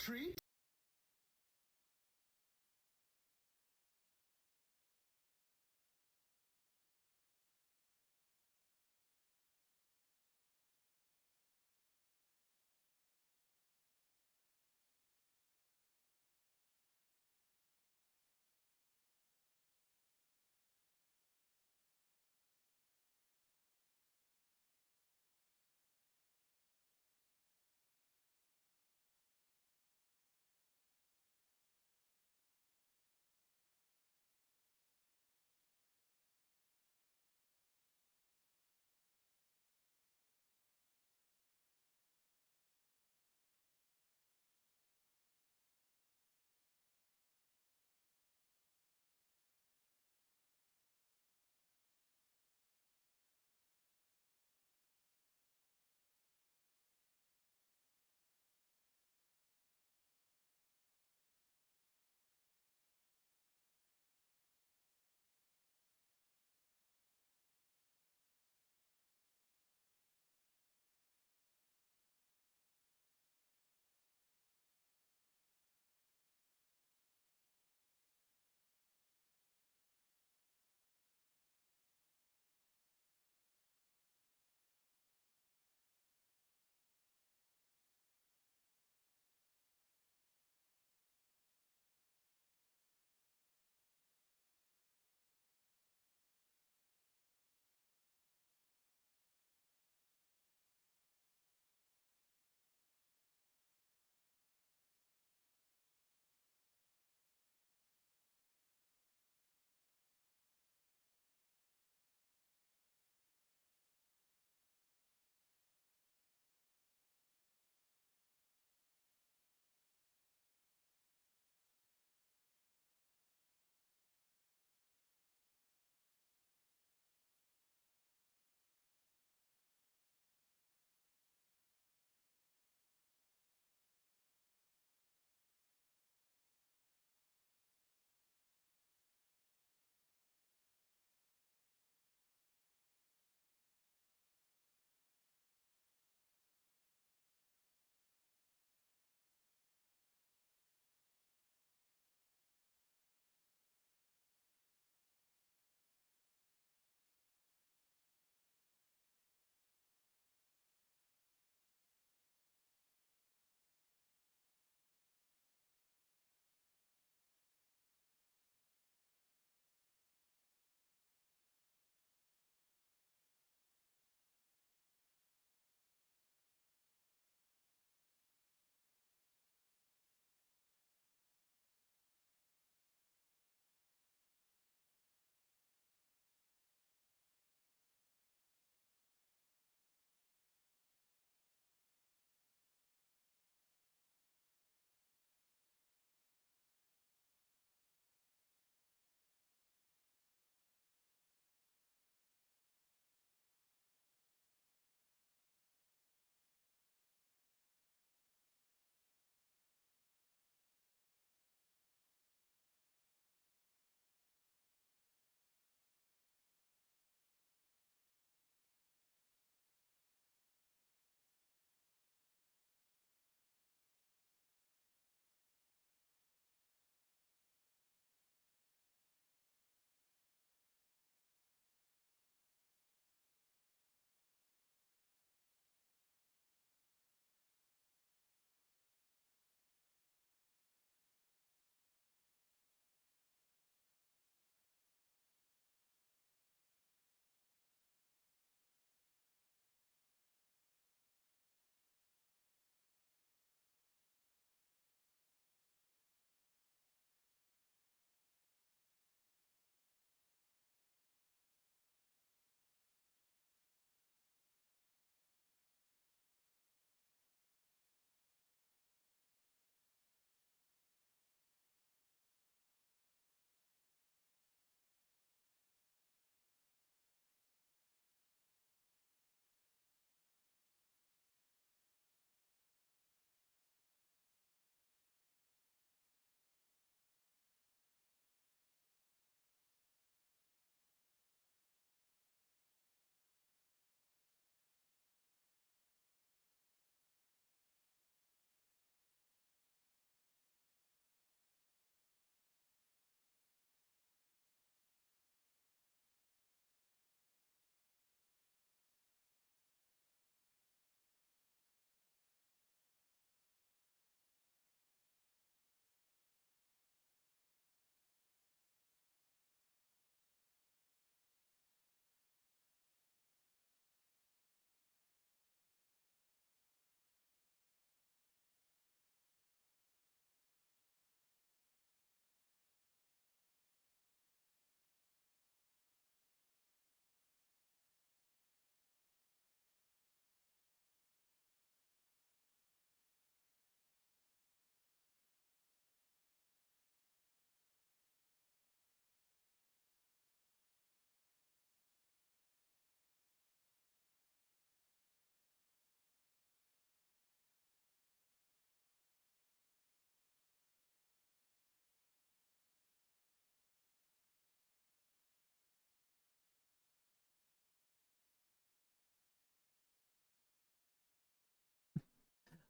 treat?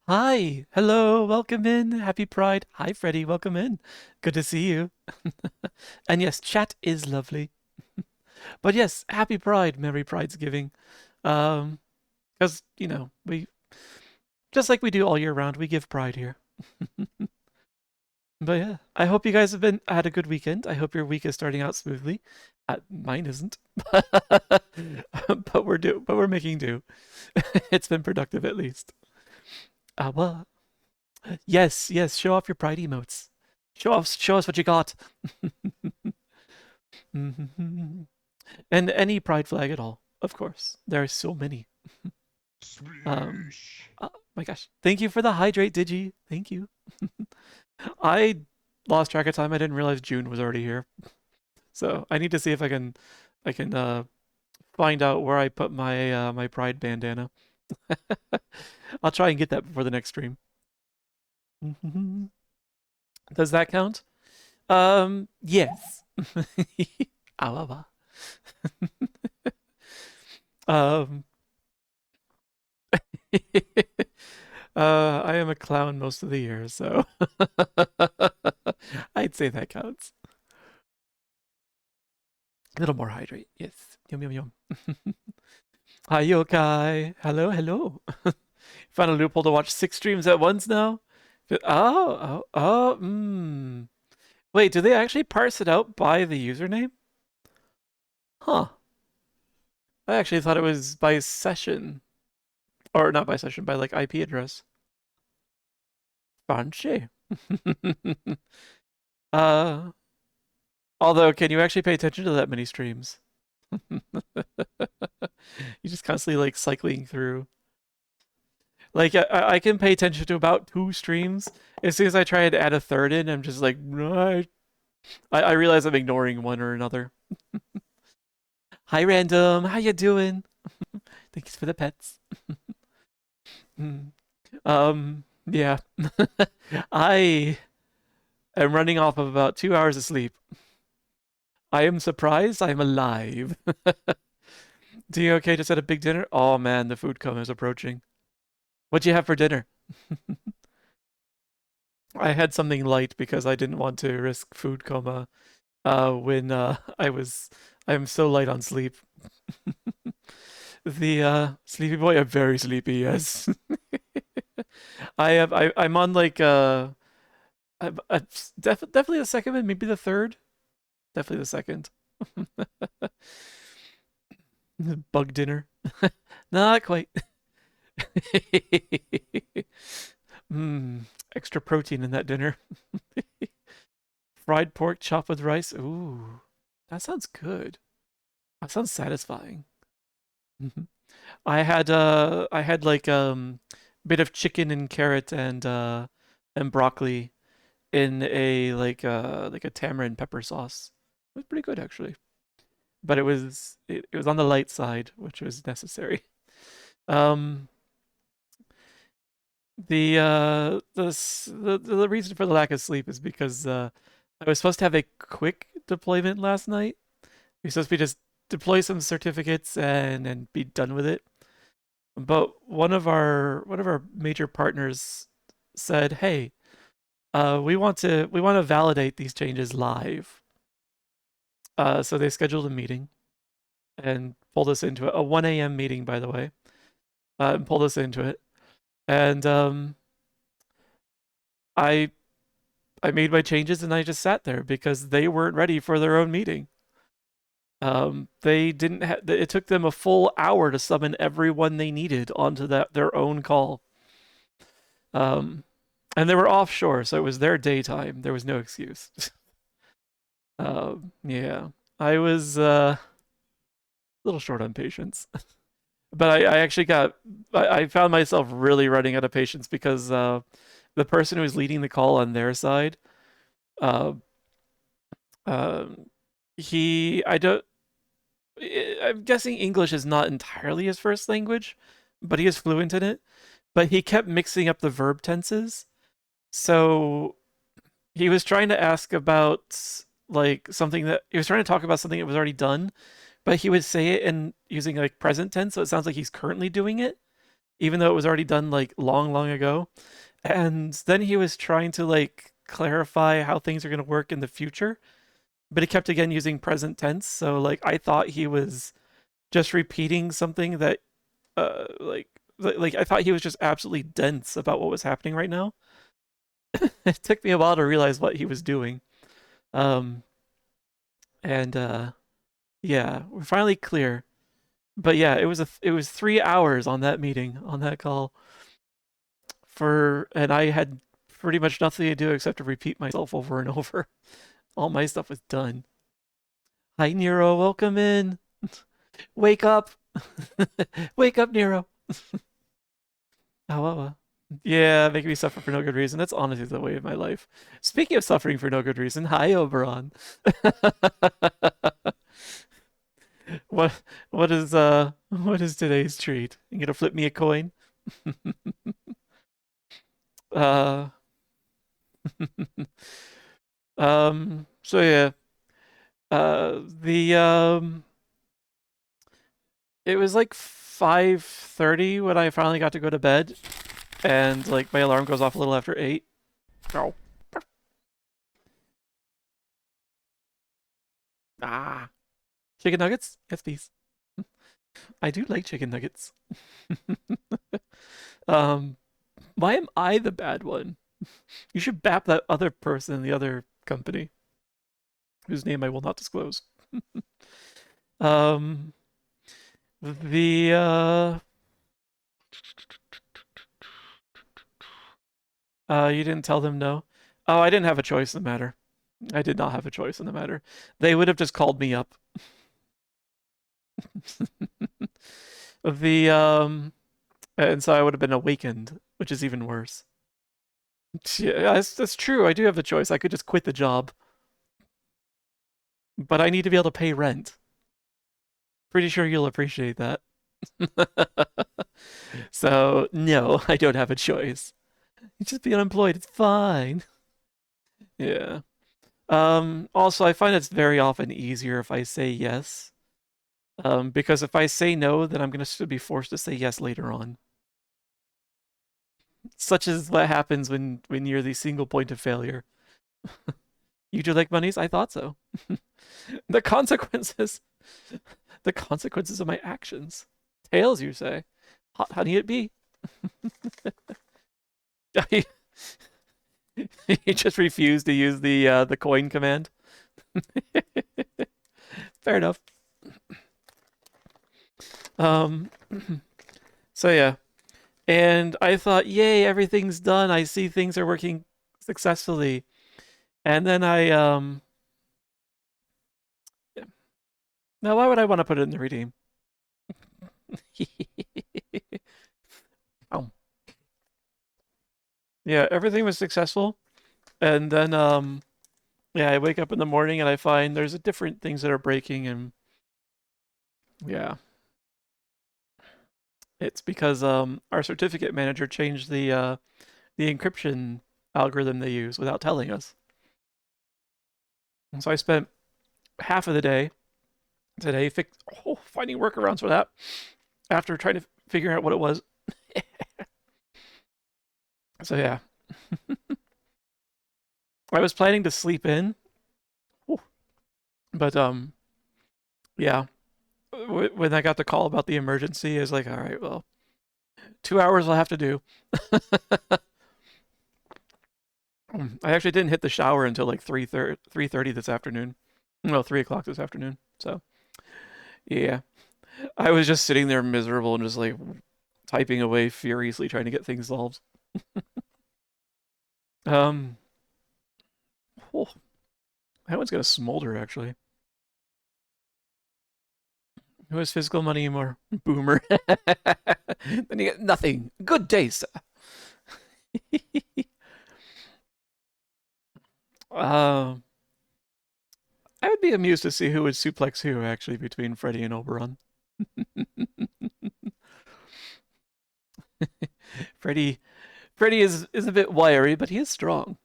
Hi, hello, welcome in. Happy Pride. Hi, Freddie, welcome in. Good to see you. And yes, chat is lovely. But yes, happy Pride, Merry Pridesgiving. Because, we just like we do all year round, we give pride here. But yeah, I hope you guys have been had a good weekend. I hope your week is starting out smoothly. Mine isn't. But we're making do. It's been productive at least. Well, yes, yes, show off your pride emotes. Show us what you got. And any pride flag at all, of course. There are so many. Um, Splish. oh my gosh. Thank you for the hydrate, Digi. Thank you. I lost track of time. I didn't realize June was already here. So I need to see if I can find out where I put my pride bandana. I'll try and get that before the next stream. Does that count? Yes. Ah, Um, I am a clown most of the year, so I'd say that counts. A little more hydrate, yes. Yum yum yum. Hi yokai. Hello, hello. Found a loophole to watch 6 streams at once now. Oh. Wait, do they actually parse it out by the username? Huh. I actually thought it was by session. Or not by session, by like IP address. Fancy. uh, although, can you actually pay attention to that many streams? You just constantly like cycling through. Like I can pay attention to about 2 streams. As soon as I try to add a third in, I'm just like, no, I realize I'm ignoring one or another. Hi, random. How you doing? Thanks for the pets. Yeah. I am running off of about 2 hours of sleep. I am surprised I'm alive. Doing okay? Just had a big dinner? Oh man, the food coma is approaching. What'd you have for dinner? I had something light because I didn't want to risk food coma when I'm so light on sleep. The sleepy boy, I'm very sleepy, yes. I'm on like definitely the second one, maybe the third. Definitely the second. Bug dinner. Not quite. Mmm, extra protein in that dinner. Fried pork chopped with rice. Ooh, that sounds good. That sounds satisfying. I had like bit of chicken and carrot and broccoli in a like a tamarind pepper sauce. It was pretty good actually. But it was on the light side, which was necessary. Um the reason for the lack of sleep is because I was supposed to have a quick deployment last night. We're supposed to be just deploy some certificates and be done with it. But one of our major partners said, "Hey, we want to validate these changes live." So they scheduled a meeting and pulled us into it. A 1 a.m. meeting, by the way, and pulled us into it. And I I made my changes and I just sat there because they weren't ready for their own meeting. They didn't. It took them a full hour to summon everyone they needed onto their own call. Um, and they were offshore, so it was their daytime. There was no excuse. Yeah, I was a little short on patience, but I actually I found myself really running out of patience because the person who was leading the call on their side, uh, um, I don't, I'm guessing English is not entirely his first language, but he is fluent in it. But he kept mixing up the verb tenses, so he was trying to ask about like something that he was trying to talk about something that was already done, but he would say it in using like present tense, so it sounds like he's currently doing it, even though it was already done like long, long ago. And then he was trying to like clarify how things are going to work in the future, but he kept again using present tense. So like I thought he was just repeating something that like I thought he was just absolutely dense about what was happening right now. It took me a while to realize what he was doing. Um and yeah, we're finally clear. But yeah, it was 3 hours on that meeting, on that call and I had pretty much nothing to do except to repeat myself over and over. All my stuff was done. Hi Nero, welcome in. Wake up. Wake up, Nero. Oh, yeah, making me suffer for no good reason. That's honestly the way of my life. Speaking of suffering for no good reason, hi Oberon. what what is today's treat? You gonna flip me a coin? uh so yeah. The it was like 5:30 when I finally got to go to bed, and like my alarm goes off a little after 8. Oh. Ah. Chicken nuggets? Yes, please. I do like chicken nuggets. um why am I the bad one? You should bap that other person in the other company whose name I will not disclose. um the you didn't tell them no? Oh, I didn't have a choice in the matter. I did not have a choice in the matter. They would have just called me up. the and so I would have been awakened, which is even worse. Yeah, that's true. I do have the choice. I could just quit the job, but I need to be able to pay rent. Pretty sure you'll appreciate that. So no, I don't have a choice. You just be unemployed. It's fine. Yeah. Also, I find it's very often easier if I say yes. Because if I say no, then I'm gonna still be forced to say yes later on. Such is what happens when you're the single point of failure. You do like monies? I thought so. The consequences, the consequences of my actions. Tails, you say? Hot honey, it be. He just refused to use the coin command. Fair enough. Um, so yeah, and I thought, yay, everything's done. I see things are working successfully, and then now why would I want to put it in the redeem? Oh, yeah, everything was successful, and then yeah, I wake up in the morning and I find there's different things that are breaking, and yeah, it's because our certificate manager changed the encryption algorithm they use without telling us. And so I spent half of the day today finding workarounds for that after trying to figure out what it was. So yeah, I was planning to sleep in, but yeah, when I got the call about the emergency, I was like, all right, well, 2 hours I'll have to do. I actually didn't hit the shower until like 3:30 this afternoon. Well, 3 o'clock this afternoon. So yeah, I was just sitting there miserable and just like typing away furiously trying to get things solved. Um, oh, that one's gonna smolder actually. Who has physical money anymore? Boomer. Then you get nothing. Good day, sir. uh, I would be amused to see who would suplex who actually between Freddy and Oberon. Freddy Freddy is a bit wiry, but he is strong.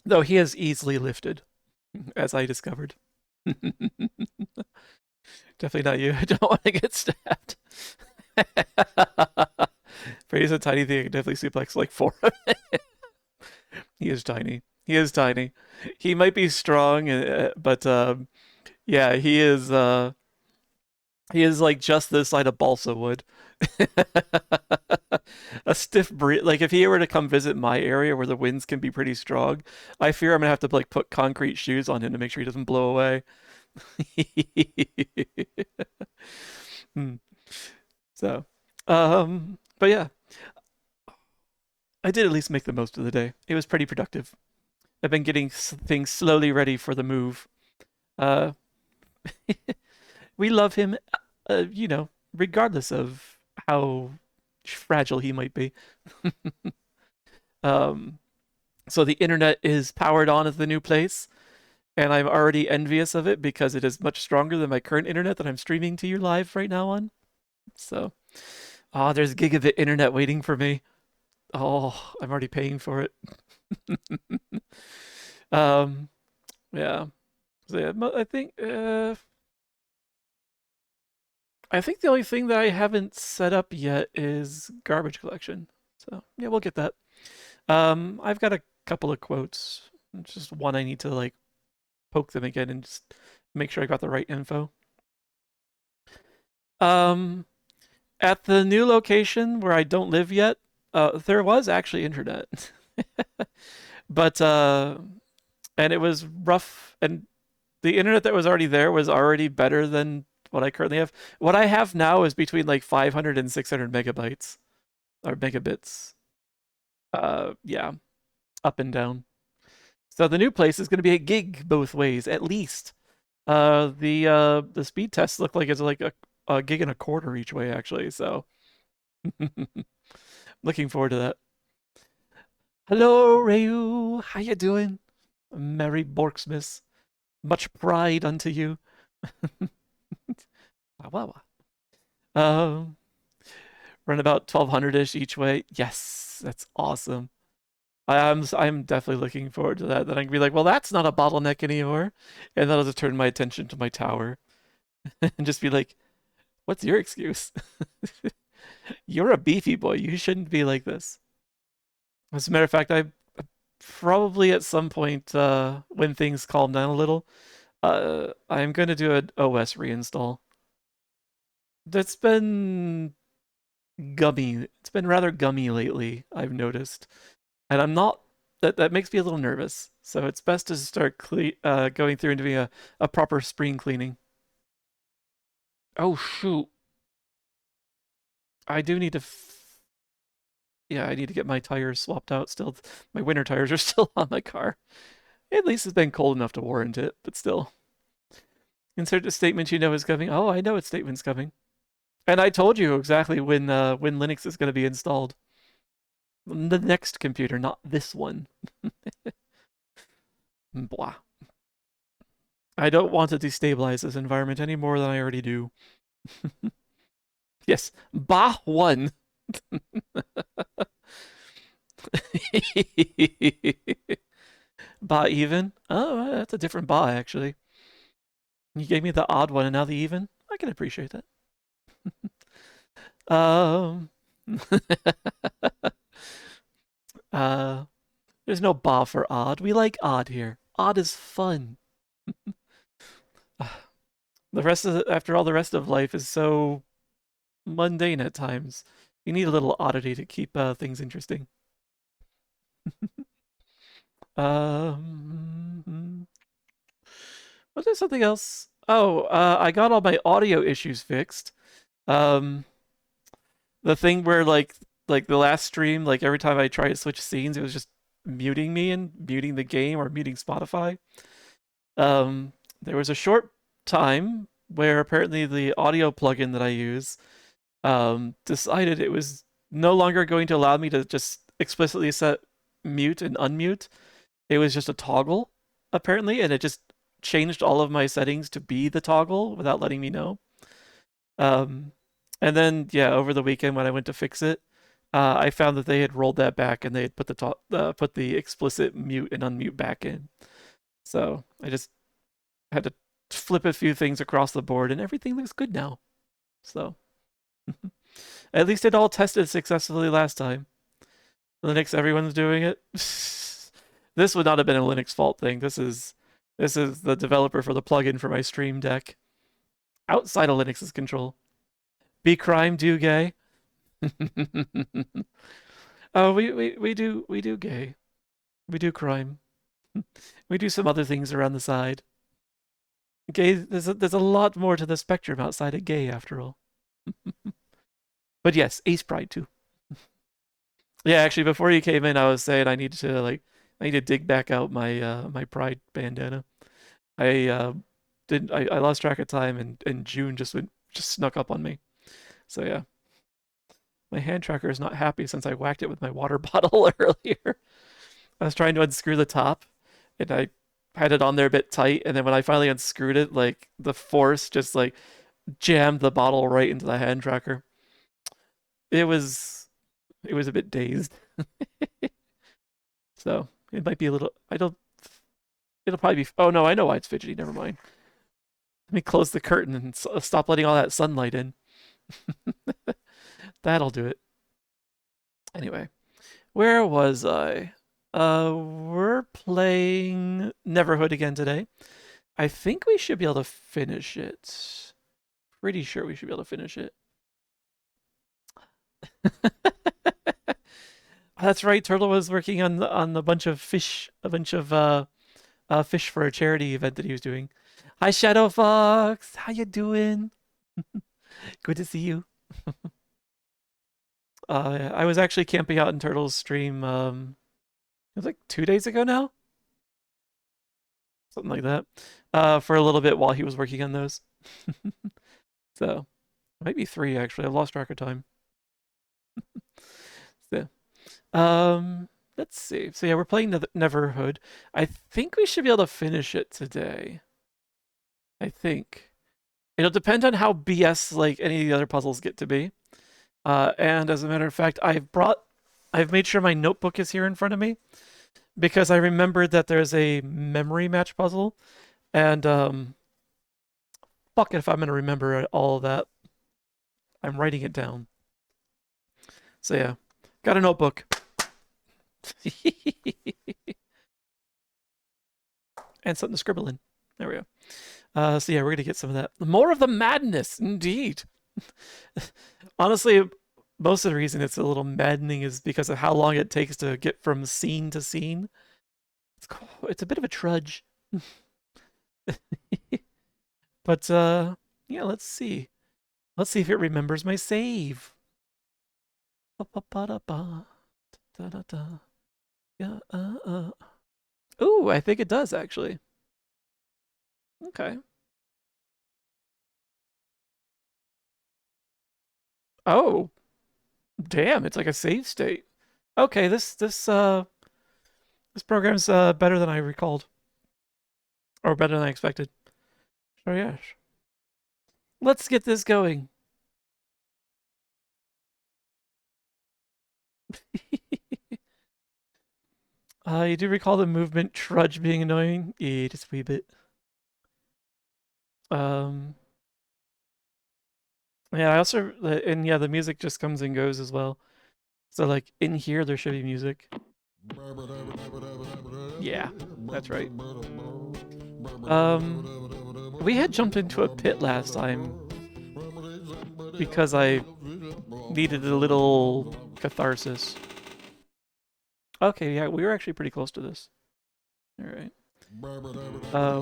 Though he is easily lifted, as I discovered. Definitely not you. I don't want to get stabbed. But he's a tiny thing. I can definitely suplex like four. He is tiny. He is tiny. He might be strong, but yeah, he is like just this side of balsa wood. A stiff breeze. Like if he were to come visit my area where the winds can be pretty strong, I fear I'm gonna have to like put concrete shoes on him to make sure he doesn't blow away. Hmm. So, but yeah, I did at least make the most of the day. It was pretty productive. I've been getting things slowly ready for the move. Uh, we love him, regardless of how fragile he might be. um, so the internet is powered on at the new place, and I'm already envious of it because it is much stronger than my current internet that I'm streaming to you live right now on. So, there's gigabit internet waiting for me. Oh, I'm already paying for it. um, yeah. So yeah, I think the only thing that I haven't set up yet is garbage collection. So yeah, we'll get that. I've got a couple of quotes. Just one I need to like poke them again and just make sure I got the right info. Um, at the new location where I don't live yet, there was actually internet, but and it was rough, and the internet that was already there was already better than what I currently have. What I have now is between like 500 and 600 megabytes or megabits. Yeah, up and down. So the new place is going to be a gig both ways, at least. The speed tests look like it's like a gig and a quarter each way, actually. So looking forward to that. Hello, Ryu. How you doing? Merry Borksmith. Much pride unto you. Wow, wow, wow. Run about 1200-ish each way. Yes, that's awesome. I'm definitely looking forward to that. Then I can be like, well, that's not a bottleneck anymore, and then I'll just turn my attention to my tower and just be like, what's your excuse? You're a beefy boy. You shouldn't be like this. As a matter of fact, I probably at some point when things calm down a little, I'm going to do an OS reinstall. That's been gummy. It's been rather gummy lately, I've noticed. And I'm not that makes me a little nervous. So it's best to start going through and doing a proper spring cleaning. Oh shoot. I do need to yeah, I need to get my tires swapped out still. My winter tires are still on my car. At least it's been cold enough to warrant it, but still. Insert a statement you know is coming. Oh, I know a statement's coming. And I told you exactly when Linux is going to be installed. The next computer, not this one. Blah. I don't want to destabilize this environment any more than I already do. Yes, Bah one. Bah even? Oh, that's a different Bah actually. You gave me the odd one and now the even. I can appreciate that. Um, uh, there's no Bah for odd. We like odd here. Odd is fun. The rest of after all, the rest of life is so mundane at times. You need a little oddity to keep things interesting. Um, was there something else? Oh, I got all my audio issues fixed. Um, the thing where like the last stream, like every time I tried to switch scenes, it was just muting me and muting the game or muting Spotify. There was a short time where apparently the audio plugin that I use decided it was no longer going to allow me to just explicitly set mute and unmute. It was just a toggle, apparently, and it just changed all of my settings to be the toggle without letting me know. Um, and then, yeah, over the weekend when I went to fix it, I found that they had rolled that back and they had put the explicit mute and unmute back in. So I just had to flip a few things across the board, and everything looks good now. So at least it all tested successfully last time. Linux, everyone's doing it. This would not have been a Linux fault thing. This is the developer for the plugin for my Stream Deck. Outside of Linux's control. Be crime, do gay. Oh, we do gay. We do crime. We do some other things around the side. Gay, there's a lot more to the spectrum outside of gay, after all. But yes, Ace Pride too. Yeah, actually, before you came in, I was saying I need to dig back out my my Pride bandana. I didn't I lost track of time, and June just snuck up on me. So yeah, my hand tracker is not happy since I whacked it with my water bottle earlier. I was trying to unscrew the top, and I had it on there a bit tight, and then when I finally unscrewed it, like the force just like jammed the bottle right into the hand tracker. It was a bit dazed. So it might be a little. I don't. It'll probably be. Oh no, I know why it's fidgety. Never mind. Let me close the curtain and stop letting all that sunlight in. That'll do it. Anyway, where was I? We're playing Neverhood again today. I think we should be able to finish it. Pretty sure we should be able to finish it. That's right. Turtle was working on a bunch of fish, fish for a charity event that he was doing. Hi, Shadow Fox. How you doing? Good to see you. I was actually camping out in Turtle's stream. It was like 2 days ago now, something like that. For a little bit while he was working on those. So, might be 3 actually. I lost track of time. So, let's see. So yeah, we're playing Neverhood. I think we should be able to finish it today. I think. It'll depend on how BS like any of the other puzzles get to be. And as a matter of fact, I've made sure my notebook is here in front of me because I remembered that there's a memory match puzzle, and fuck it if I'm gonna remember all of that. I'm writing it down. So yeah, got a notebook. And something to scribble in. There we go. So yeah, we're gonna get some of that. More of the madness, indeed. Honestly, most of the reason it's a little maddening is because of how long it takes to get from scene to scene. It's a bit of a trudge. But yeah, let's see. Let's see if it remembers my save. Yeah, Ooh, I think it does actually. Okay. Oh, damn! It's like a save state. Okay, this program's better than I recalled, or better than I expected. So yes, let's get this going. You do recall the movement trudge being annoying? Yeah, just a wee bit. Yeah, I also and yeah, the music just comes and goes as well. So like in here, there should be music. Yeah, that's right. We had jumped into a pit last time because I needed a little catharsis. Okay, yeah, we were actually pretty close to this. All right.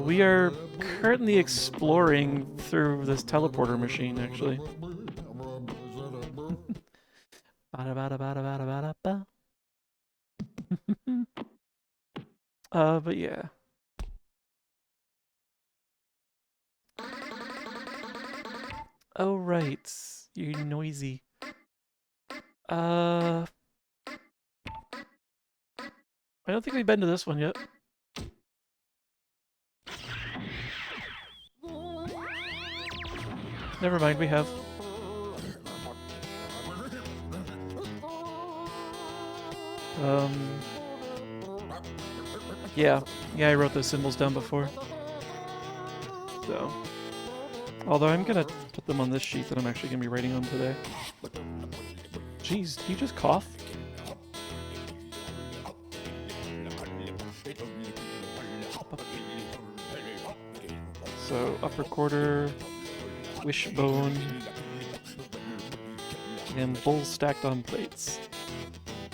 We are currently exploring through this teleporter machine, actually. But yeah. Oh, right. You're noisy. I don't think we've been to this one yet. Never mind, we have. Yeah. Yeah, I wrote those symbols down before. So, although I'm gonna put them on this sheet that I'm actually gonna be writing on today. Jeez, did you just cough? So, upper quarter, wishbone, and bowls stacked on plates.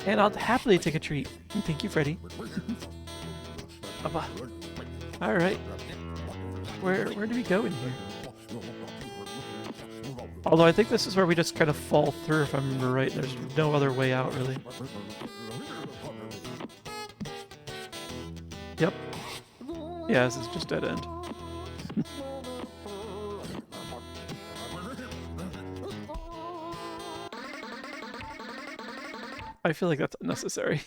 And I'll happily take a treat. Thank you, Freddy. Alright. Where do we go in here? Although I think this is where we just kind of fall through, if I remember right. There's no other way out, really. Yep. Yeah, this is just dead end. I feel like that's unnecessary.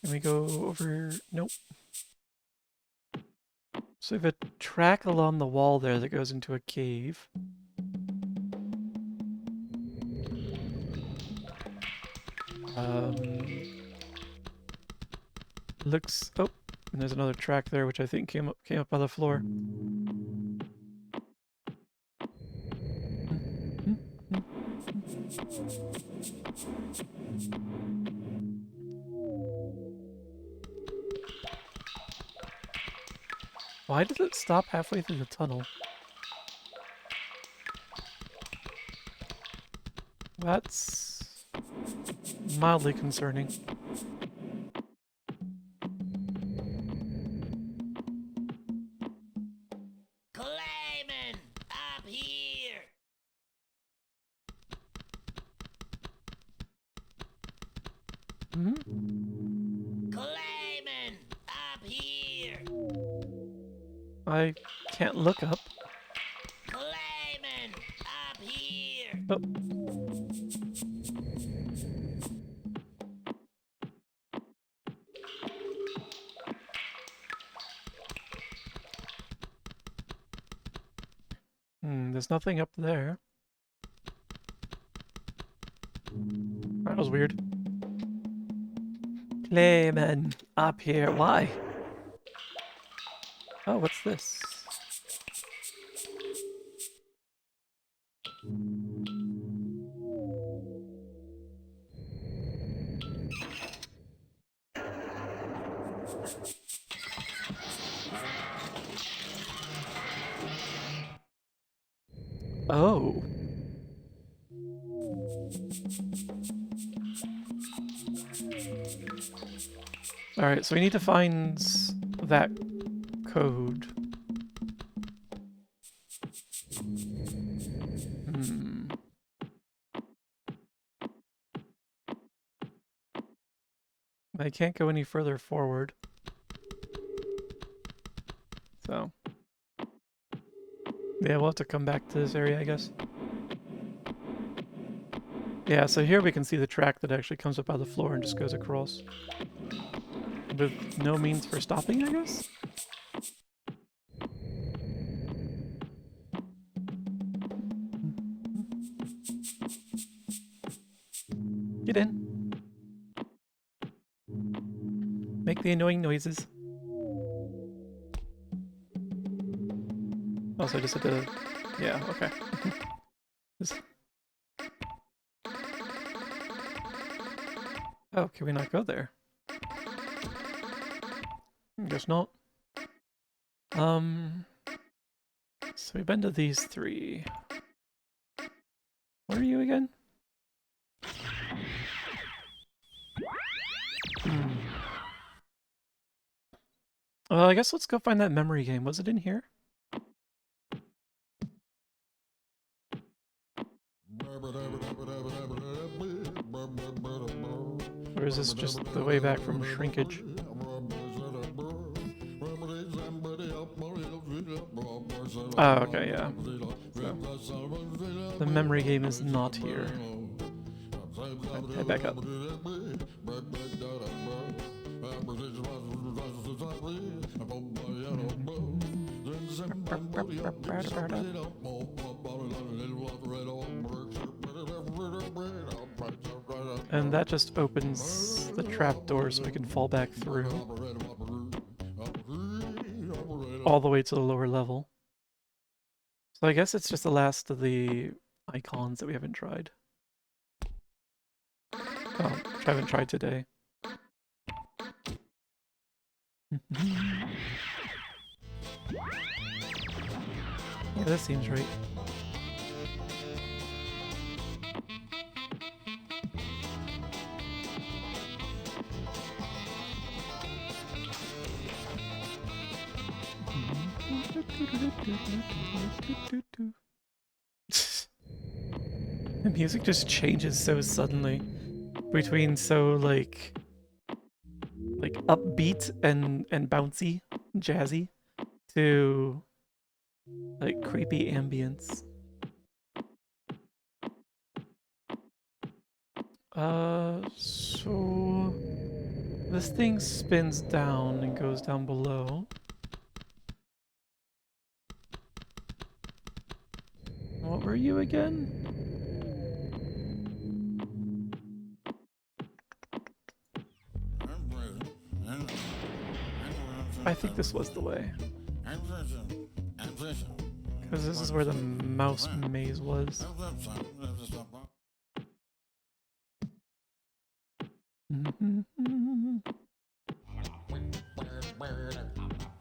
Can we go over? Nope. So we have a track along the wall there that goes into a cave. Looks... Oh, and there's another track there, which I think came up by the floor. Why does it stop halfway through the tunnel? That's mildly concerning. Clayman, up here. Hmm? Clayman, up here. I can't look up. Clayman, up here. Oh. There's nothing up there. That was weird. Clayman, up here. Why? Oh, what's this? Oh. Alright, so we need to find that code. I can't go any further forward. So. Yeah, we'll have to come back to this area, I guess. Yeah, so here we can see the track that actually comes up out of the floor and just goes across. With no means for stopping, I guess? Get in. Make the annoying noises. Also, I just had to... Yeah, okay. Oh, can we not go there? Guess not. So we've been to these three. Where are you again? Well, I guess let's go find that memory game. Was it in here? Or is this just the way back from shrinkage? Oh, okay, yeah. So, the memory game is not here. Head back up. And that just opens the trap door so we can fall back through all the way to the lower level. So I guess it's just the last of the icons that we haven't tried. Oh, which I haven't tried today. Yeah, that seems right. The music just changes so suddenly between so like upbeat and bouncy, jazzy to like creepy ambience. So this thing spins down and goes down below. What were you again? I think this was the way. Because this is where the mouse maze was.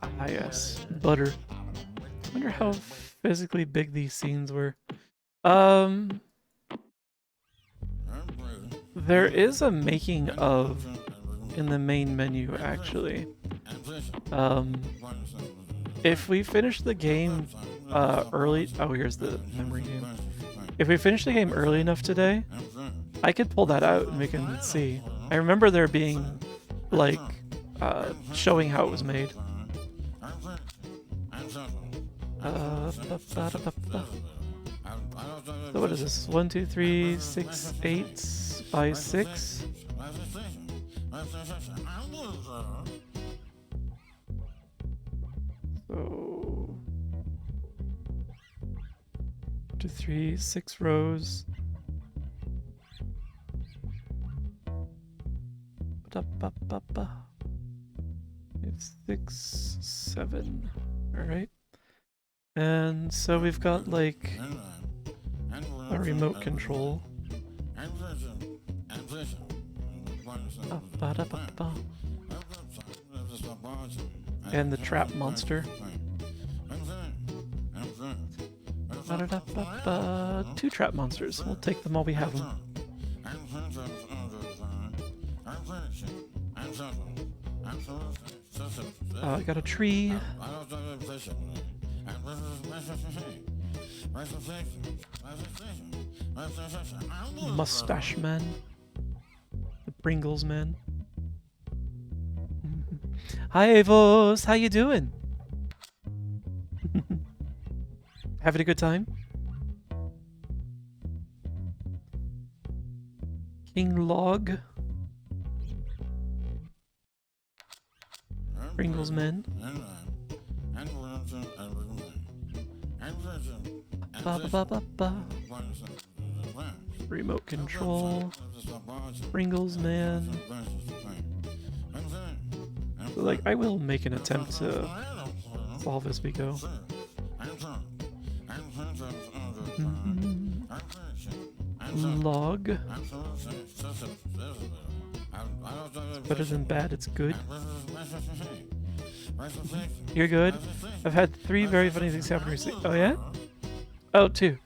Ah, yes. Butter. I wonder how physically big these scenes were. There is a making of in the main menu, actually. If we finish the game early... Oh, here's the memory game. If we finish the game early enough today, I could pull that out and we can see. I remember there being, like, showing how it was made. So what is this? 1, 2, 3, 6, 8 by 6? So 2, 3, 6 rows. It's 6, 7. All right. And so we've got like a remote control. And the trap monster. 2 trap monsters. We'll take them while we have them. I got a tree. Mustache man. The Pringles man. Hi Avos, how you doing? Having a good time? King Log. Pringles men. Ba ba ba ba ba. Remote control. Pringles man. So, like, I will make an attempt to solve as we go. Log. It's better than bad, it's good. You're good? I've had 3 very funny things happen recently. Oh yeah? Oh, 2.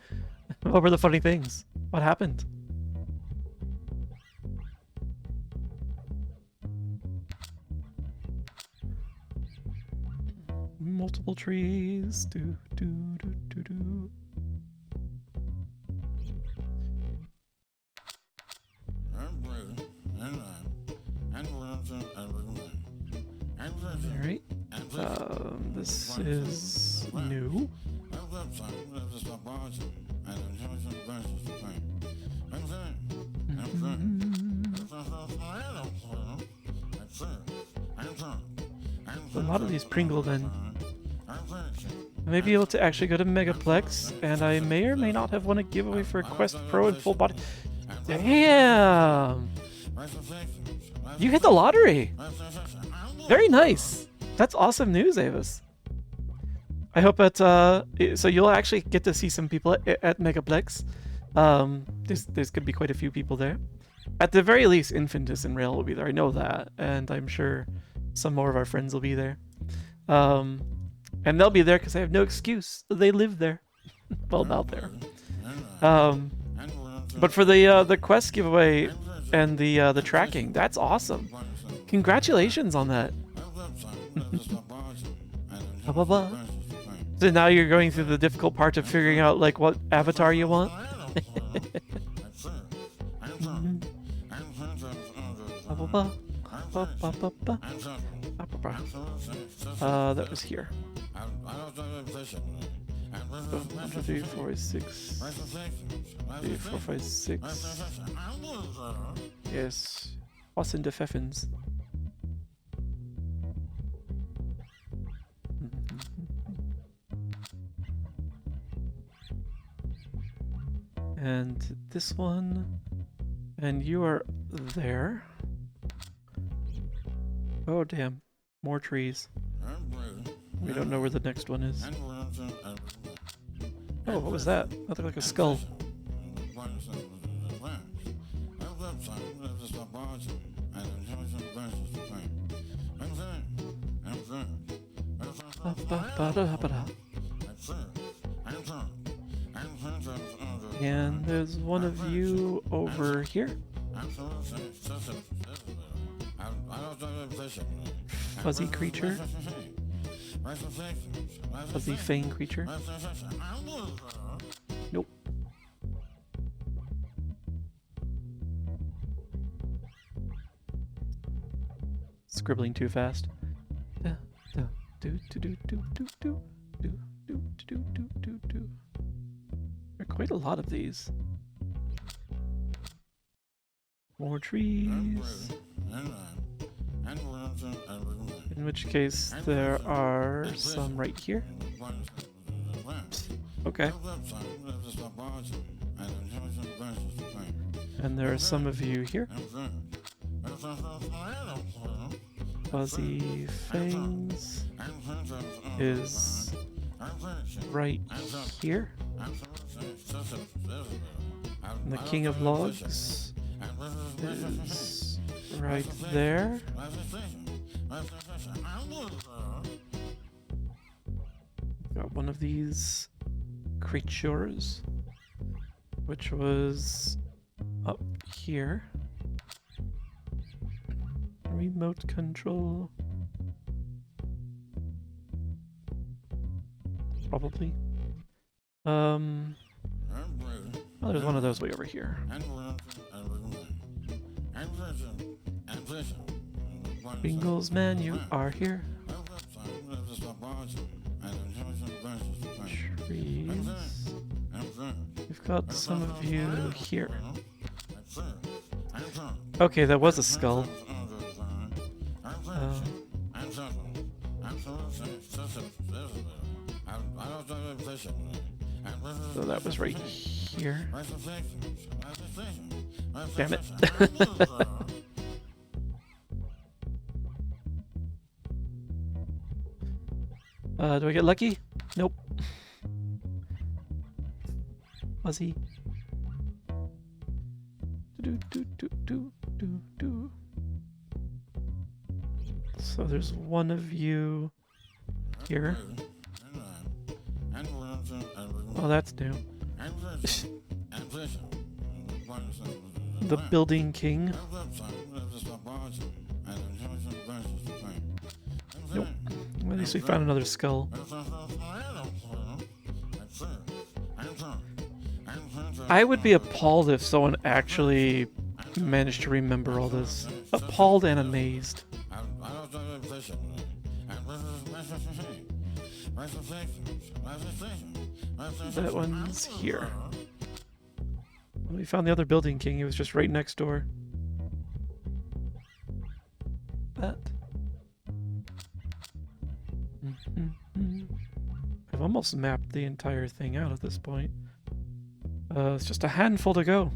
What were the funny things? What happened? Multiple trees. Do do do do do. Alright. This is new. A lot of these Pringle then. I may be able to actually go to Megaplex, and I may or may not have won a giveaway for a Quest Pro and full body. Damn! You hit the lottery! Very nice! That's awesome news, Avis. I hope that, so you'll actually get to see some people at Megaplex. There's gonna be quite a few people there. At the very least, Infantis and Rail will be there. I know that, and I'm sure some more of our friends will be there. And they'll be there because I have no excuse. They live there. Well, not there. But for the quest giveaway and the tracking, that's awesome. Congratulations on that. So now you're going through the difficult part of figuring out like what avatar you want. That was here. 1, 2, 3, 4, 6. 3, 4, 5, 6. Yes. Was in the Pfeffens. And this one. And you are there. Oh, damn. More trees. We don't know where the next one is. Oh, what was that? That looked like a skull. And there's one of you over here. Fuzzy creature. Fuzzy fang creature. Nope. Scribbling too fast. There are quite a lot of these. More trees. In which case, there are some right here. Okay. And there are some of you here. Fuzzy Fangs is right here. And the King of Logs is right there. Got one of these creatures, which was up here. Remote control. Probably. Oh, there's one of those way over here. Bingles, man, you are here. Trees. We've got some of you here. Okay, that was a skull. So that was right here. Damn it. Do I get lucky? Nope. Fuzzy. So there's one of you here. Oh, that's new. The Building King. Nope. Well, at least we found another skull. I would be appalled if someone actually managed to remember all this. Appalled and amazed. That one's here. When we found the other Building King, he was just right next door. That. I've almost mapped the entire thing out at this point. It's just a handful to go.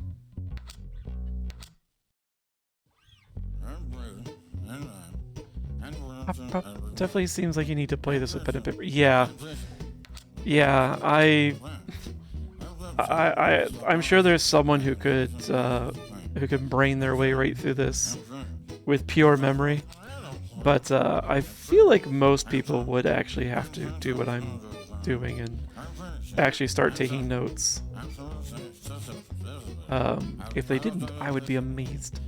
Definitely seems like you need to play this with pen and paper. Yeah. Yeah, I'm sure there's someone who could brain their way right through this with pure memory. But I feel like most people would actually have to do what I'm doing and actually start taking notes. If they didn't, I would be amazed.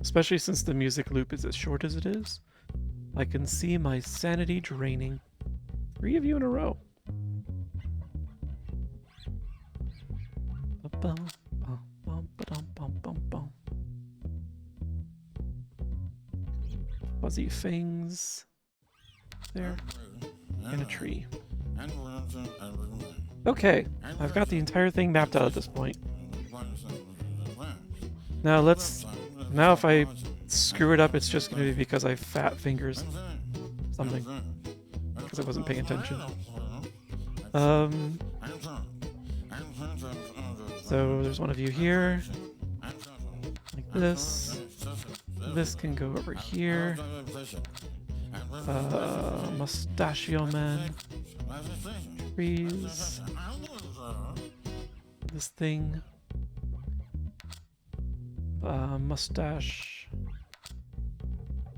Especially since the music loop is as short as it is. I can see my sanity draining. 3 of you in a row. Fuzzy fangs. There. And a tree. Okay, I've got the entire thing mapped out at this point. Now now if I screw it up, it's just going to be because I fat fingers something. Because I wasn't paying attention. So there's one of you here. Like this. This can go over here. Mustachio Man. Trees. This thing. Mustache.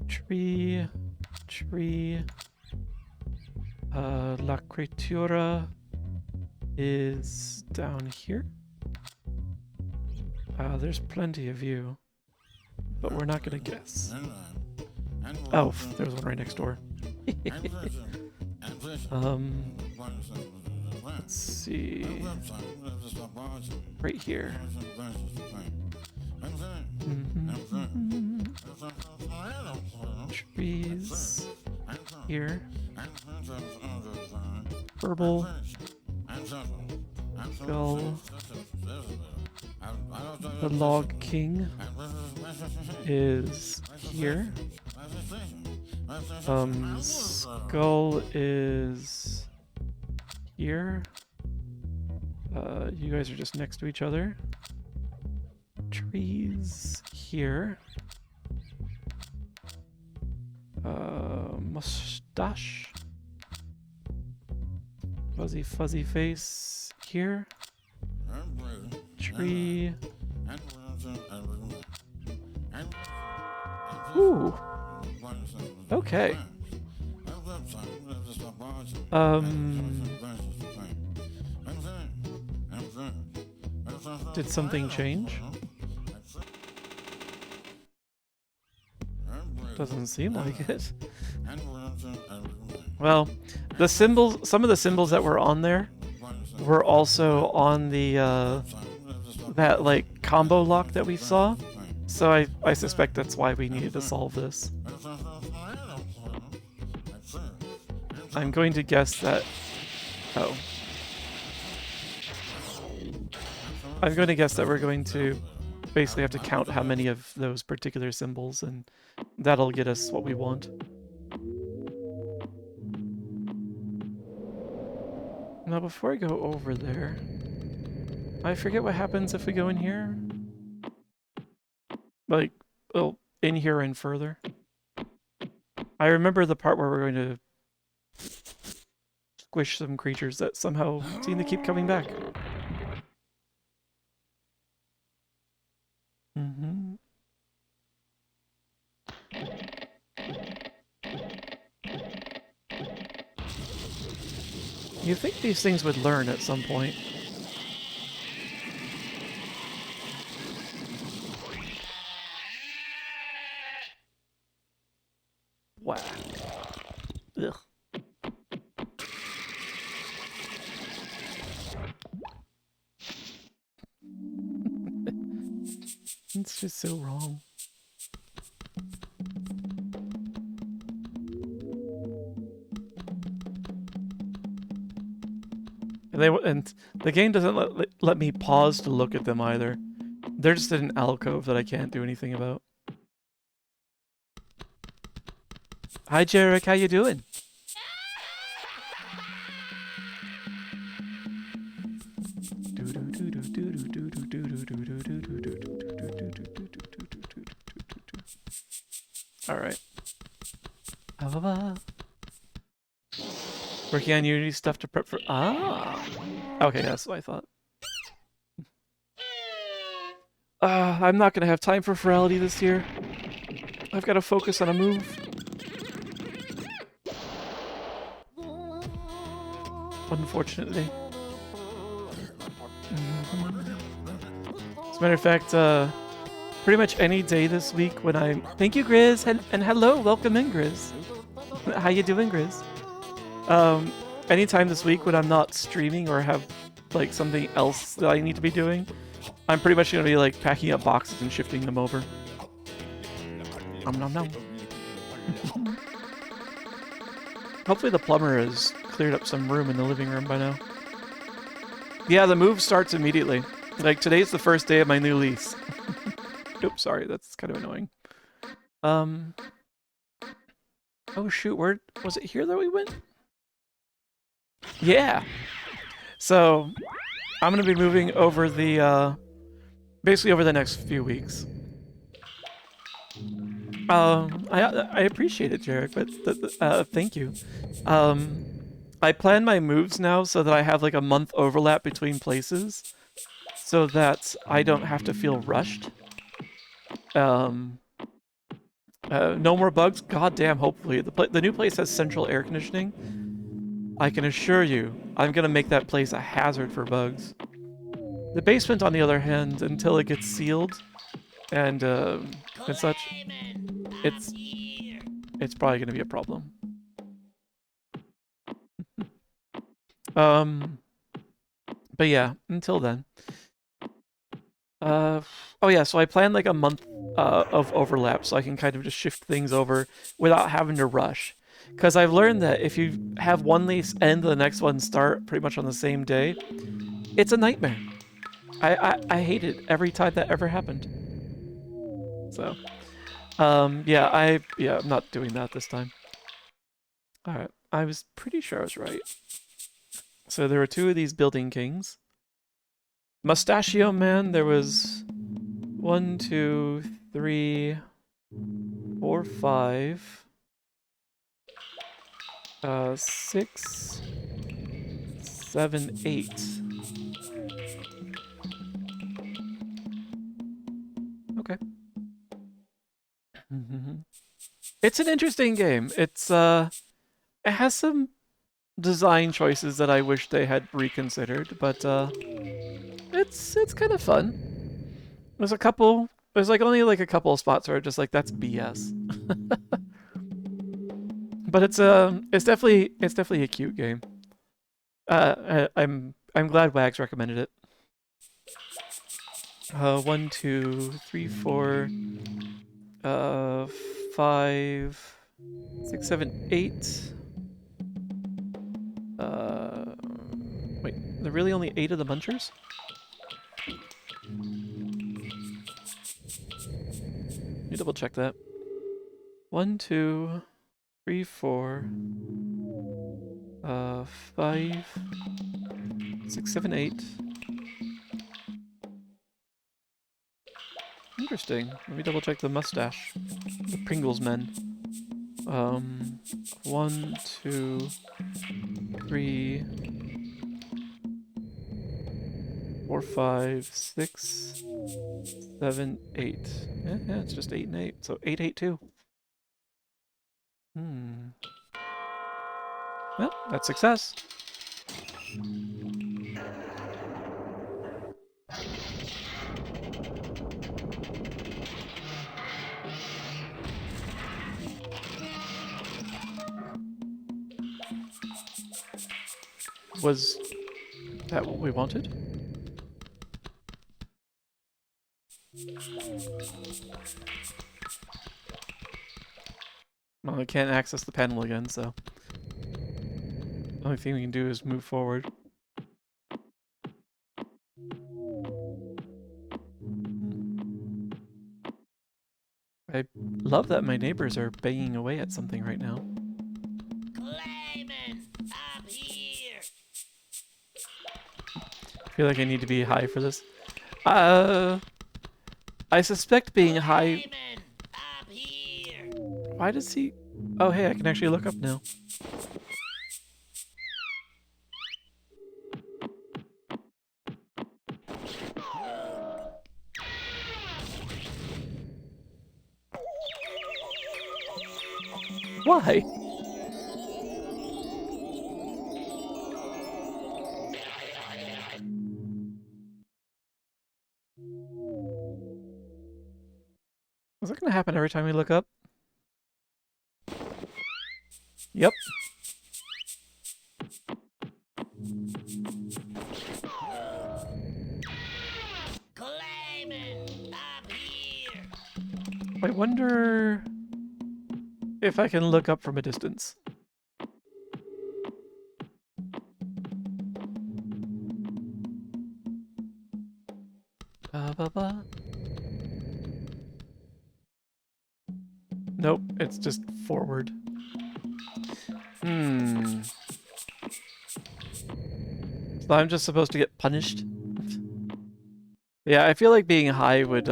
Tree. La Creatura is down here. There's plenty of you, but we're not gonna guess. Oh, there's one right next door. Let's see. Right here. Trees. Here. Purple. Skull. The Log King is here. Skull is here. You guys are just next to each other. Trees here. Mustache. Fuzzy face here. Tree. Ooh. Okay. Did something change? Doesn't seem like it. Well, the symbols, some of the symbols that were on there were also on the that like combo lock that we saw. So I suspect that's why we needed to solve this. I'm going to guess that... Oh. I'm going to guess that we're going to basically have to count how many of those particular symbols, and that'll get us what we want. Now, before I go over there, I forget what happens if we go in here. Like, well, in here and further. I remember the part where we're going to squish some creatures that somehow seem to keep coming back. You think these things would learn at some point. Wow. Ugh. It's just so wrong. And the game doesn't let me pause to look at them either. They're just in an alcove that I can't do anything about. Hi, Jarek. How you doing? All right. Working on Unity stuff to prep for. Ah. Okay, that's what I thought. I'm not gonna have time for Ferality this year. I've got to focus on a move. Unfortunately. As a matter of fact, pretty much any day this week when I'm... Thank you, Grizz, and hello, welcome in, Grizz. How you doing, Grizz? Anytime this week when I'm not streaming or have, like, something else that I need to be doing, I'm pretty much going to be, like, packing up boxes and shifting them over. Nom nom nom. Hopefully the plumber has cleared up some room in the living room by now. Yeah, the move starts immediately. Like, today's the first day of my new lease. Oops, sorry, that's kind of annoying. Oh shoot, where was it here that we went? Yeah. So, I'm gonna be moving over the, basically over the next few weeks. I appreciate it, Jarek, but thank you. I plan my moves now so that I have like a month overlap between places, so that I don't have to feel rushed. No more bugs. Goddamn, hopefully the new place has central air conditioning. I can assure you, I'm gonna make that place a hazard for bugs. The basement, on the other hand, until it gets sealed and such, it's probably gonna be a problem. But yeah, until then. Oh yeah, so I plan like a month of overlap so I can kind of just shift things over without having to rush. Because I've learned that if you have one lease end the next one start pretty much on the same day, it's a nightmare. I hate it every time that ever happened. So, yeah, I'm not doing that this time. All right, I was pretty sure I was right. So there were two of these building kings. Mustachio Man, there was 1, 2, 3, 4, 5, 6, 7, 8. Okay. It's an interesting game. It has some design choices that I wish they had reconsidered, but it's kind of fun. There's like only like a couple of spots where just like that's BS. But it's definitely a cute game. I'm glad Wags recommended it. 1, 2, 3, 4, 5, 6, 7, 8. Wait, there really only 8 of the munchers? Let me double check that. 1, 2, 3, 4, 5, 6, 7, 8. Interesting. Let me double check the mustache. The Pringles men. 1, 2, 3, 4, 5, 6, 7, 8. Yeah, it's just 8 and 8. So 8, 8, 2. Well, that's success. Was that what we wanted? Well, I can't access the panel again, so the only thing we can do is move forward. I love that my neighbors are banging away at something right now. Clayman, up here. I feel like I need to be high for this. I suspect being high... Clayman, up here. Why does he... Oh, hey, I can actually look up now. Why? Is that going to happen every time we look up? Yep. Clayman, up here. I wonder if I can look up from a distance. Ba, ba, ba. Nope, it's just forward. Hmm. So I'm just supposed to get punished? Yeah, I feel like being high would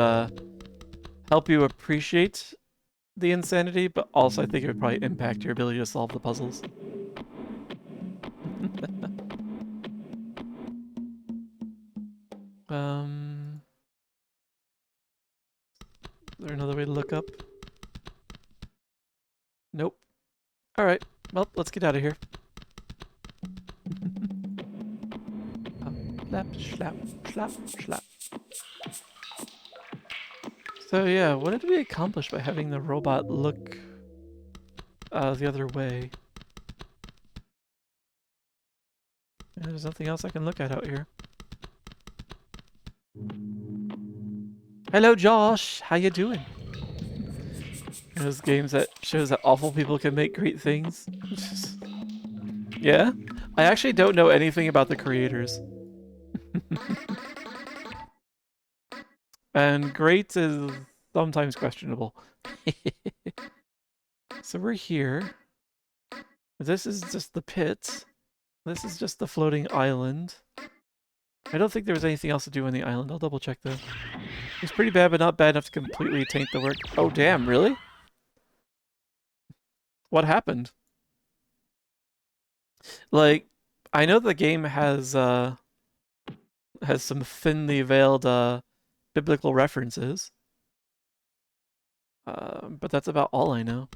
help you appreciate the insanity, but also I think it would probably impact your ability to solve the puzzles. Is there another way to look up? Nope. Alright, well, let's get out of here. Slap, slap, slap, slap. So yeah, what did we accomplish by having the robot look the other way? Yeah, there's nothing else I can look at out here. Hello, Josh. How you doing? Those games that shows that awful people can make great things. Yeah? I actually don't know anything about the creators. And great is sometimes questionable. So we're here. This is just the pit. This is just the floating island. I don't think there was anything else to do on the island. I'll double check though. It's pretty bad, but not bad enough to completely taint the work. Oh damn, really? What happened? Like, I know the game has some thinly veiled biblical references. But that's about all I know.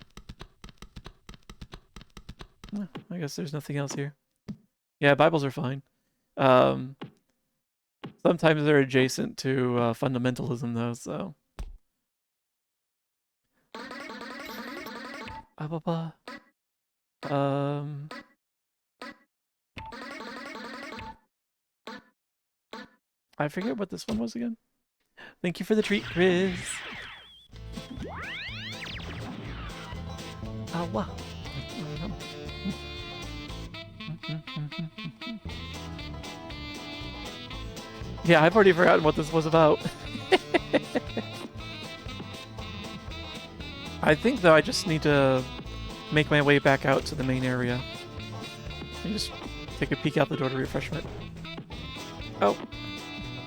I guess there's nothing else here. Yeah, Bibles are fine. Sometimes they're adjacent to fundamentalism, though, so. I forget what this one was again. Thank you for the treat, Chris. Oh, wow. Yeah, I've already forgotten what this was about. I think, though, I just need to make my way back out to the main area. And just take a peek out the door to refreshment. Oh.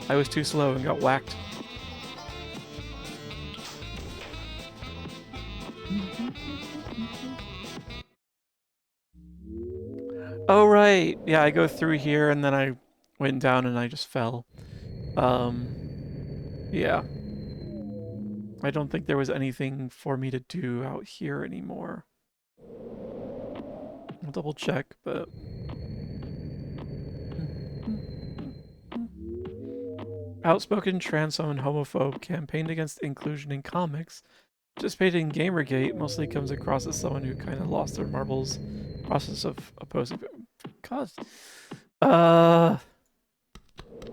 I was too slow and got whacked. Oh, right. Yeah, I go through here and then I went down and I just fell. Yeah. I don't think there was anything for me to do out here anymore. I'll double check, but... Outspoken transphobe and homophobe campaigned against inclusion in comics. Participated in Gamergate mostly comes across as someone who kind of lost their marbles. Process of opposing... God.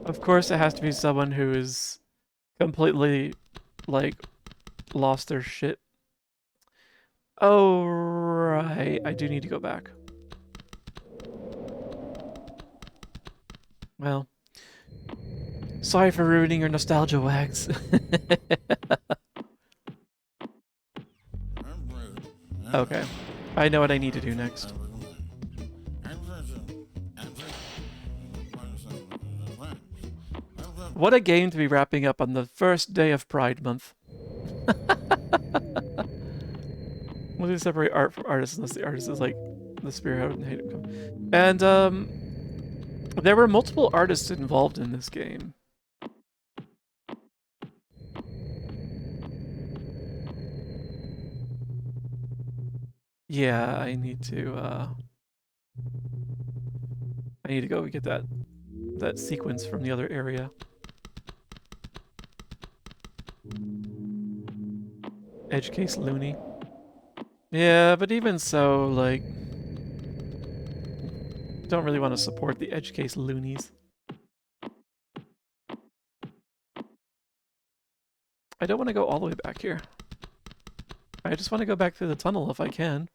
Of course it has to be someone who is completely, like, lost their shit. Oh, right. I do need to go back. Well, sorry for ruining your nostalgia, Wags. Okay. I know what I need to do next. What a game to be wrapping up on the first day of Pride Month. What do you separate art from artist unless the artist is like the spirit and hate him? And there were multiple artists involved in this game. Yeah, I need to go get that sequence from the other area. Edge case loony. Yeah, but even so, like, don't really want to support the edge case loonies. I don't want to go all the way back here. I just want to go back through the tunnel if I can.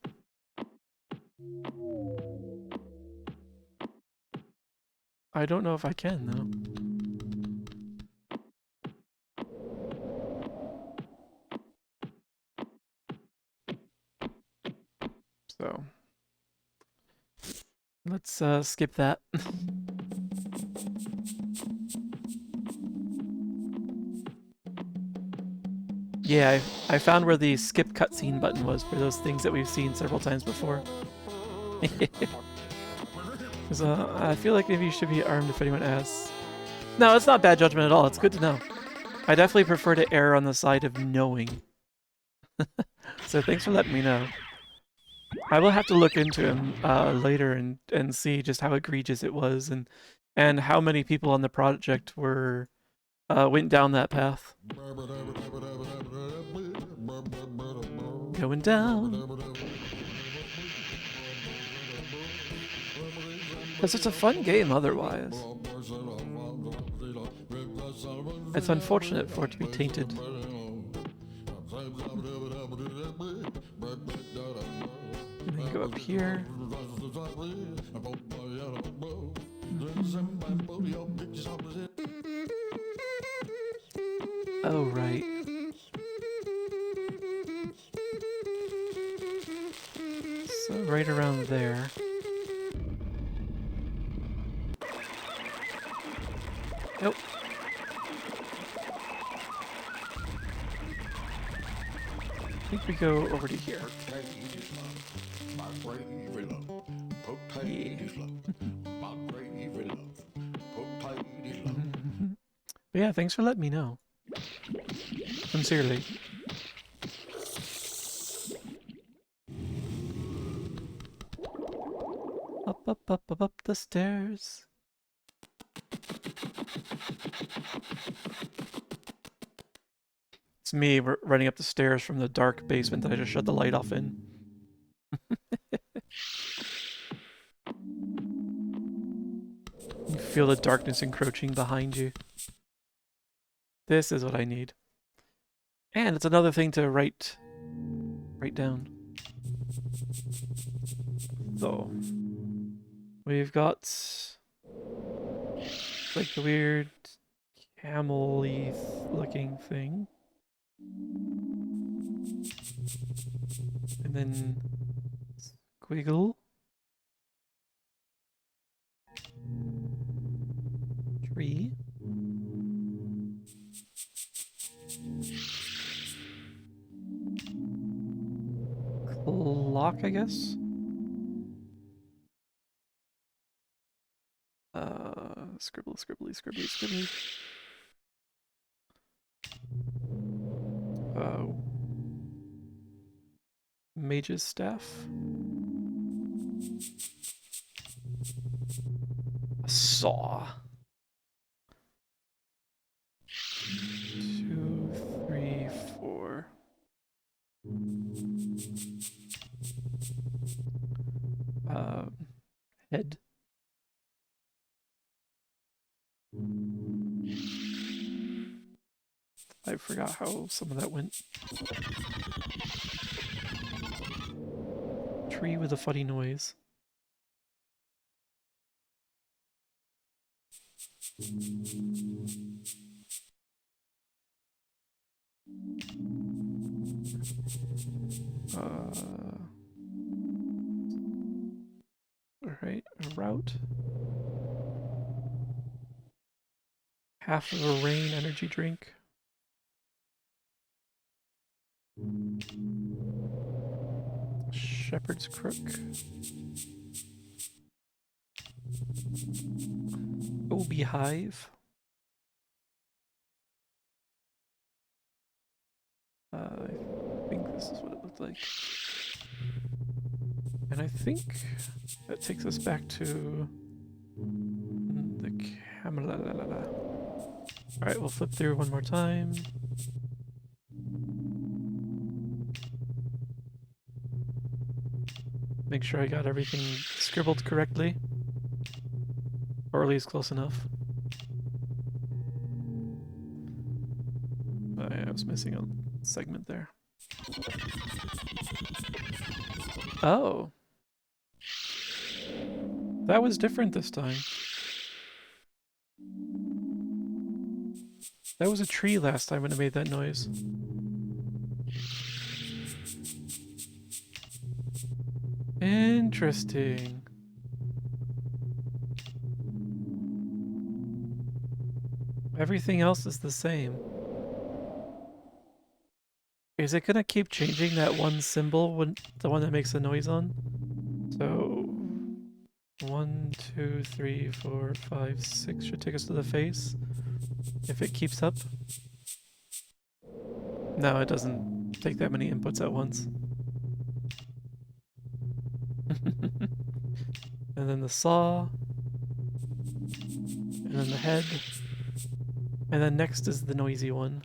I don't know if I can, though. So, let's skip that. Yeah, I found where the skip cutscene button was for those things that we've seen several times before. I feel like maybe you should be armed if anyone asks. No, it's not bad judgment at all. It's good to know. I definitely prefer to err on the side of knowing. So thanks for letting me know. I will have to look into him later and see just how egregious it was and how many people on the project were went down that path. Going down. Because it's a fun game otherwise. It's unfortunate for it to be tainted. And then go up here. Oh, right. So right around there. Nope. I think we go over to here. Yeah. But yeah, thanks for letting me know. Sincerely. Up the stairs. It's me running up the stairs from the dark basement that I just shut the light off in. You feel the darkness encroaching behind you. This is what I need. And it's another thing to write down. So, we've got like the weird camel-y looking thing. And then squiggle. Tree. Clock, I guess. Scribbly, scribbly, scribbly, scribbly. Mage's staff. A saw. 2, 3, 4. Head. I forgot how some of that went. Tree with a funny noise. right? A route. Half of a rain energy drink. Shepherd's Crook. Oh, Beehive. I think this is what it looked like. And I think that takes us back to the camera. Alright, we'll flip through one more time. Make sure I got everything scribbled correctly. Or at least close enough. I was missing a segment there. Oh. That was different this time. That was a tree last time when it made that noise. Interesting. Everything else is the same. Is it gonna keep changing that one symbol when the one that makes the noise on? So 1, 2, 3, 4, 5, 6 should take us to the face. If it keeps up. No, it doesn't take that many inputs at once. And then the saw. And then the head. And then next is the noisy one.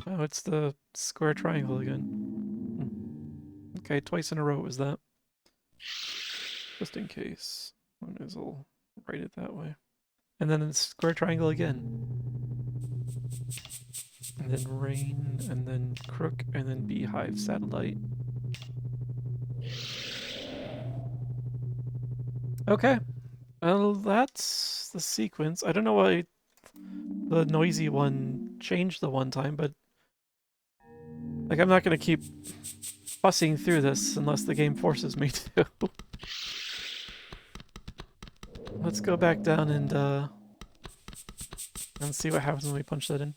Oh, it's the square triangle again. Okay, twice in a row was that. Just in case. Might as well write it that way. And then the square triangle again. And then rain, and then crook, and then beehive satellite. Okay. Well, that's the sequence. I don't know why the noisy one changed the one time, but like I'm not gonna keep fussing through this unless the game forces me to. Let's go back down and see what happens when we punch that in.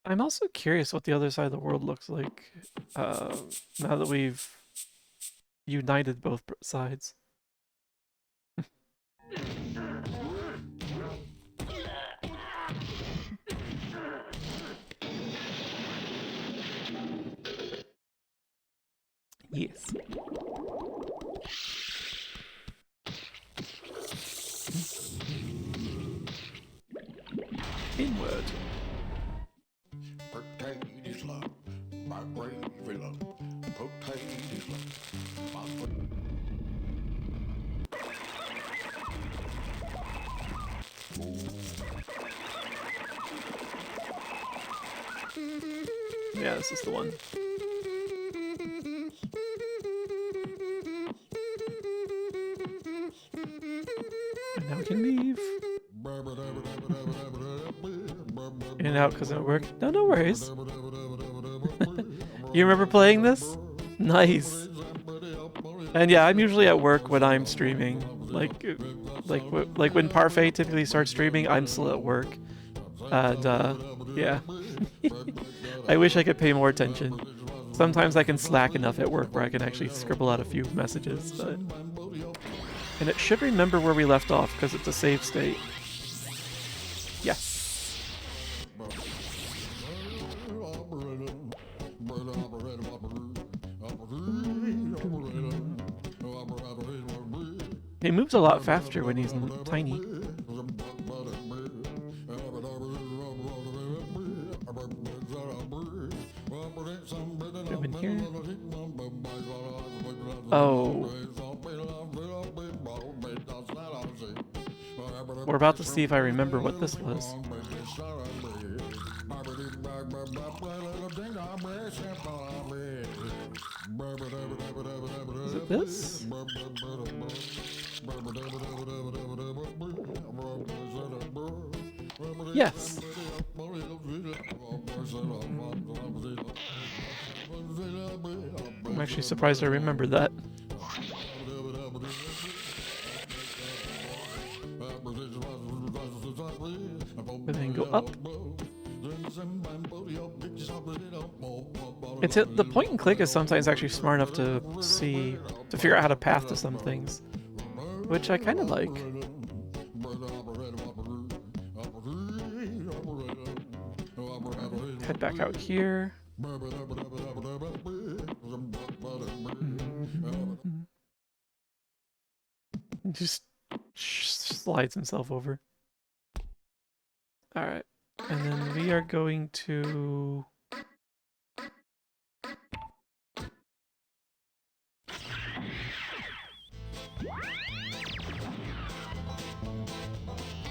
I'm also curious what the other side of the world looks like now that we've united both sides. Yes. Inward. Potatoes love, my gravy love. Potatoes love, my gravy. Yeah, this is the one. And now we can leave. In and out because it worked. No, no worries. You remember playing this? Nice. And yeah, I'm usually at work when I'm streaming. Like when Parfait typically starts streaming, I'm still at work. And yeah. I wish I could pay more attention. Sometimes I can slack enough at work where I can actually scribble out a few messages, but... And it should remember where we left off, because it's a save state. Yes. He moves a lot faster when he's tiny. Come in here. Oh. We're about to see if I remember what this was. Is it this? Yes. I'm actually surprised I remembered that. And then go up. The point and click is sometimes actually smart enough to figure out how to path to some things, which I kind of like. Head back out here. Just slides himself over. All right, and then we are going to.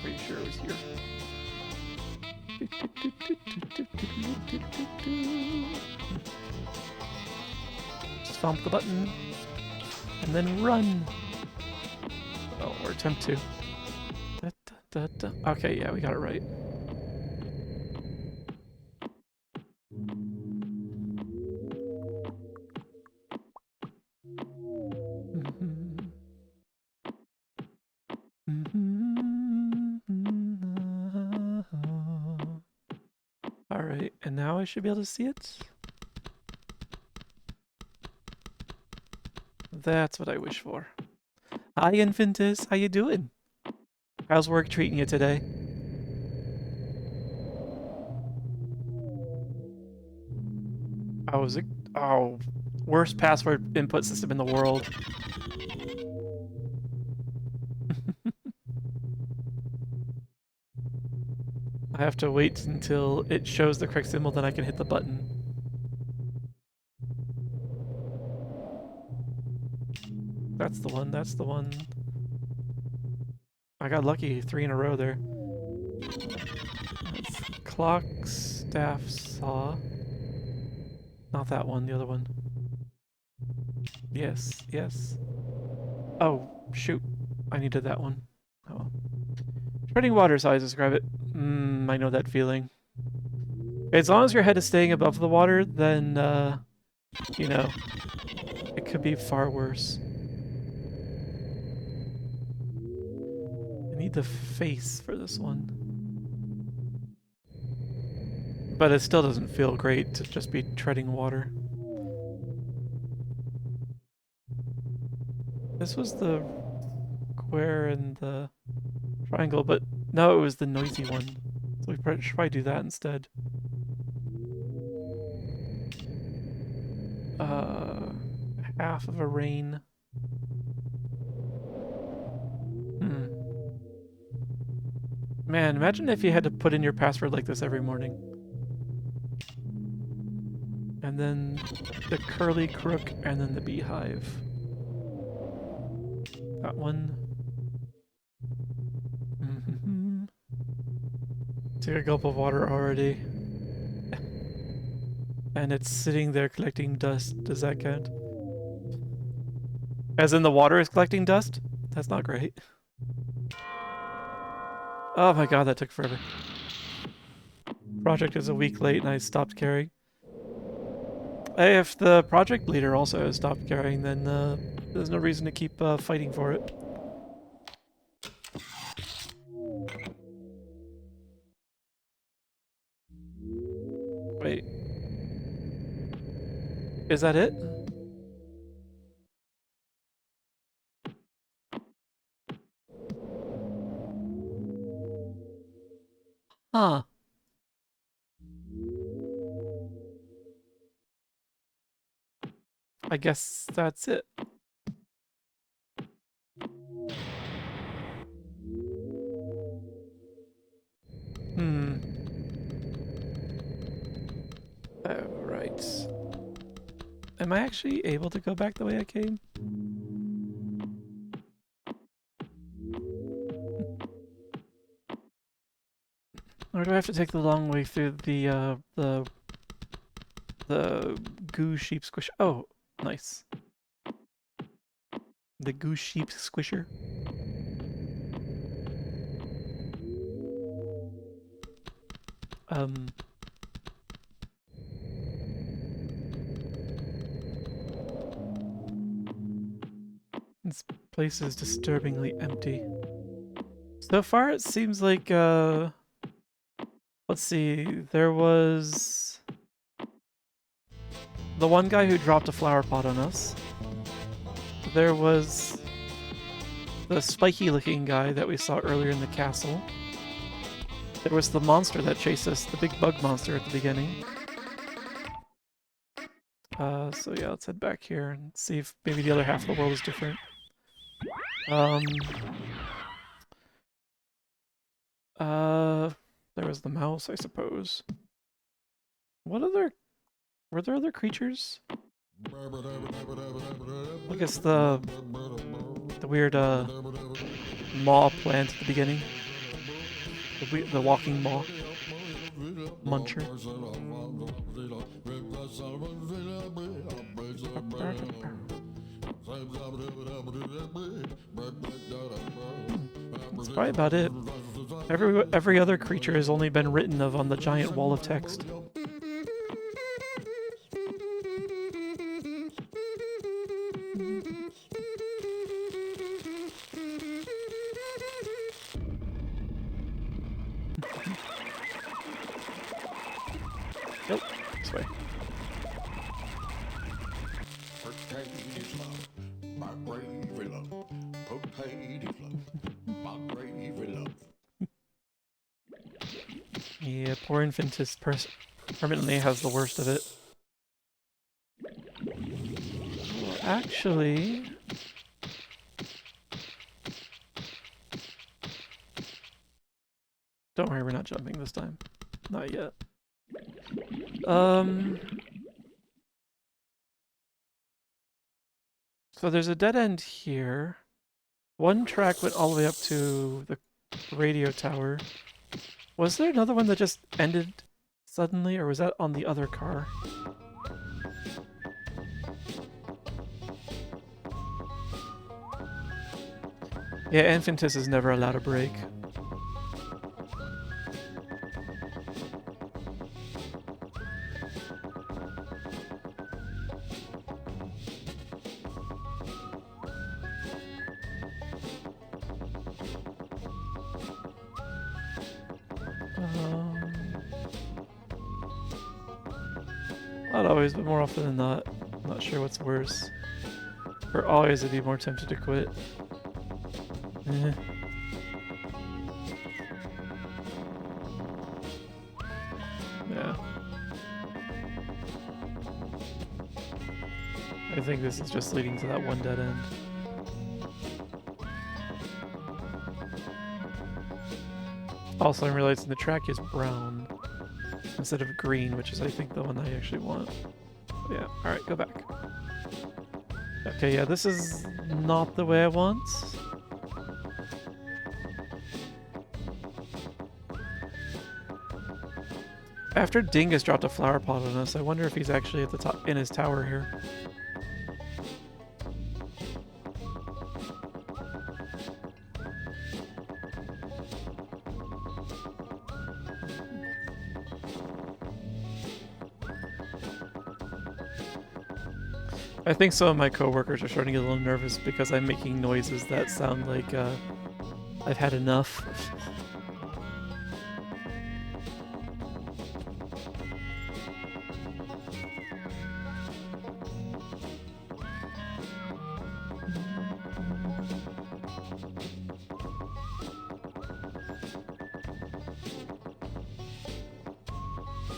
Pretty sure it was here. Stomp the button, and then run. Oh, or attempt to. Okay, yeah, we got it right. Alright, and now I should be able to see it. That's what I wish for. Hi, Infantis. How you doing? How's work treating you today? Oh, worst password input system in the world. I have to wait until it shows the correct symbol, then I can hit the button. That's the one, that's the one. I got lucky, 3 in a row there. That's clock, staff, saw. Not that one, the other one. Yes, yes. Oh, shoot. I needed that one. Oh. Treading water is how I describe it. I know that feeling. As long as your head is staying above the water, then, you know, it could be far worse. I need the face for this one. But it still doesn't feel great to just be treading water. This was the square and the triangle, but no, it was the noisy one. So we should probably do that instead. Half of a rain. Man, imagine if you had to put in your password like this every morning. And then the curly crook, and then the beehive. That one. Took a gulp of water already. And it's sitting there collecting dust. Does that count? As in the water is collecting dust? That's not great. Oh my god, that took forever. Project is a week late and I stopped caring. If the project leader also has stopped caring, then there's no reason to keep fighting for it. Wait. Is that it? Huh. I guess that's it. Alright. Am I actually able to go back the way I came? Or do I have to take the long way through the goo sheep squish? Oh, nice. The goo sheep squisher. This place is disturbingly empty. So far, it seems like, let's see, there was the one guy who dropped a flower pot on us. There was the spiky-looking guy that we saw earlier in the castle. There was the monster that chased us, the big bug monster at the beginning. So yeah, let's head back here and see if maybe the other half of the world is different. There was the mouse, I suppose. What other... Were there other creatures? I guess the weird, maw plant at the beginning. The walking maw. Muncher. That's probably about it. Every other creature has only been written of on the giant wall of text. Nope, this way. Potato love, my gravy love. Potato love, my gravy love. Yeah, poor Infantis permanently has the worst of it. Well, actually... Don't worry, we're not jumping this time. Not yet. So there's a dead end here. One track went all the way up to the radio tower. Was there another one that just ended suddenly, or was that on the other car? Yeah, Infantis is never allowed a break. Not always, but more often than not. I'm not sure what's worse. For always, I'd be more tempted to quit. Eh. Yeah. I think this is just leading to that one dead end. Also, I'm realizing the track is brown instead of green, which is, I think, the one I actually want. Yeah, alright, go back. Okay, yeah, this is not the way I want. After Dingus dropped a flower pot on us, I wonder if he's actually at the top in his tower here. I think some of my coworkers are starting to get a little nervous because I'm making noises that sound like I've had enough.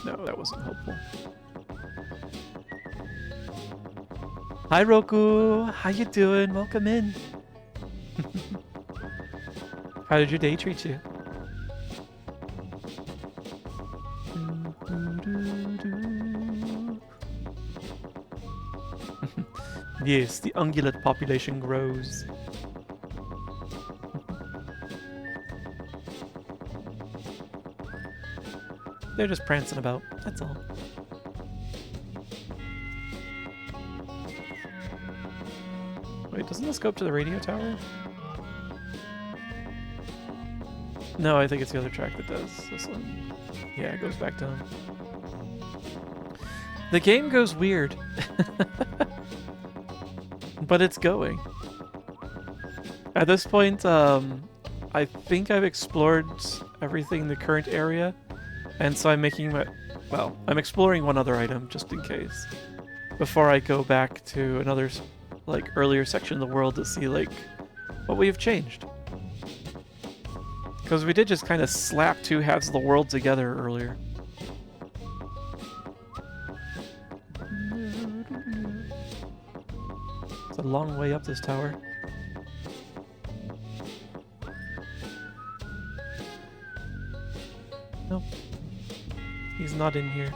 No, that wasn't helpful. Hi Roku, how you doing? Welcome in. How did your day treat you? Yes, the ungulate population grows. They're just prancing about, that's all. Wait, doesn't this go up to the radio tower? No, I think it's the other track that does. This one. Yeah, it goes back down. The game goes weird. But it's going. At this point, I think I've explored everything in the current area, and so I'm making my... Well, I'm exploring one other item, just in case. Before I go back to another, like, earlier section of the world to see, like, what we have changed. Because we did just kind of slap two halves of the world together earlier. It's a long way up this tower. Nope. He's not in here.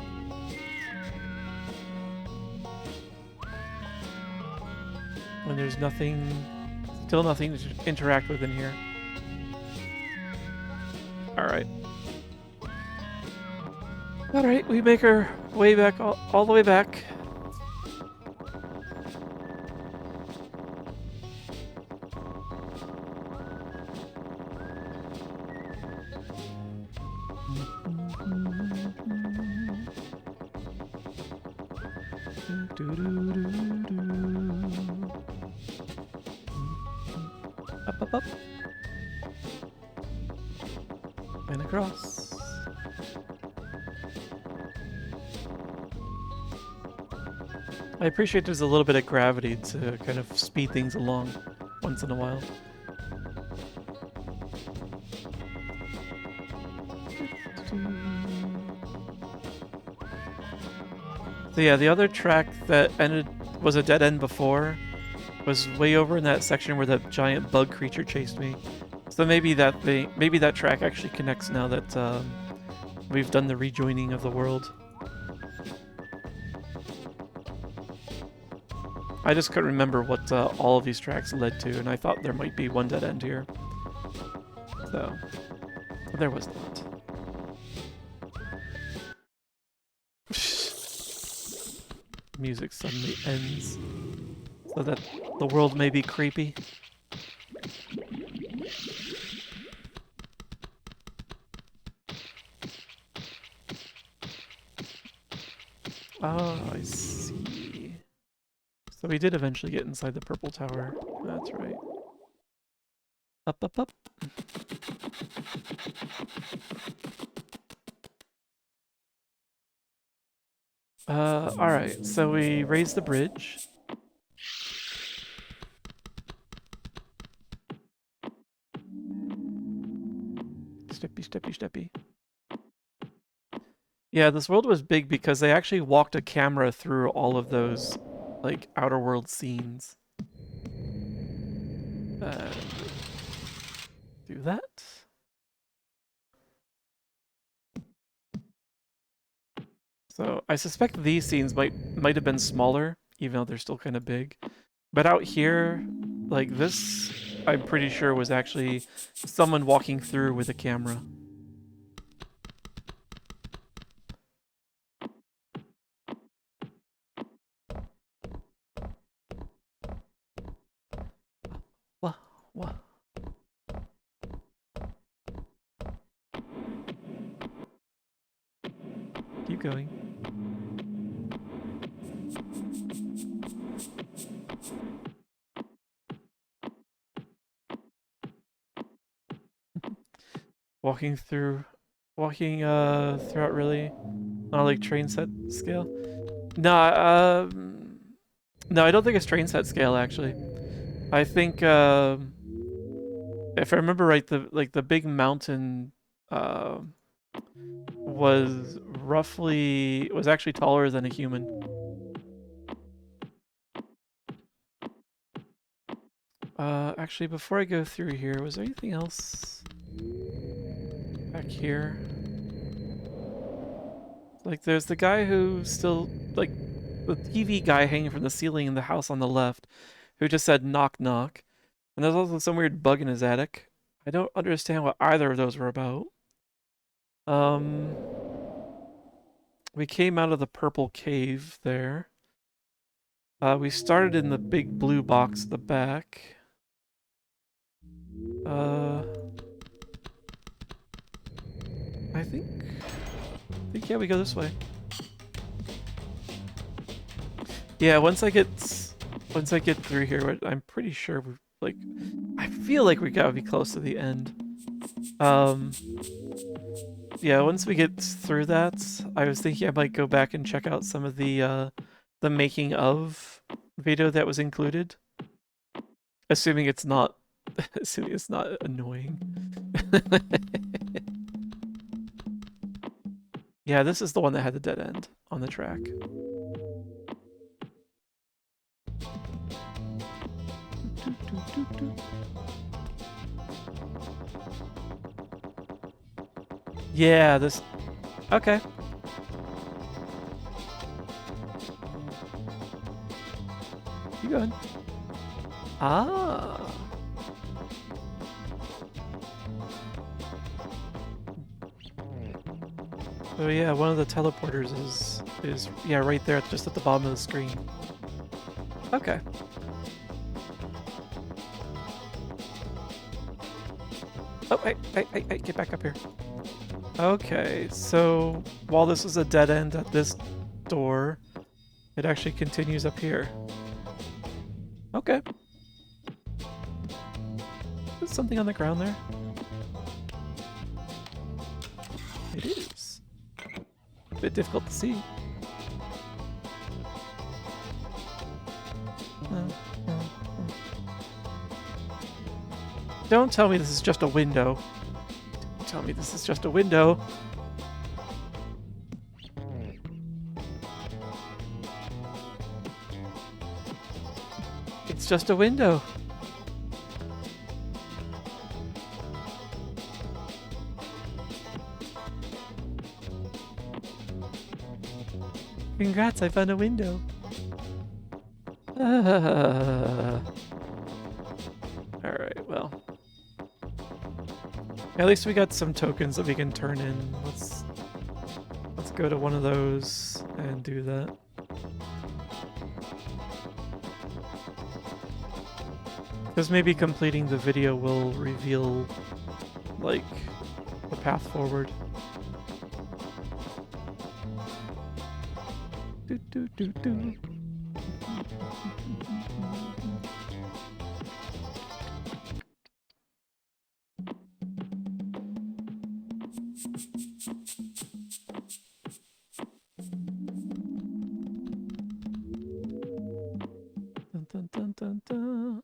And there's nothing... Still nothing to interact with in here. Alright. Alright, we make our way back, all the way back. Up, up, up. And across. I appreciate there's a little bit of gravity to kind of speed things along once in a while. So yeah, the other track that was a dead end before was way over in that section where the giant bug creature chased me. So maybe that track actually connects now that we've done the rejoining of the world. I just couldn't remember what all of these tracks led to, and I thought there might be one dead end here. So, there was not. Music suddenly ends, so that the world may be creepy. Oh, I see. So we did eventually get inside the purple tower. That's right. Up, up, up. Alright, so we raised the bridge. Steppy, steppy, steppy. Yeah, this world was big because they actually walked a camera through all of those, like, outer world scenes. Do that. So I suspect these scenes might have been smaller, even though they're still kind of big. But out here, like this, I'm pretty sure was actually someone walking through with a camera. What? Keep going. Walking throughout really not like train set scale. No, no, I don't think it's train set scale actually. I think if I remember right, the big mountain was actually taller than a human. Actually, before I go through here, was there anything else back here? Like, there's the guy who still, like, the TV guy hanging from the ceiling in the house on the left, who just said knock knock. And there's also some weird bug in his attic. I don't understand what either of those were about. We came out of the purple cave there. We started in the big blue box at the back. I think yeah, we go this way. Yeah, once I get through here, I'm pretty sure we've like, I feel like we gotta be close to the end. Yeah, once we get through that, I was thinking I might go back and check out some of the making of video that was included. Assuming it's not assuming it's not annoying. Yeah, this is the one that had the dead end on the track. Yeah, this... Okay. Keep going. Ah. Oh yeah, one of the teleporters is yeah, right there, just at the bottom of the screen. Okay. Oh, hey, get back up here. Okay, so while this is a dead end at this door, it actually continues up here. Okay. There's something on the ground there. It is. A bit difficult to see. Don't tell me this is just a window. Don't tell me this is just a window. It's just a window. Congrats, I found a window. Alright, well. At least we got some tokens that we can turn in. Let's go to one of those and do that. Because maybe completing the video will reveal, like, the path forward. Do do do do. Dun, dun, dun, dun, dun.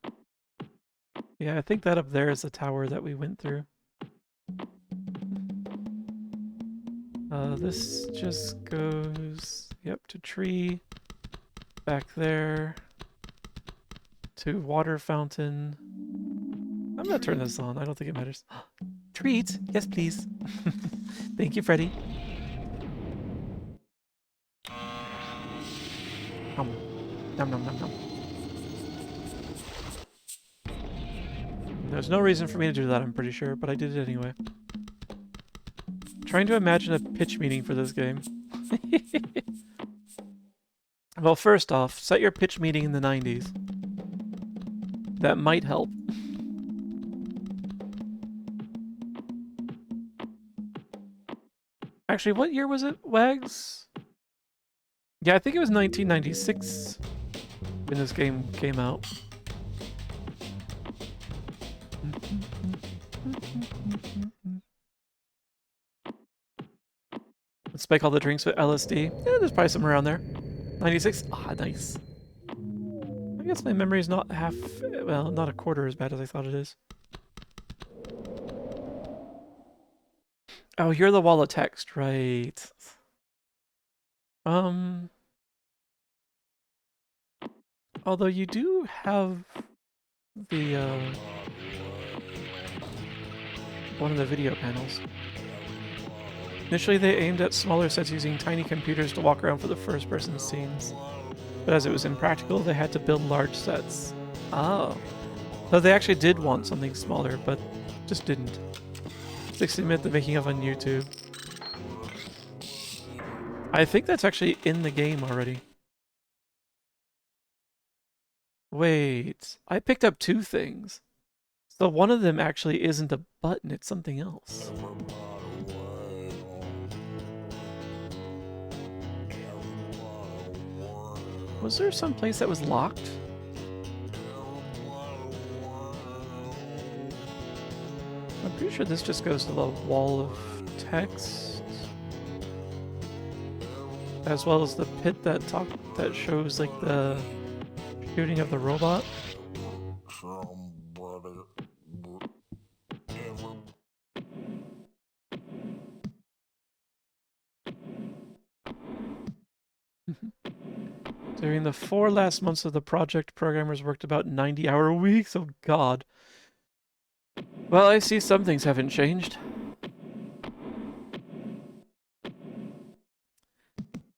Yeah, I think that up there is the tower that we went through. This just goes, yep, to tree, back there, to water fountain. I'm gonna turn this on, I don't think it matters. Treat! Yes, please. Thank you, Freddy. Nom nom nom nom. There's no reason for me to do that, I'm pretty sure, but I did it anyway. Trying to imagine a pitch meeting for this game. Well, first off, set your pitch meeting in the 90s. That might help. Actually, what year was it, Wags? Yeah, I think it was 1996 when this game came out. Let's spike all the drinks with LSD. Yeah, there's probably somewhere around there. 96? Ah, nice. I guess my memory is not half, well, not a quarter as bad as I thought it is. Oh, you're the wall of text, right. Although you do have the, one of the video panels. Initially, they aimed at smaller sets using tiny computers to walk around for the first-person scenes. But as it was impractical, they had to build large sets. Oh. So they actually did want something smaller, but just didn't. 60-minute the making of on YouTube. I think that's actually in the game already. Wait, I picked up two things. So one of them actually isn't a button, it's something else. Was there some place that was locked? I'm pretty sure this just goes to the wall of text, as well as the pit that shows like the shooting of the robot. Somebody, but every During the 4 last months of the project, programmers worked about 90-hour weeks. Oh god. Well, I see some things haven't changed.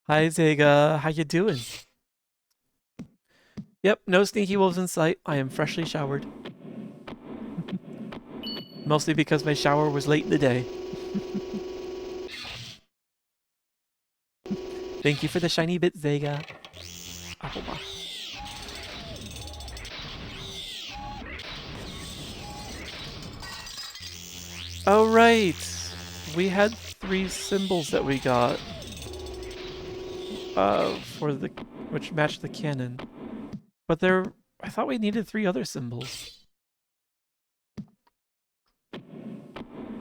Hi Zega, how you doing? Yep, no sneaky wolves in sight. I am freshly showered. Mostly because my shower was late in the day. Thank you for the shiny bit, Zega. Ahoba. Oh right, we had 3 symbols that we got. Which matched the cannon. But I thought we needed 3 other symbols.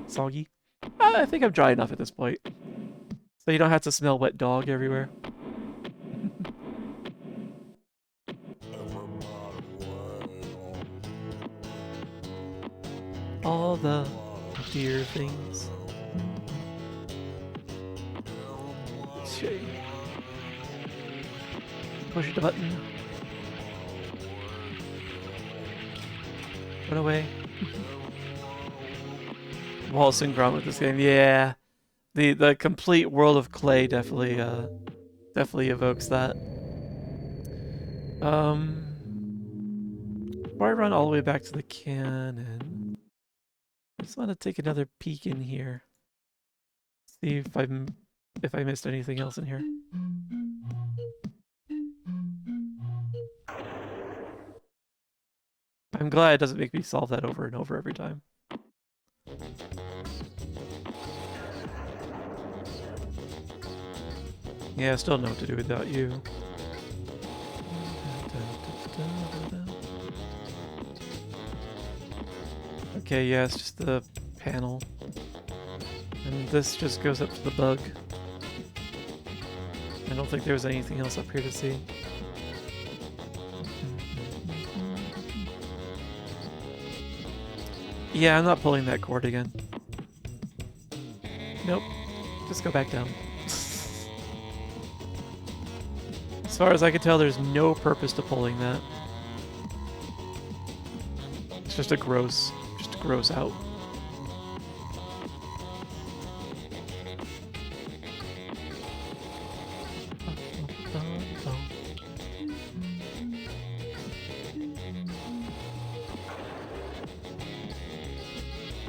Soggy. I think I'm dry enough at this point. So you don't have to smell wet dog everywhere. All the dear things. Okay. Push the button. Run away. Wallace and Gromit with this game. Yeah. The complete world of clay definitely evokes that. Before I run all the way back to the cannon, I just want to take another peek in here. See if I missed anything else in here. I'm glad it doesn't make me solve that over and over every time. Yeah, I still don't know what to do without you. Okay, yeah, it's just the panel. And this just goes up to the bug. I don't think there was anything else up here to see. Yeah, I'm not pulling that cord again. Nope. Just go back down. As far as I can tell, there's no purpose to pulling that. It's just a gross out.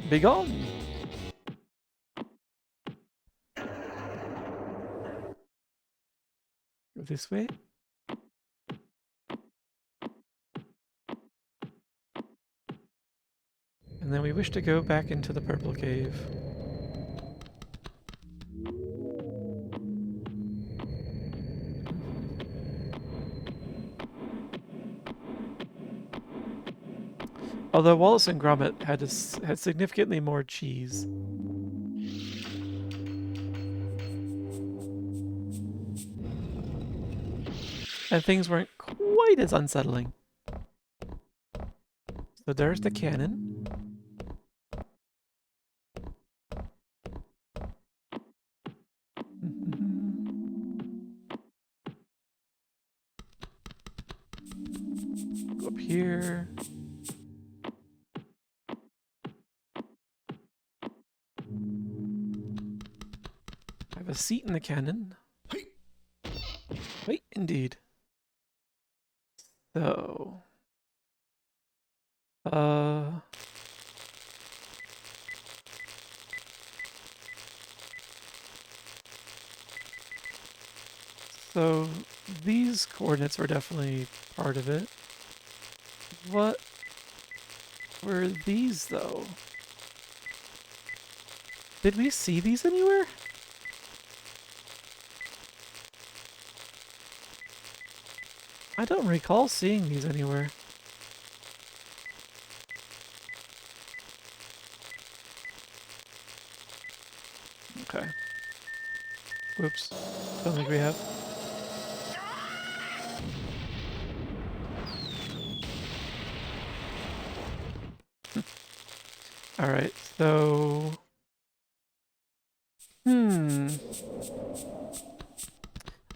Be gone! Go this way. And then we wish to go back into the purple cave. Although Wallace and Gromit had significantly more cheese. And things weren't quite as unsettling. So there's the cannon. Go up here. Have a seat in the cannon. Wait, indeed. So... So these coordinates were definitely part of it. What were these, though? Did we see these anywhere? I don't recall seeing these anywhere. Whoops. Don't think we have. Alright, so...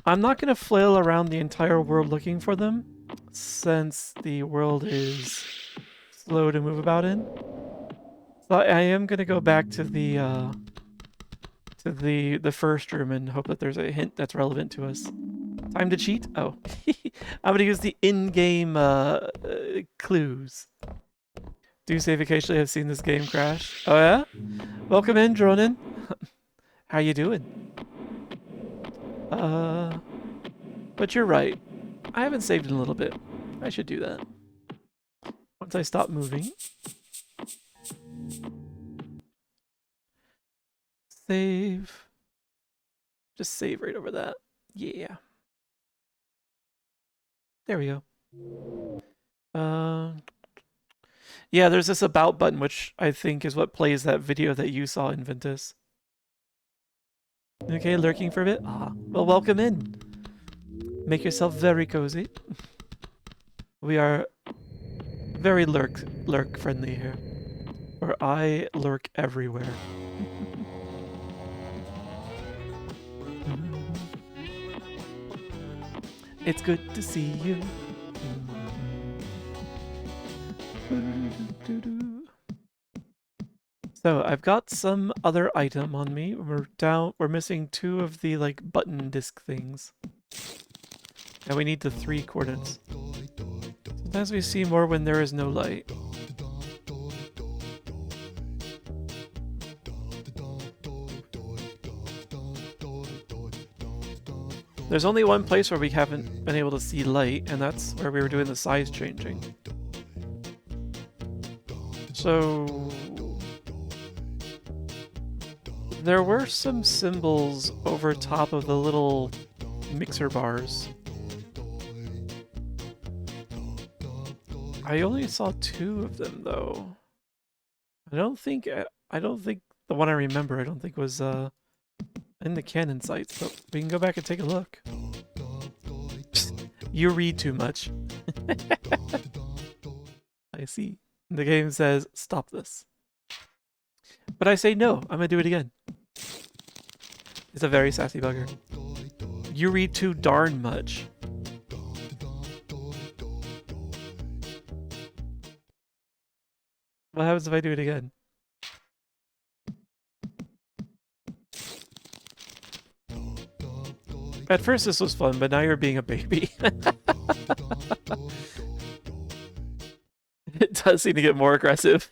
I'm not going to flail around the entire world looking for them, since the world is slow to move about in. So I am going to go back to the first room and hope that there's a hint that's relevant to us. Time to cheat? Oh. I'm going to use the in-game clues. Do you save occasionally? Have seen this game crash. Oh yeah? Welcome in, Dronin. How you doing? But you're right. I haven't saved in a little bit. I should do that. Once I stop moving. Save. Just save right over that. Yeah. There we go. Yeah, there's this about button, which I think is what plays that video that you saw in Ventus. Okay, lurking for a bit? Ah, well, welcome in. Make yourself very cozy. We are very lurk friendly here. Or I lurk everywhere. It's good to see you. So I've got some other item on me. We're missing 2 of the like button disc things. And we need the 3 coordinates. Sometimes we see more when there is no light. There's only one place where we haven't been able to see light, and that's where we were doing the size changing. So... there were some symbols over top of the little mixer bars. I only saw 2 of them, though. I don't think the one I remember, I don't think was, in the canon sites, but we can go back and take a look. You read too much. I see. The game says, stop this. But I say no, I'm gonna do it again. It's a very sassy bugger. You read too darn much. What happens if I do it again? At first this was fun, but now you're being a baby. It does seem to get more aggressive.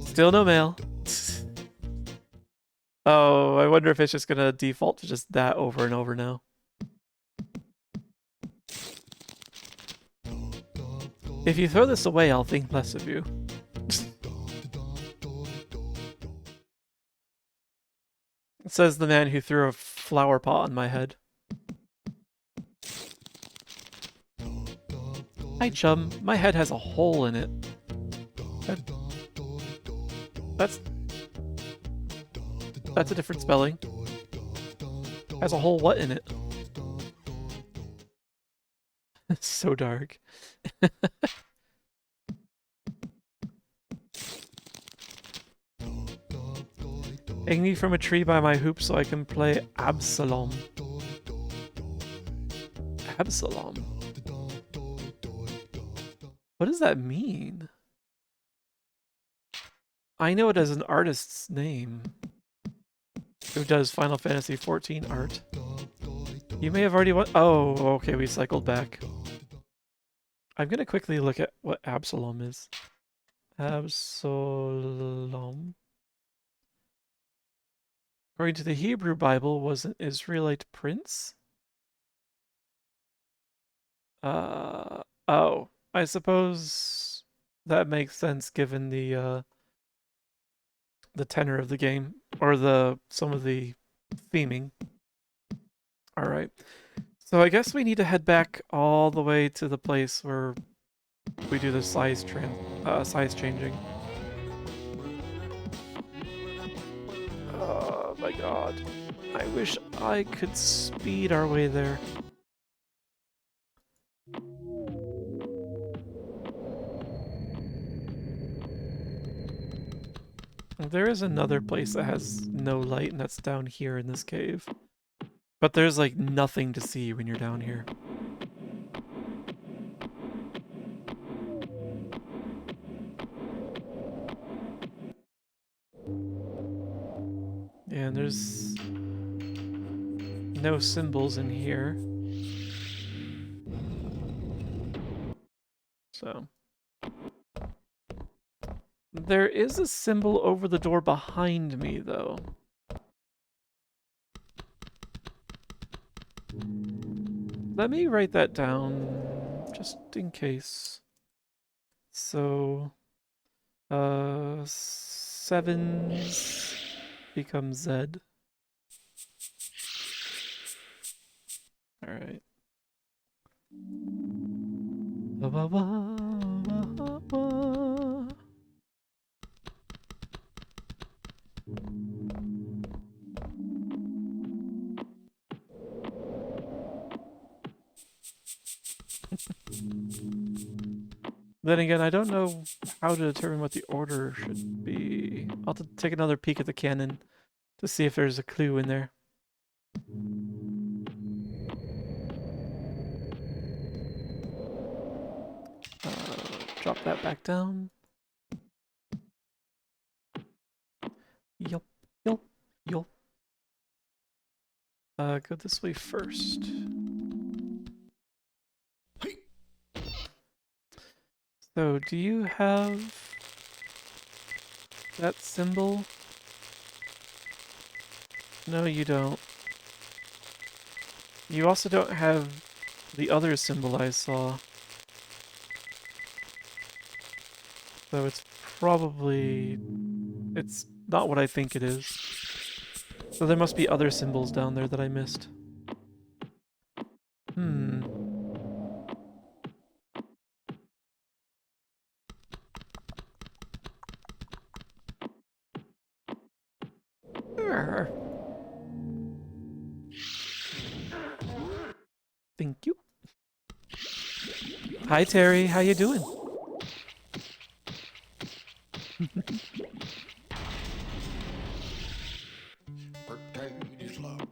Still no mail. Oh, I wonder if it's just gonna default to just that over and over now. If you throw this away, I'll think less of you. It says the man who threw a flower pot on my head. Hi, chum. My head has a hole in it. That's a different spelling. Has a whole what in it? It's so dark. Hang me from a tree by my hoop so I can play Absalom. Absalom? What does that mean? I know it as an artist's name who does Final Fantasy XIV art. You may have already won. Oh, okay, we cycled back. I'm gonna quickly look at what Absalom is. Absalom. According to the Hebrew Bible, was an Israelite prince? Oh, I suppose that makes sense given the tenor of the game, or some of the theming. Alright. So I guess we need to head back all the way to the place where we do the size changing. Oh my god. I wish I could speed our way there. There is another place that has no light, and that's down here in this cave. But there's like nothing to see when you're down here. And there's no symbols in here. So there is a symbol over the door behind me, though. Let me write that down, just in case. So, sevens become Z. All right. Ba, ba, ba, ba, ba. Then again, I don't know how to determine what the order should be. I'll have to take another peek at the cannon to see if there's a clue in there. Drop that back down. Yup, yup, yup. Go this way first. So, do you have that symbol? No, you don't. You also don't have the other symbol I saw. So it's probably... it's not what I think it is. So there must be other symbols down there that I missed. Thank you. Hi Terry, how you doing? Potatoes love,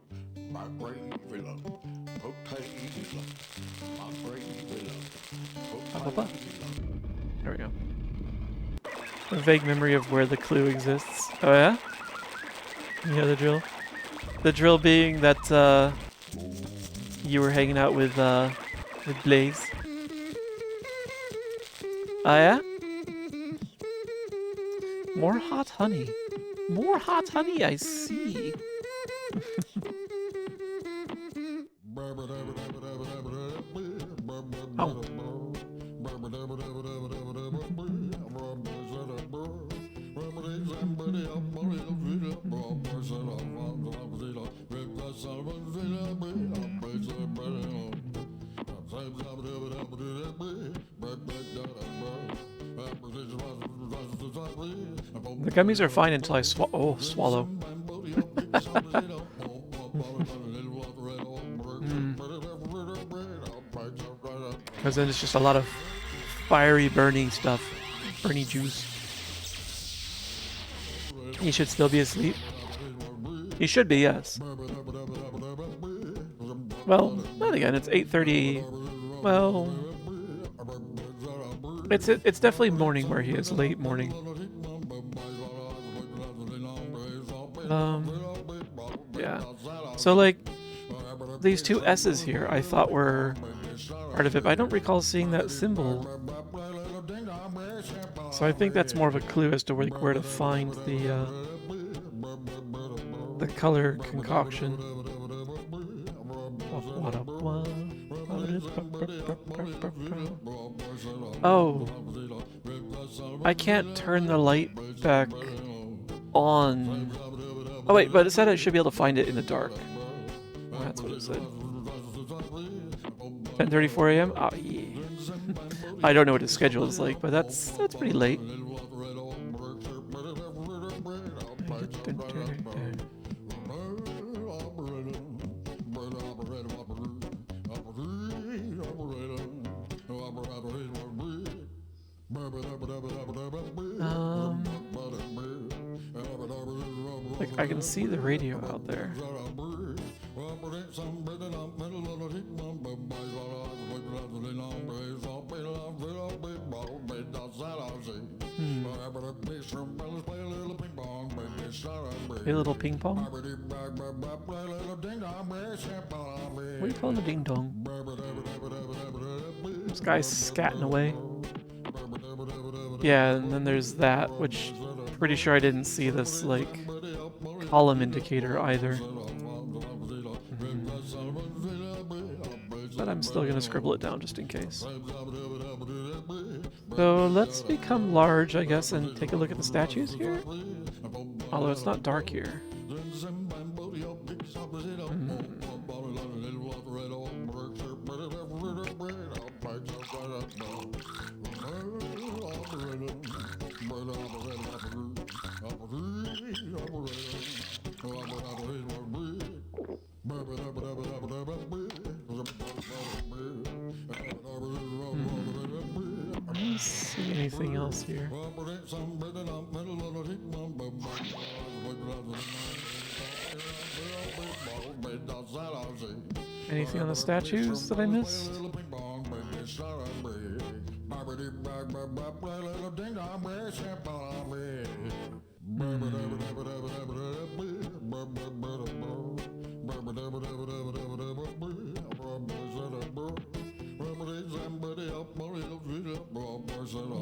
my gravy love. Potatoes love, my gravy love. Potatoes love. There we go. A vague memory of where the clue exists. Oh yeah? You know the drill? The drill being that you were hanging out with Blaze. Oh yeah? More hot honey. More hot honey, I see. Oh. The gummies are fine until I swallow. Because then it's just a lot of fiery, burning stuff. Burning juice. He should still be asleep. He should be, yes. Well, not again. It's 8:30. Well, it's definitely morning where he is. Late morning. Yeah. So like these two S's here, I thought were part of it, but I don't recall seeing that symbol. So I think that's more of a clue as to where to find the color concoction. Oh, I can't turn the light back on. Oh wait, but it said I should be able to find it in the dark. Oh, that's what it said. 10:34 a.m. Oh yeah. I don't know what his schedule is like, but that's pretty late. Like, I can see the radio out there. A little ping pong? What do you call the ding dong? This guy's scatting away. Yeah, and then there's that, which pretty sure I didn't see this, like, column indicator either. But I'm still gonna scribble it down just in case. So let's become large, I guess, and take a look at the statues here. Although it's not dark here. I don't see anything else here. Anything on the statues that I missed?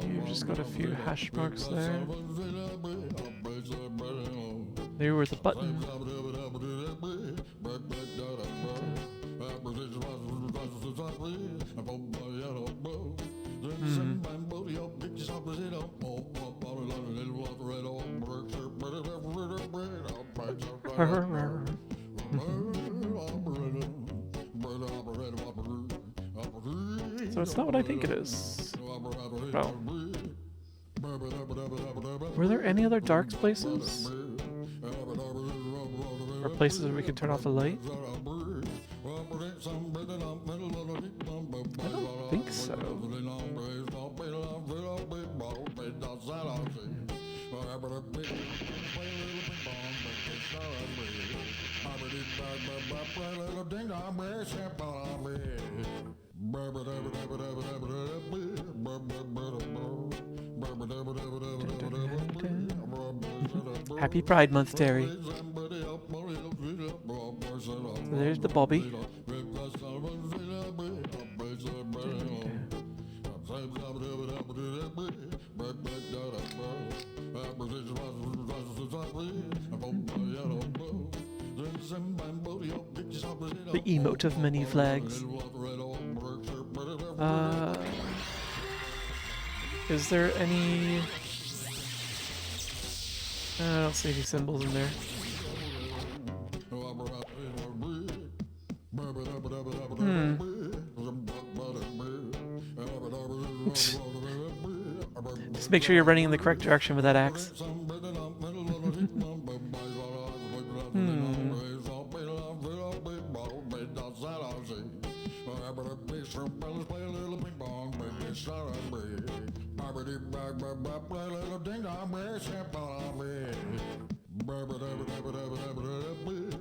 You've just got a few hash marks there. There were the button. So it's not what I think it is. Oh. Were there any other dark places? Or places where we could turn off the light? I don't think so. Happy Pride Month, Terry. So there's the Bobby. The emote of many flags. Is there any... I don't see any symbols in there. Just make sure you're running in the correct direction with that axe.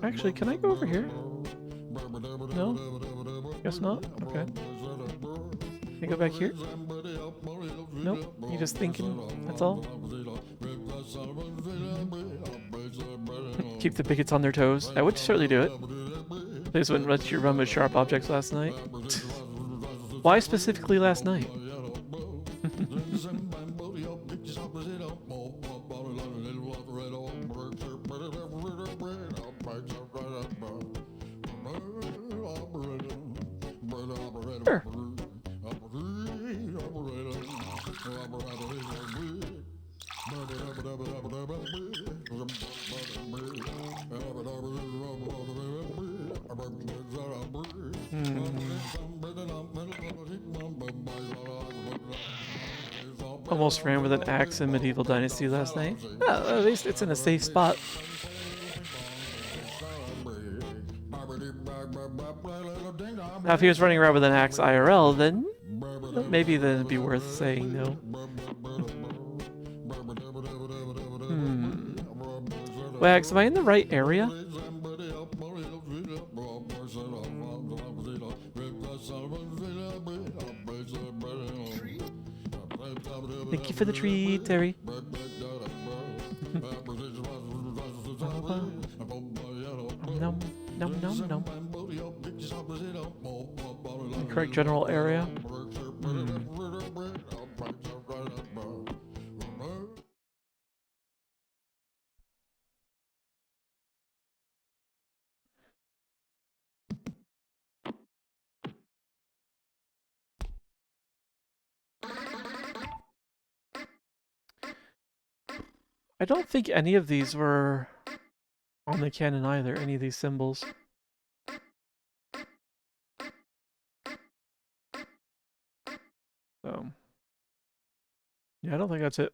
Actually, can I go over here? No? Guess not? Okay. Can I go back here? Nope. You just thinking, that's all? Keep the bigots on their toes. I would certainly do it. They just wouldn't let you run with sharp objects last night. Why specifically last night? Sure. Almost ran with an axe in Medieval Dynasty last night. Well, at least it's in a safe spot. Now, if he was running around with an axe IRL, then maybe it'd be worth saying no. Wags, am I in the right area? Thank you for the treat, Terry. Nom, nom, nom, nom. The correct general area? I don't think any of these were on the cannon either, any of these symbols. So, yeah, I don't think that's it.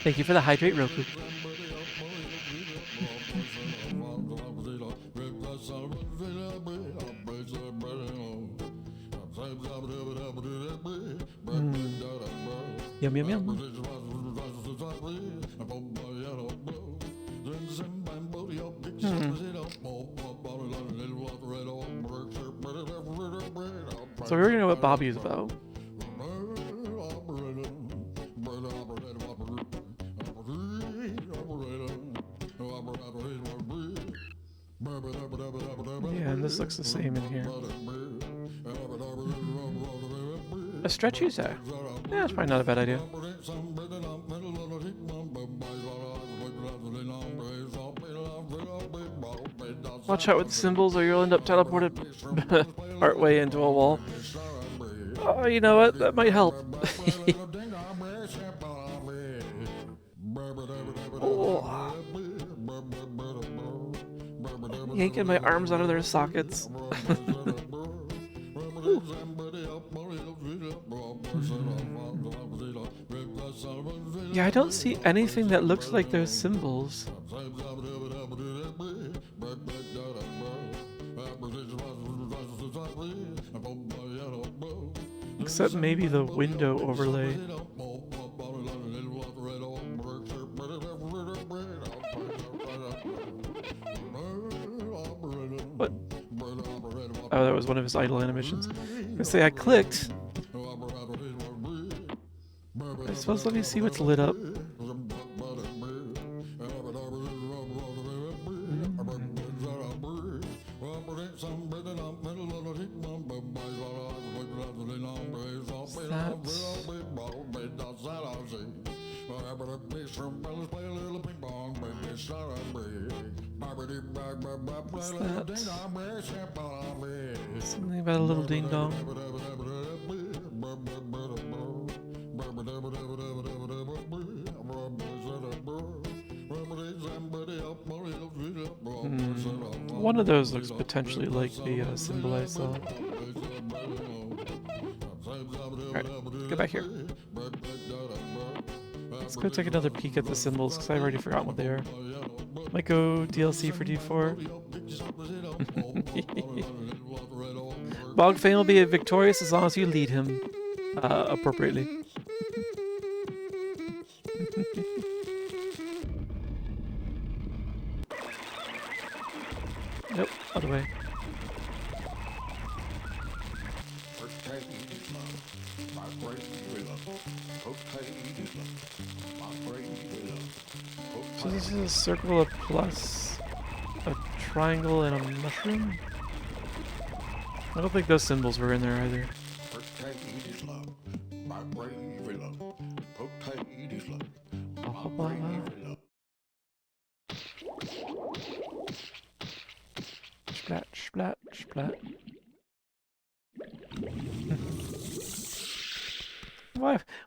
Thank you for the hydrate, Roku. Yum, yum, yum. So we already know what Bobby is about. Yeah, and this looks the same in here. A stretch you say? Yeah, that's probably not a bad idea. Watch out with symbols or you'll end up teleported partway into a wall. Oh, you know what? That might help. Oh. Yanking my arms out of their sockets. Yeah, I don't see anything that looks like those symbols. Except maybe the window overlay. What? Oh, that was one of his idle animations. I say I clicked. I suppose let me see what's lit up. What's that? Something about a little ding dong. One of those looks potentially like the symbol I saw. Alright, let's get back here. Let's go take another peek at the symbols, because I've already forgotten what they are. Might go DLC for D4. Bogfang will be victorious as long as you lead him appropriately. Nope, other way. So this is a circle, a plus, a triangle, and a mushroom? I don't think those symbols were in there either. Splat, splat, splat.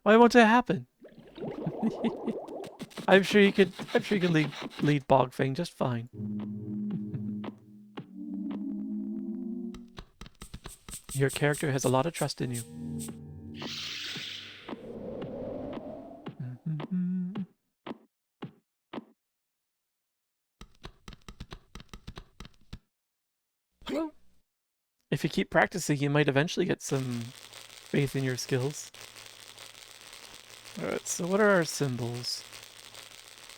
Why won't it happen? I'm sure you could lead Bogfang just fine. Your character has a lot of trust in you. Well, if you keep practicing, you might eventually get some faith in your skills. Alright, so what are our symbols?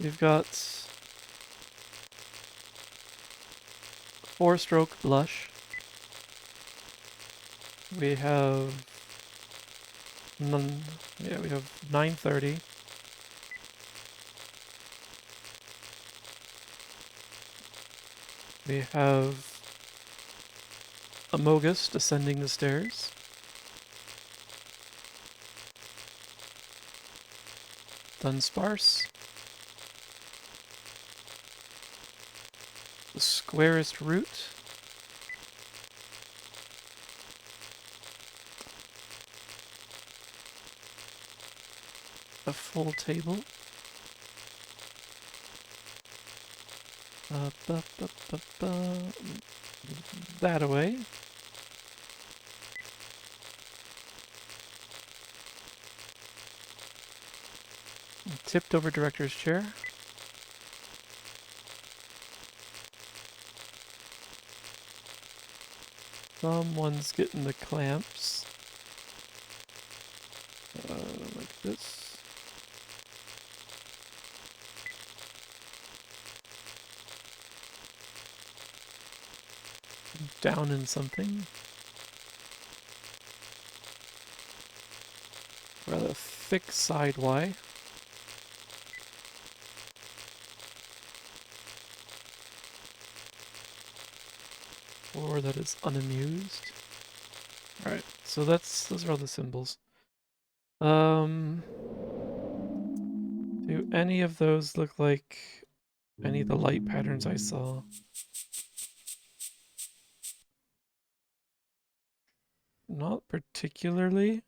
We've got 4-stroke blush. We have we have 930. We have Amogus descending the stairs. Dunsparce. The squarest root. A full table. That away. Tipped over director's chair. Someone's getting the clamps. Like this. Down in something. Rather thick side Y. Or that is unamused. Alright, so those are all the symbols. Do any of those look like any of the light patterns I saw? Not particularly.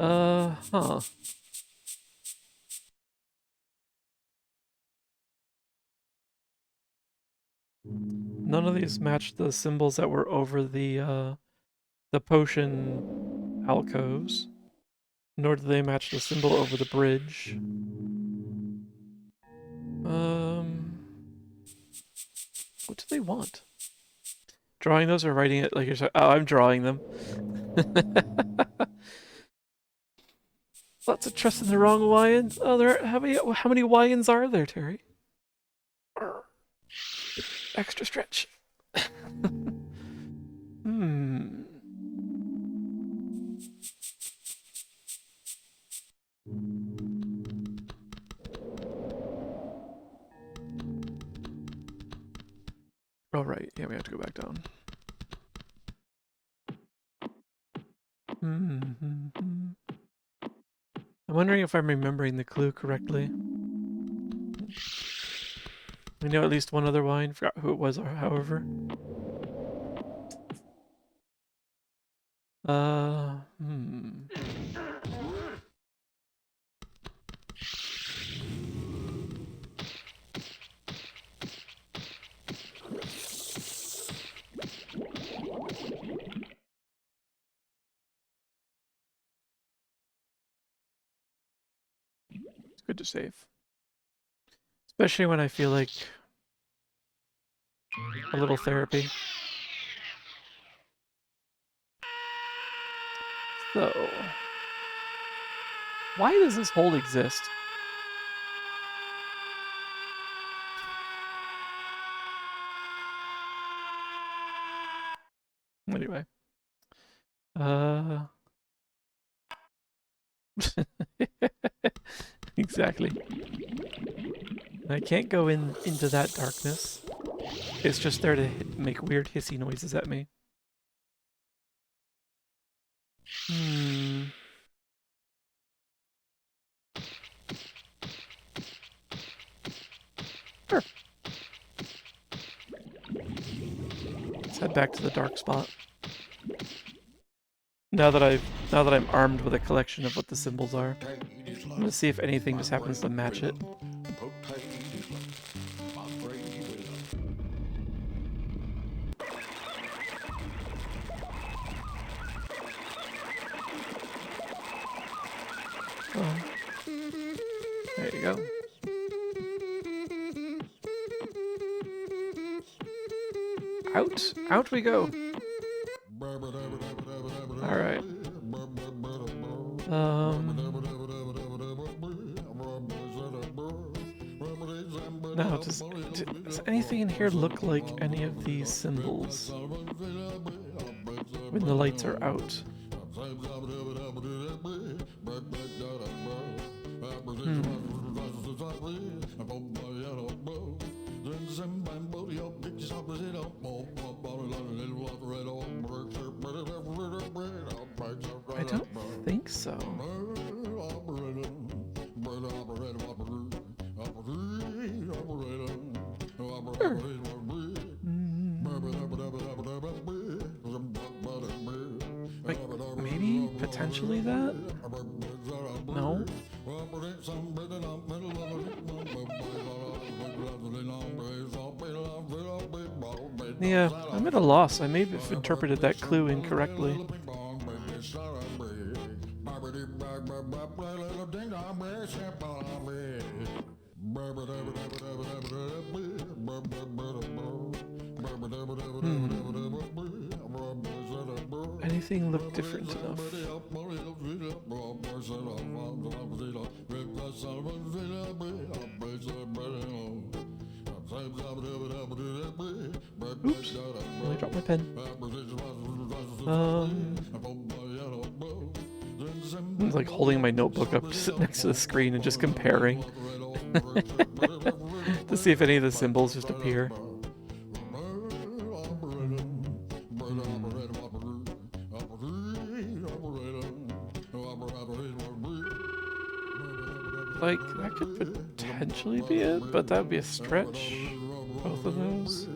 Huh. None of these match the symbols that were over the potion alcoves. Nor do they match the symbol over the bridge. What do they want? Drawing those or writing it like you're... Oh, I'm drawing them. Lots of trust in the wrong Wyans. Oh, how many Wyans are there, Terry? Extra stretch. Hmm. Oh, right. Yeah, we have to go back down. I'm wondering if I'm remembering the clue correctly. We know at least one other wine. Forgot who it was, however. It's good to save. Especially when I feel like a little therapy. So, why does this hole exist? Anyway. Exactly. I can't go into that darkness. It's just there to make weird hissy noises at me. Sure. Let's head back to the dark spot. Now that I'm armed with a collection of what the symbols are, I'm gonna see if anything just happens to match it. Oh. There you go. Out. Out we go. Alright. Now, does anything in here look like any of these symbols when the lights are out? I don't think so. Sure. Like, maybe? Potentially that? No? Yeah, I'm at a loss. I may have interpreted that clue incorrectly. Anything look different enough? Oops, I dropped my pen. I'm like holding my notebook up next to the screen and just comparing to see if any of the symbols just appear. Like, that could potentially be it, but that would be a stretch. Both of those.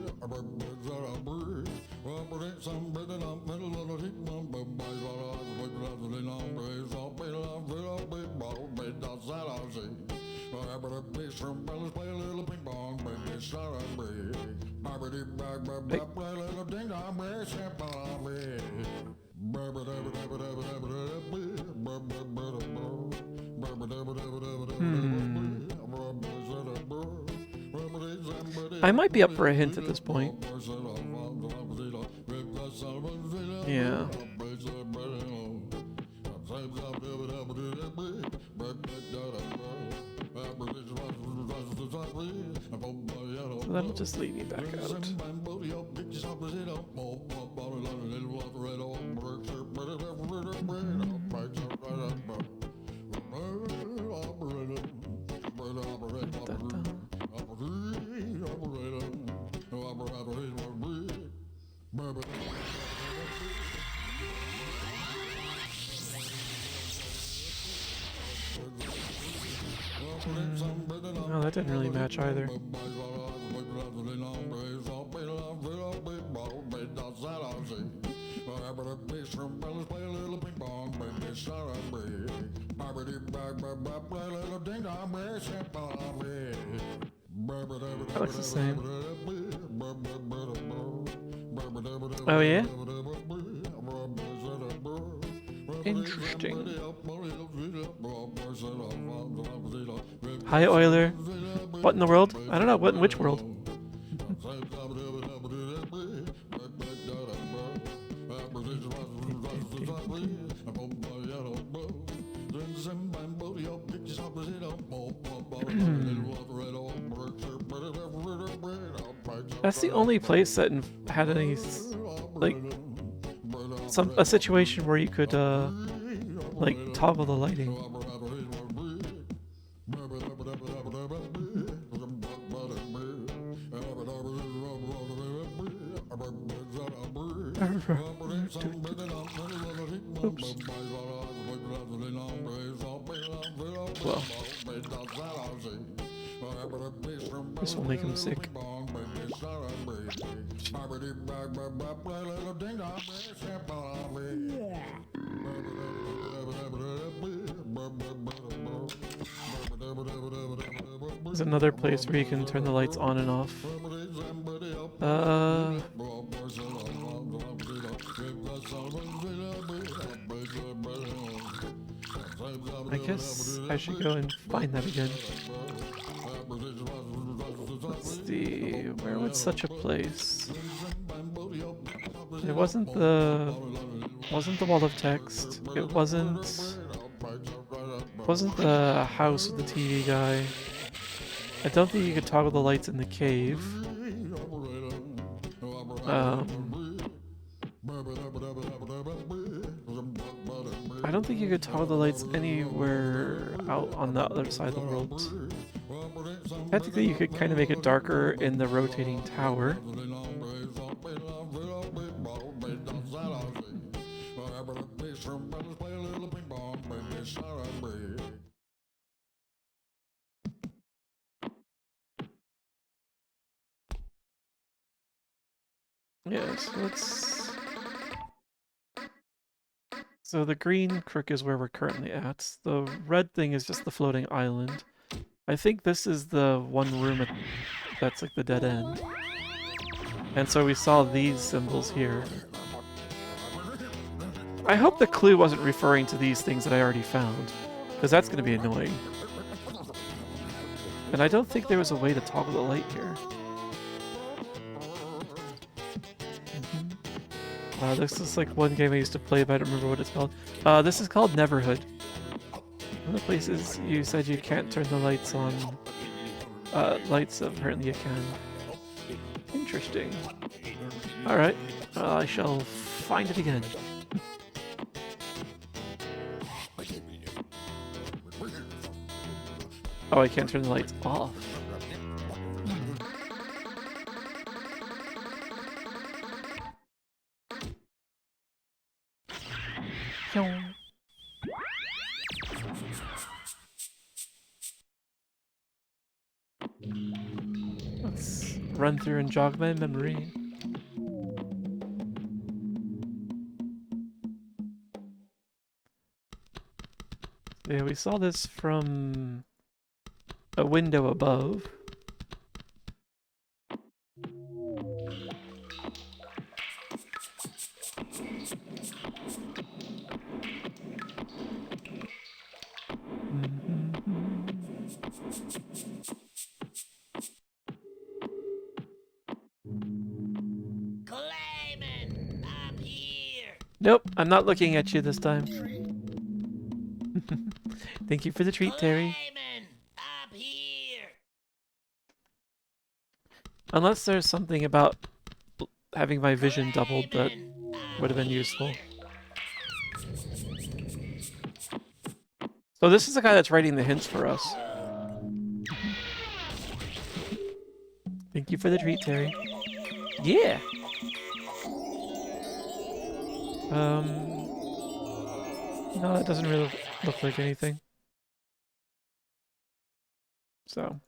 I might be up for a hint at this point. Yeah. So that'll just lead me back out. No, that didn't really match either. That looks the same. Oh yeah? Interesting. Hi, Euler. What in the world? I don't know. What in which world? That's the only place that had any, like, a situation where you could, like, toggle the lighting. Oops. Well, this will make him sick. There's another place where you can turn the lights on and off. I guess I should go and find that again. Let's see, where would such a place? It wasn't the wall of text. It wasn't the house with the TV guy. I don't think you could toggle the lights in the cave. I don't think you could toggle the lights anywhere out on the other side of the world. Technically, you could kind of make it darker in the rotating tower. Yes, let's... So the green crook is where we're currently at. The red thing is just the floating island. I think this is the one room that's like the dead end. And so we saw these symbols here. I hope the clue wasn't referring to these things that I already found, because that's going to be annoying. And I don't think there was a way to toggle the light here. This is like one game I used to play, but I don't remember what it's called. This is called Neverhood. One of the places you said you can't turn the lights on. Lights, apparently you can. Interesting. Alright, I shall find it again. Oh, I can't turn the lights off. Let's run through and jog my memory. Yeah, we saw this from a window above. Clayman, up here. Nope, I'm not looking at you this time. Thank you for the treat, Terry. Clayman, up here. Unless there's something about having my vision doubled that would have been useful. So this is the guy that's writing the hints for us. Thank you for the treat, Terry. Yeah! No, that doesn't really look like anything. So...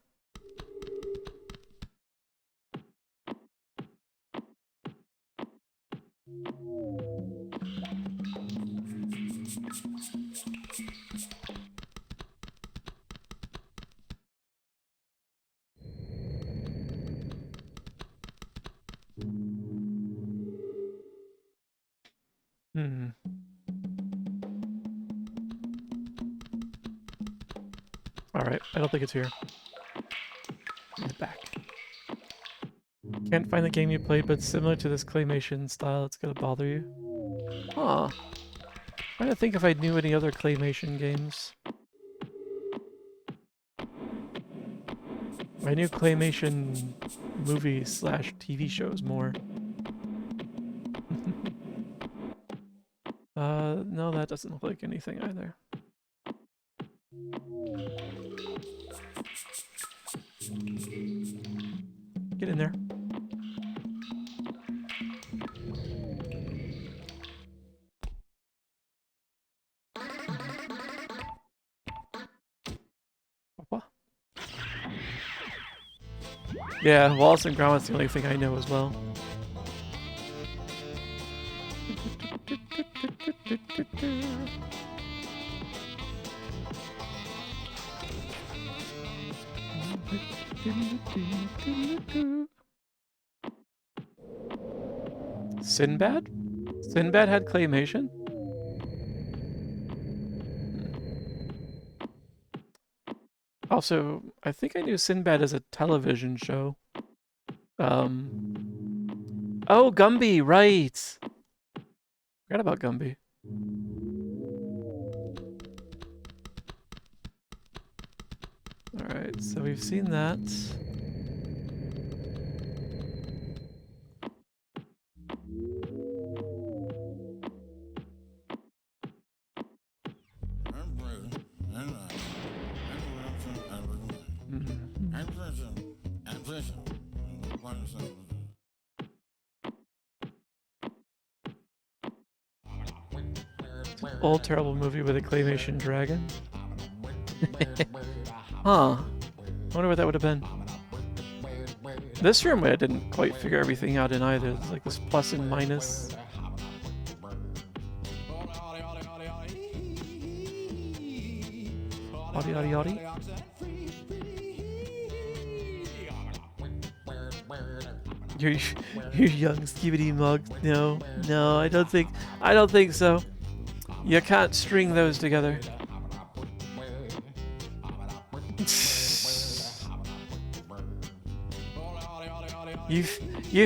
Alright, I don't think it's here. Get back. Can't find the game you played, but similar to this claymation style, it's gonna bother you. Huh. Trying to think if I knew any other claymation games. I knew claymation movie slash TV shows more. No, that doesn't look like anything either. Get in there. What? Yeah, Wallace and Gromit's the only thing I know as well. Sinbad? Sinbad had claymation? Also, I think I knew Sinbad as a television show. Oh, Gumby, right! Forgot about Gumby. Alright, so we've seen that. Old terrible movie with a claymation dragon. Huh. I wonder what that would have been. This room I didn't quite figure everything out in either. There's like this plus and minus. Yaddy yaddy yaddy. You're young skibidi mug. No, no, I don't think so. You can't string those together. You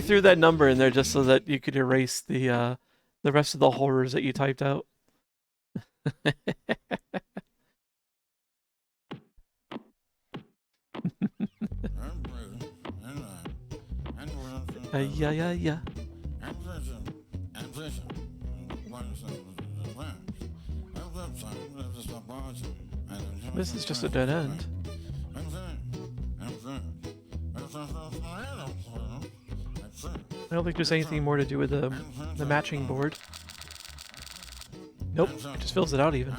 threw that number in there just so that you could erase the rest of the horrors that you typed out. Yeah, yeah, yeah. This is just a dead end. I don't think there's anything more to do with the matching board. Nope, it just fills it out even.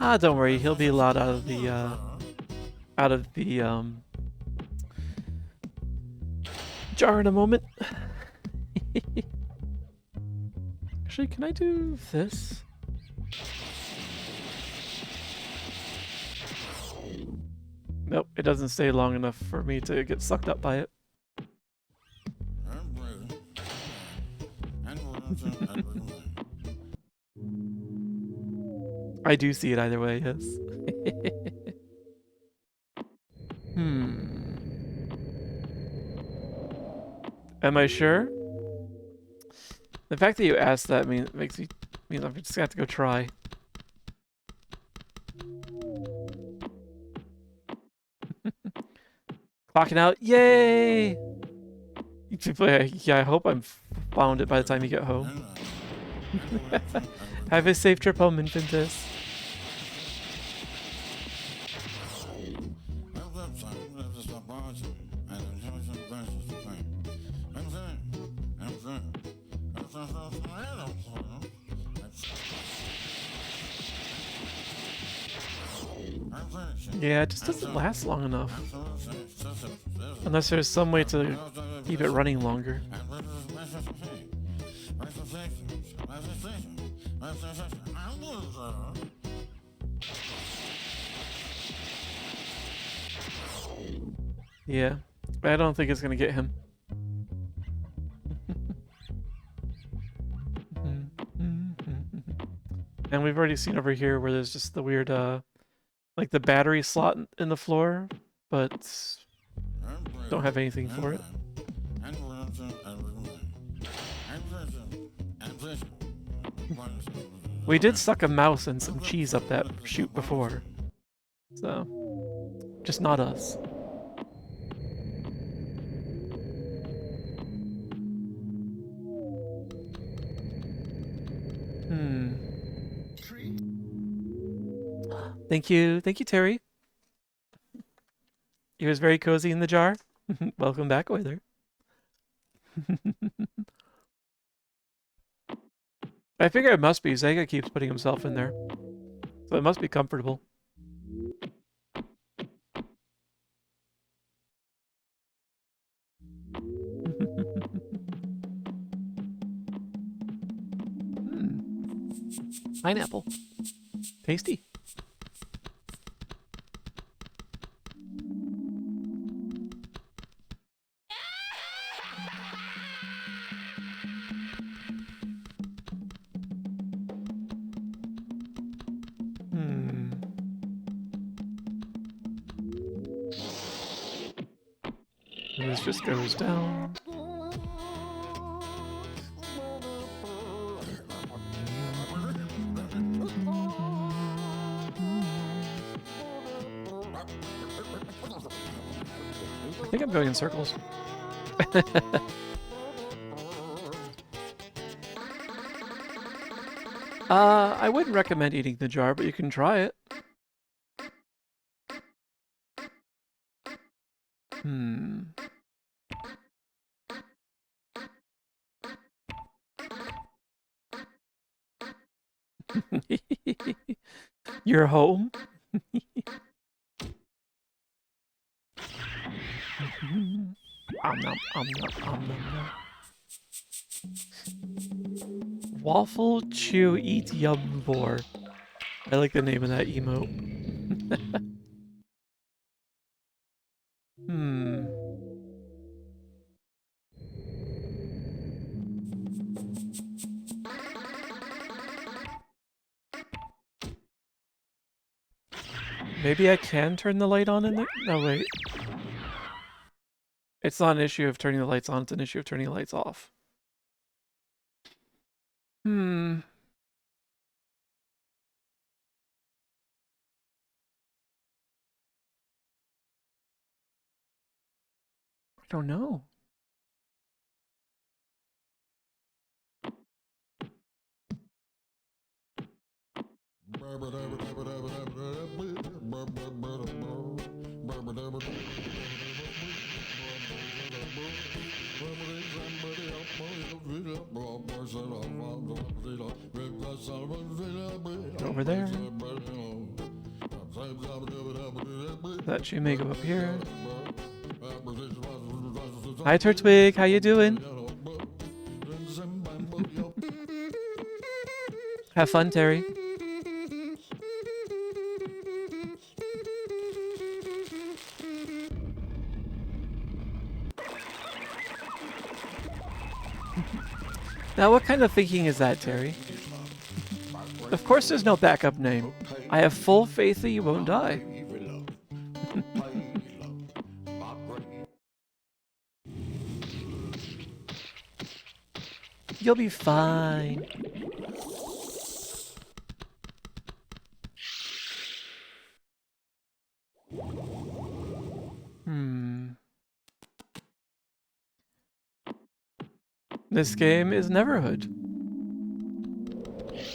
Ah, don't worry, he'll be allowed out of the jar in a moment. Actually, can I do this? Nope, it doesn't stay long enough for me to get sucked up by it. I do see it either way, yes. Am I sure? The fact that you asked that means I'm just gonna have to go try. Clocking out, yay! Yeah, I hope I'm found it by the time you get home. Have a safe trip home, Infantis. Yeah, it just doesn't last long enough. Unless there's some way to keep it running longer. Yeah, I don't think it's gonna get him. And we've already seen over here where there's just the weird, like the battery slot in the floor, but don't have anything for it. We did suck a mouse and some cheese up that chute before, so just not us. Thank you, Terry. He was very cozy in the jar. Welcome back, Oiler. I figure it must be. Zega keeps putting himself in there, so it must be comfortable. Pineapple. Tasty. And this just goes down. I think I'm going in circles. I wouldn't recommend eating the jar, but you can try it. You're home? Nom, nom, nom, nom, nom. Waffle chew eat yum vor. I like the name of that emote. Maybe I can turn the light on in there? No, wait. It's not an issue of turning the lights on, it's an issue of turning the lights off. I don't know. Over there. That she may go up here. Hi, Turtwig. How you doing? Have fun, Terry. Now, what kind of thinking is that, Terry? Of course there's no backup name. I have full faith that you won't die. You'll be fine. This game is Neverhood.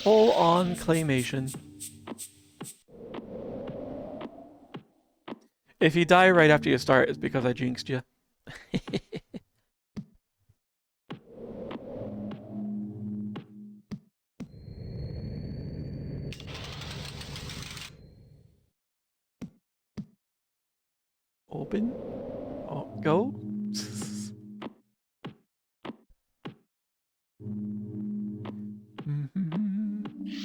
Full-on claymation. If you die right after you start, it's because I jinxed you. Open. Oh, go.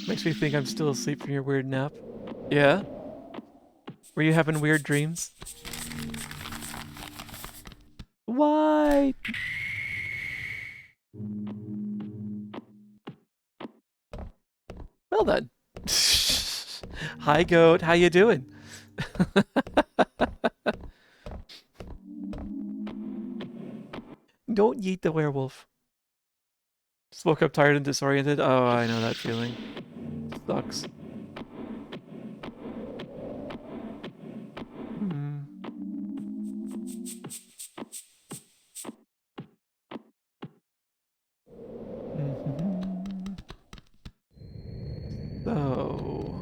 Makes me think I'm still asleep from your weird nap. Yeah? Were you having weird dreams? Why? Well then. Hi, goat. How you doing? Don't yeet the werewolf. Just woke up tired and disoriented. Oh, I know that feeling. Sucks. So...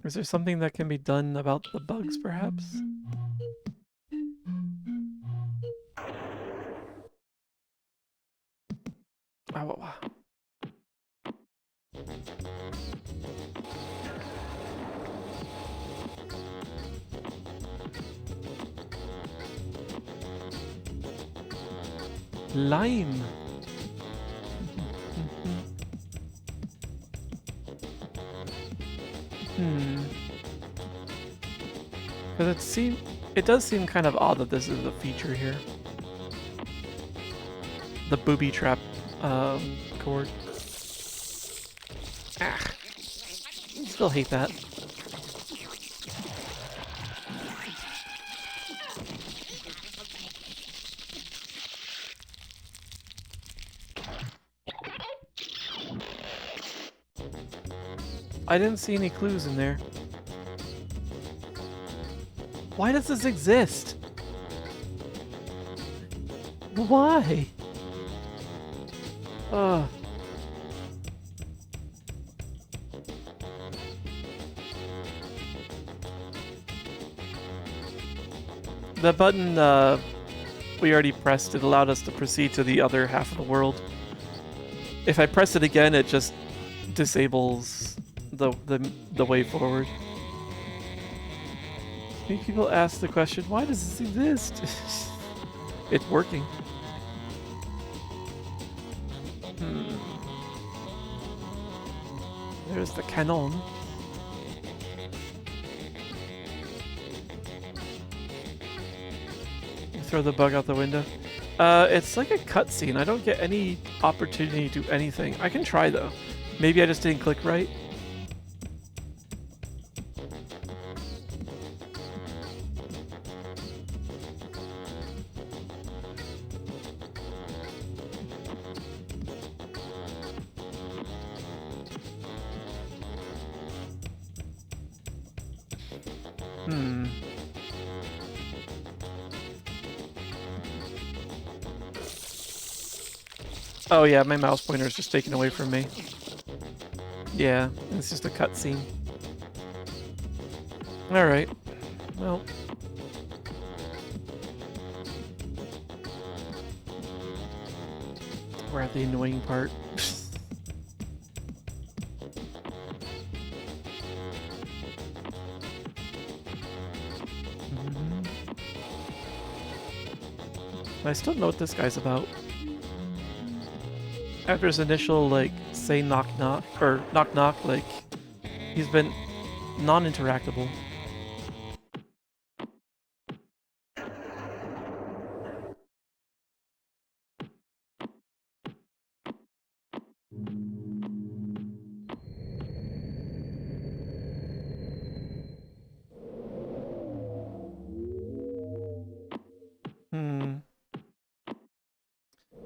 is there something that can be done about the bugs, perhaps? Oh, wow. Lime. Because it does seem kind of odd that this is a feature here. The booby trap cord. Ah. still hate that. I didn't see any clues in there. Why does this exist? Why? Ugh. The button we already pressed, it allowed us to proceed to the other half of the world. If I press it again, it just disables the way forward. Many people ask the question, why does this exist? It's working. There's the cannon. Throw the bug out the window. It's like a cutscene. I don't get any opportunity to do anything. I can try though. Maybe I just didn't click right. Oh yeah, my mouse pointer is just taken away from me. Yeah, it's just a cutscene. Alright. Well. We're at the annoying part. I still know what this guy's about. After his initial, like, say knock knock, or knock knock, like, he's been non-interactable.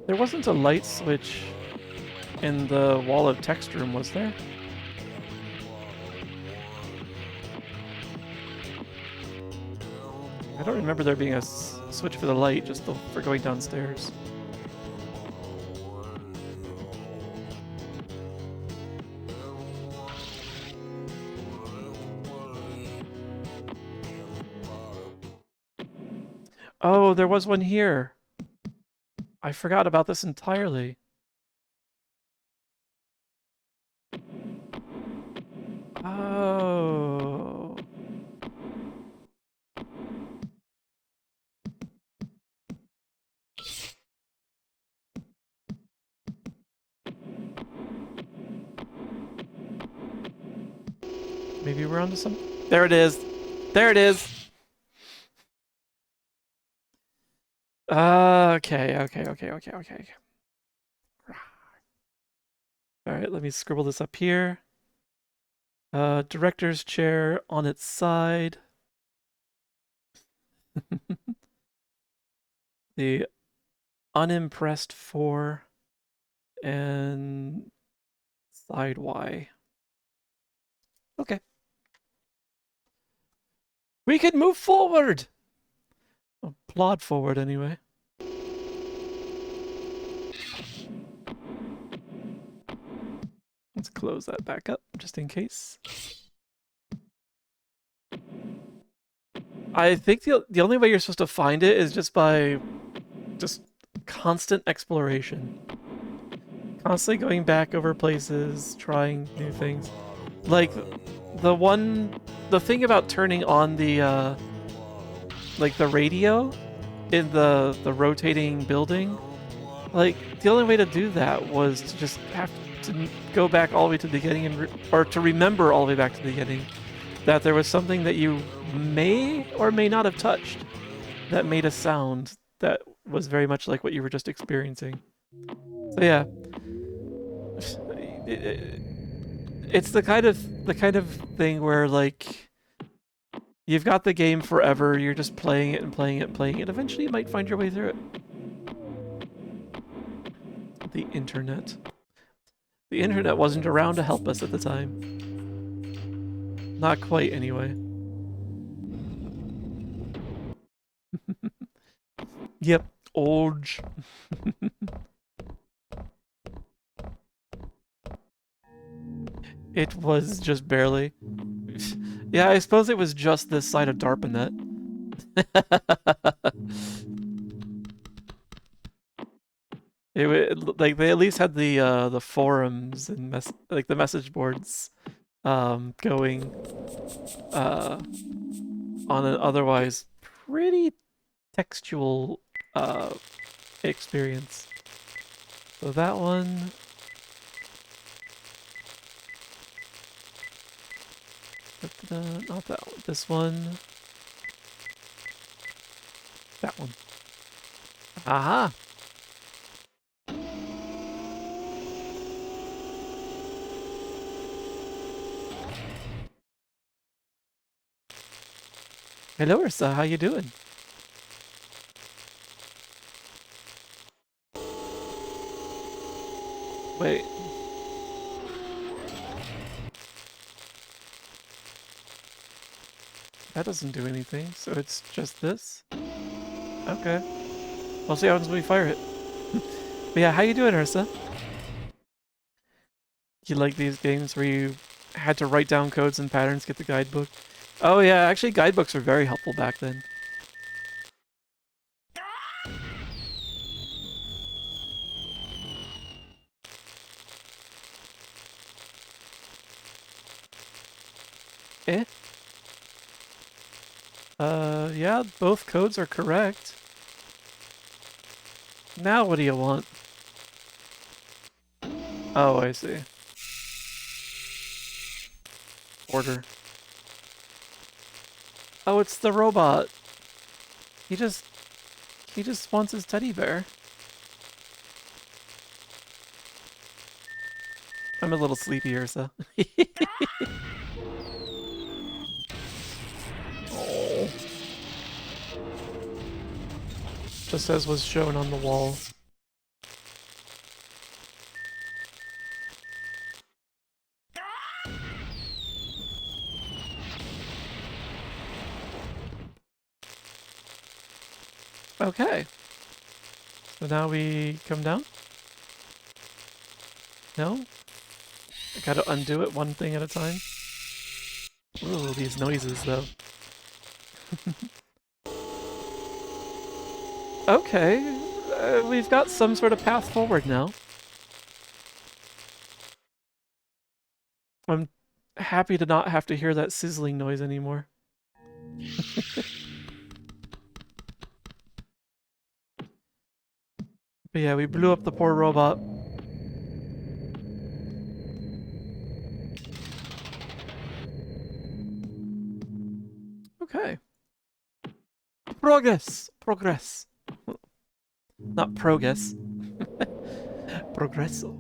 There wasn't a light switch in the wall of text room, was there? I don't remember there being a switch for the light, just for going downstairs. Oh, there was one here. I forgot about this entirely. Oh. Maybe we're onto some... There it is. There it is. Okay. Alright, let me scribble this up here. Director's chair on its side. The unimpressed 4 and side Y. Okay. We can move forward! Oh, plod forward anyway. Let's close that back up just in case. I think the only way you're supposed to find it is just by constant exploration. Constantly going back over places, trying new things. Like the thing about turning on the like the radio in the rotating building, like the only way to do that was to just have to go back all the way to the beginning and or to remember all the way back to the beginning that there was something that you may or may not have touched that made a sound that was very much like what you were just experiencing. So yeah. It's the kind of thing where like you've got the game forever, you're just playing it and playing it and playing it. Eventually you might find your way through it. The internet. The internet wasn't around to help us at the time. Not quite, anyway. Yep, old. It was just barely. Yeah, I suppose it was just this side of DARPANet. Like they at least had the forums and like the message boards going on an otherwise pretty textual experience. So that one. Not that one. This one. That one. Aha! Hello, Ursa. How you doing? Wait. That doesn't do anything, so it's just this? Okay. We'll see what happens when we fire it. But yeah, how you doing, Ursa? You like these games where you had to write down codes and patterns, get the guidebook? Oh yeah, actually guidebooks were very helpful back then. Eh? Yeah, both codes are correct. Now what do you want? Oh, I see. Order. Oh, it's the robot. He just wants his teddy bear. I'm a little sleepy, Ursa. Oh. Just as was shown on the wall. Okay. So now we come down? No? I gotta undo it one thing at a time. Ooh, these noises though. Okay, we've got some sort of path forward now. I'm happy to not have to hear that sizzling noise anymore. But yeah, we blew up the poor robot. Okay. Progress! Progress. Not progress. Progresso.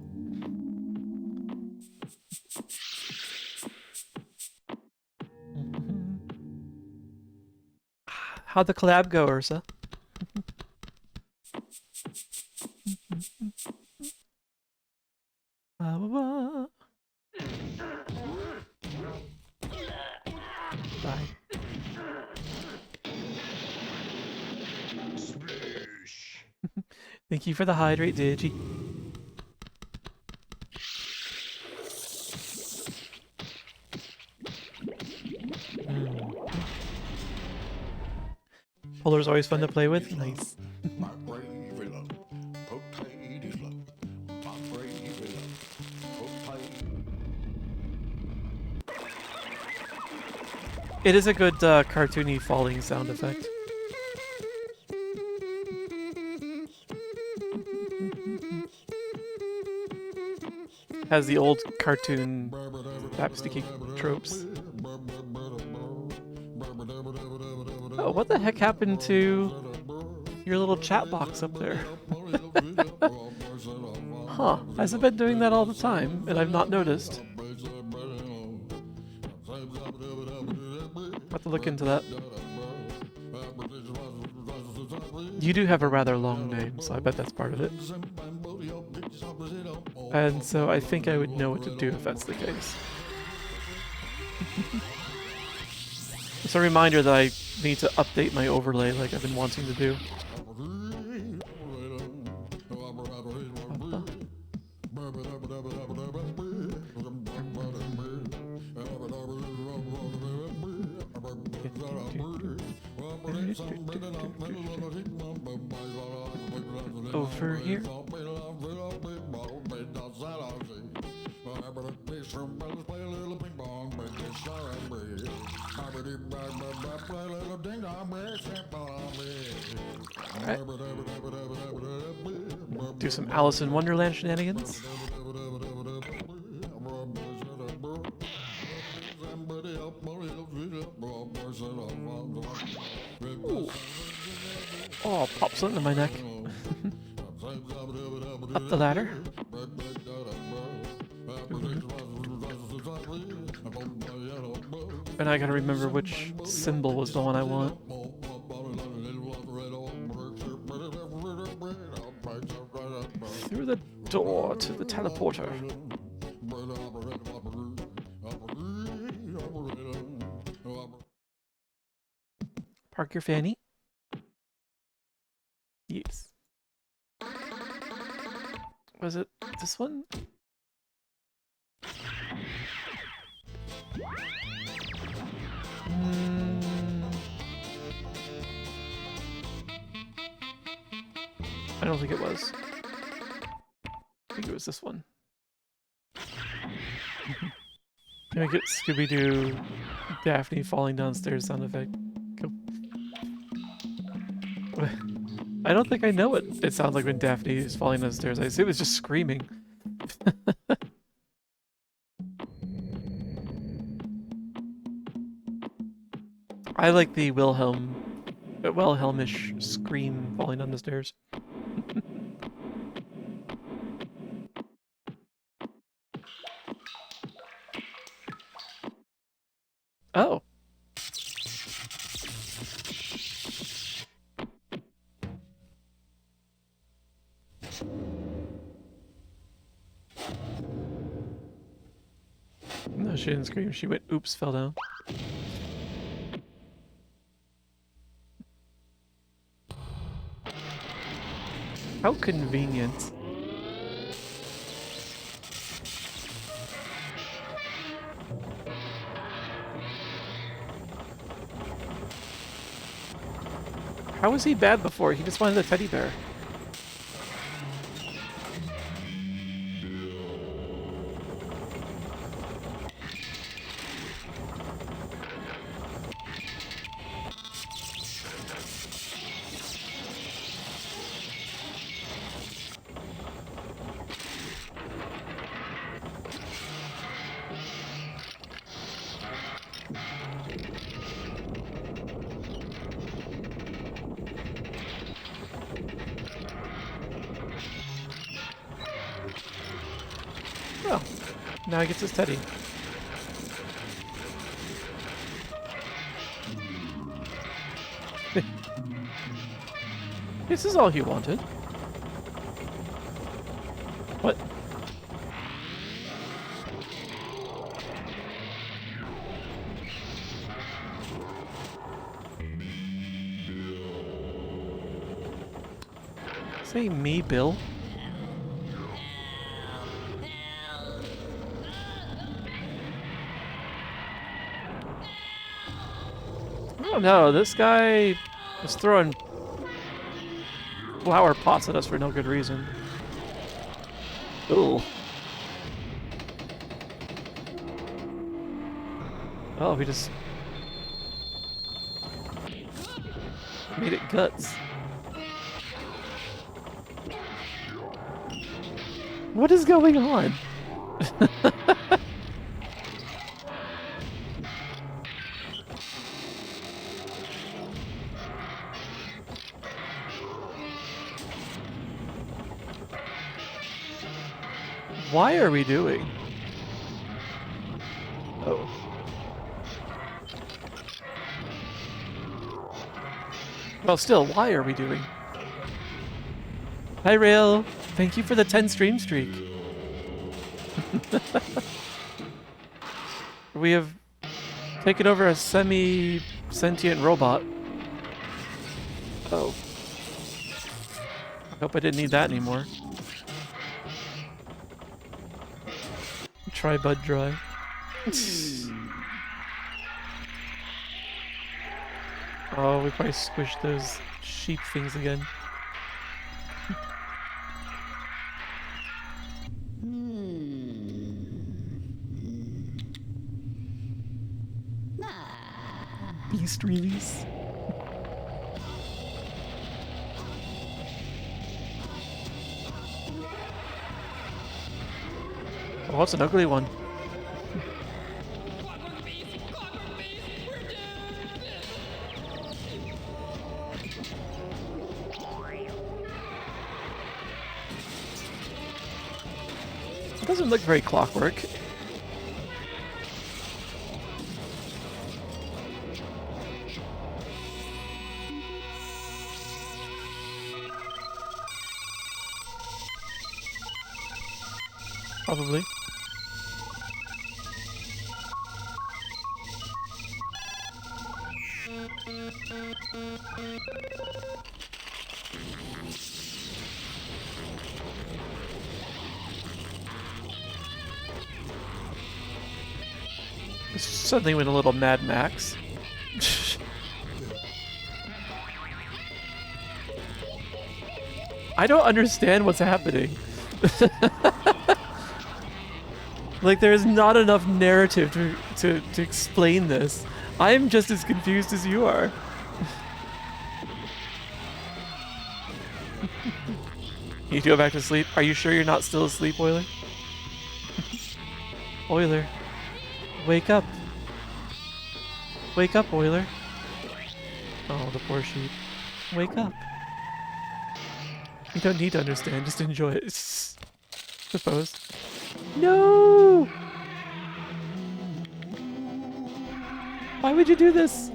How'd the collab go, Ursa? Bye. Thank you for the hydrate, Digi. Polar's always fun to play with. Nice. My gravy love, potatoes love, my gravy love, potatoes. It is a good cartoony falling sound effect. Has the old cartoon slapsticky tropes. Oh, what the heck happened to your little chat box up there? Huh, has it been doing that all the time and I've not noticed? have to look into that. You do have a rather long name, so I bet that's part of it. And so I think I would know what to do if that's the case. It's a reminder that I need to update my overlay like I've been wanting to do. Over here. Alright. Do some Alice in Wonderland shenanigans. Ooh. Oh, pop something in my neck. Up the ladder. And I gotta remember which symbol was the one I want. Through the door to the teleporter. Park your fanny. Yes. Was it this one? I don't think it was. I think it was this one. Make it Scooby-Doo Daphne falling downstairs sound effect. Go. I don't think I know what it sounds like when Daphne is falling downstairs. I assume it's just screaming. I like the Wilhelmish scream falling down the stairs. Oh. No, she didn't scream. She went, oops, fell down. How convenient. How was he bad before? He just wanted a teddy bear. Oh, now he gets his teddy. This is all he wanted. What? Say me, Bill. Oh no, this guy was throwing flower pots at us for no good reason. Ooh. Oh, we just made it guts. What is going on? Why are we doing? Oh. Well, still, why are we doing? Hi, Rail. Thank you for the 10 stream streak. We have taken over a semi-sentient robot. Oh. I hope I didn't need that anymore. Try Bud Dry. Oh, we probably squished those sheep things again. Beast release. Oh, it's an ugly one. It doesn't look very clockwork. Probably. Suddenly went a little Mad Max. I don't understand what's happening. Like, there is not enough narrative to explain this. I'm just as confused as you are. You need to go back to sleep? Are you sure you're not still asleep, Oiler? Oiler. Wake up. Wake up, Oiler. Oh, the poor sheep. Wake up. You don't need to understand, just enjoy it. Suppose. No! Why would you do this?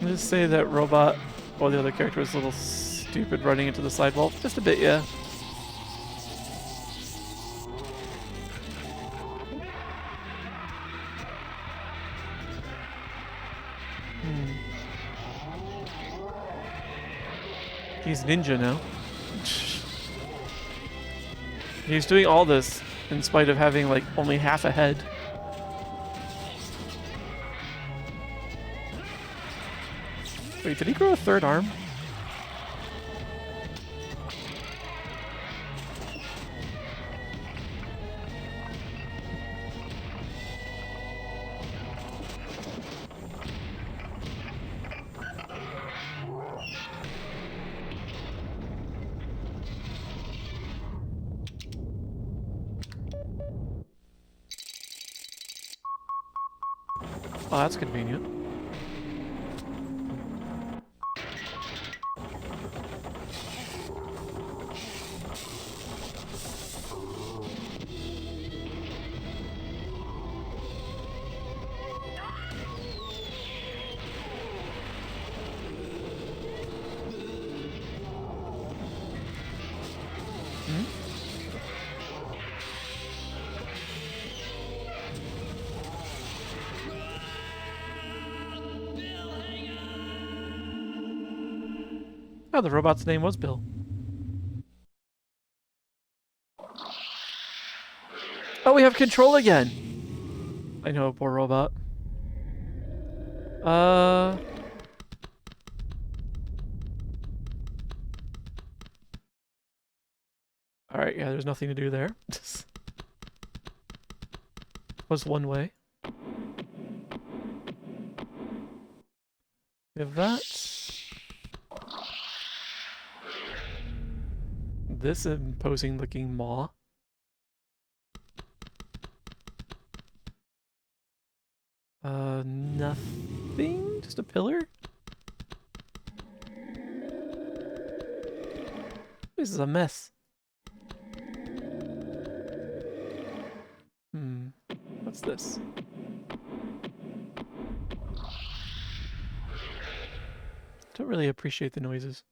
Just say that robot or the other character was a little stupid running into the sidewall. Just a bit, yeah. He's ninja now. He's doing all this in spite of having like only half a head. Wait, did he grow a third arm? Oh, that's convenient. Oh, the robot's name was Bill. Oh, we have control again! I know, poor robot. Alright, yeah, there's nothing to do there. Was one way. We have that. This imposing looking maw. Nothing? Just a pillar? This is a mess. What's this? don't really appreciate the noises.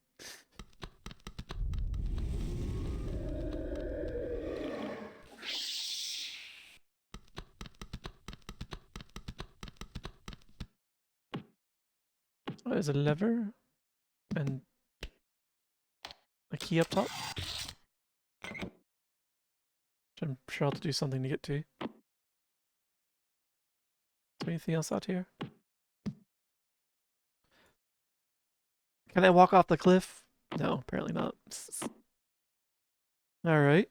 Oh, there's a lever and a key up top. Which I'm sure I'll have to do something to get to. Is there anything else out here? Can I walk off the cliff? No, apparently not. Alright.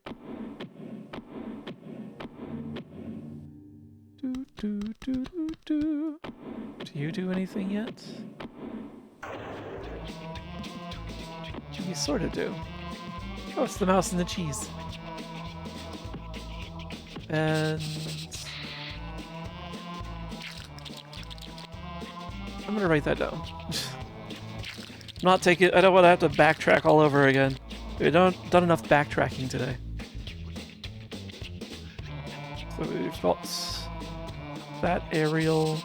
Do you do anything yet? You sort of do. Oh, it's the mouse and the cheese. And I'm gonna write that down. Not take it. I don't want to have to backtrack all over again. We've done enough backtracking today. So we've got that aerial.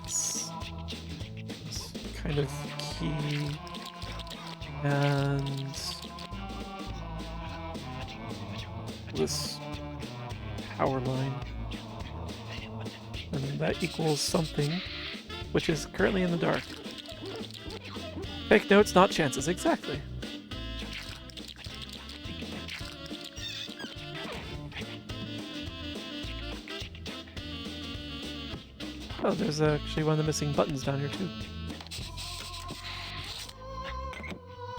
This kind of key. And this power line. And that equals something, which is currently in the dark. Fake notes, not chances. Exactly. Oh, there's actually one of the missing buttons down here too.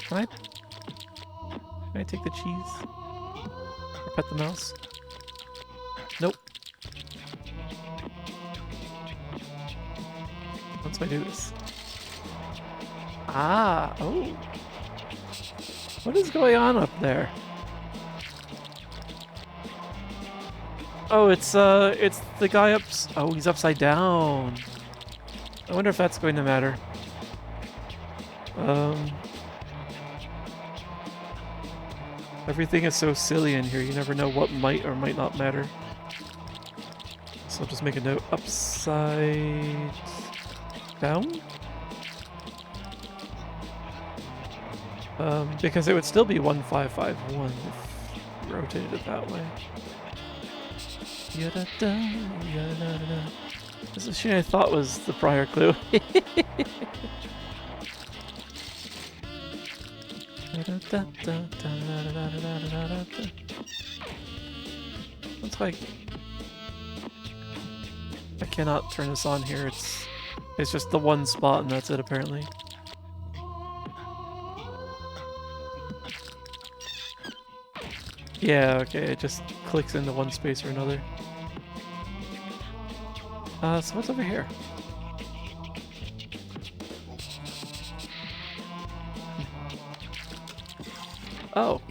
Can I take the cheese? Or pet the mouse? Nope. Once I do this. Ah, oh. What is going on up there? Oh, it's the guy oh, he's upside down. I wonder if that's going to matter. Everything is so silly in here, you never know what might or might not matter. So I'll just make a note. Upside down? Because it would still be 1551 if you rotated it that way. Yada-da, yada-da. This is shit I thought was the prior clue. Looks like I cannot turn this on here. It's just the one spot and that's it apparently. Yeah, okay, it just clicks into one space or another. So what's over here? Oh.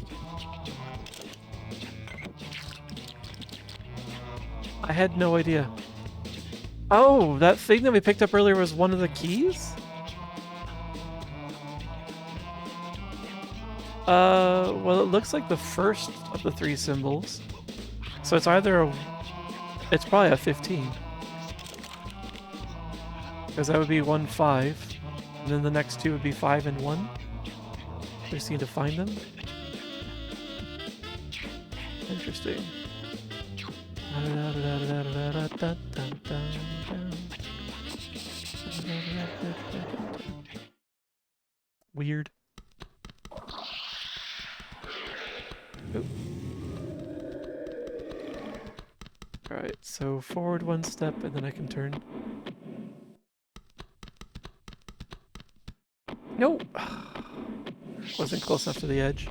I had no idea. Oh, that thing that we picked up earlier was one of the keys? Well, it looks like the first of the three symbols. So it's either it's probably a 15. Because that would be 1, 5. And then the next two would be 5 and 1. We just need to find them. Interesting. Weird. Oh. Alright, so forward one step and then I can turn. Nope! Wasn't close enough to the edge.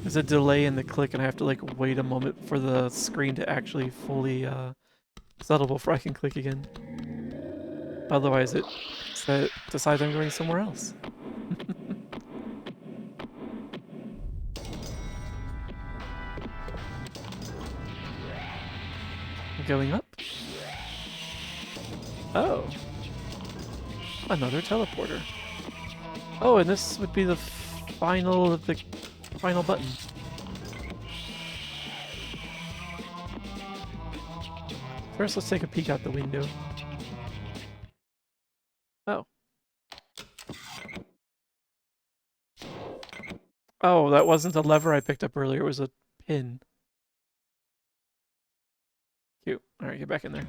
There's a delay in the click and I have to like wait a moment for the screen to actually fully settle before I can click again. Otherwise it decides I'm going somewhere else. Going up? Oh. Another teleporter. Oh, and this would be the final button. First, let's take a peek out the window. Oh. Oh, that wasn't a lever I picked up earlier. It was a pin. Cute. All right, get back in there.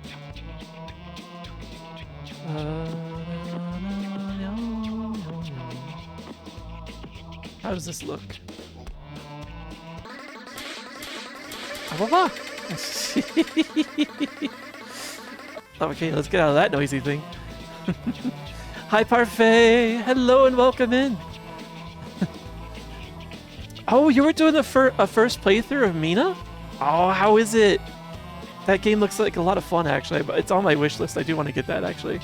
How does this look? Okay, let's get out of that noisy thing. Hi, Parfait! Hello and welcome in! Oh, you were doing a first playthrough of Mina? Oh, how is it? That game looks like a lot of fun, actually. But it's on my wish list. I do want to get that, actually.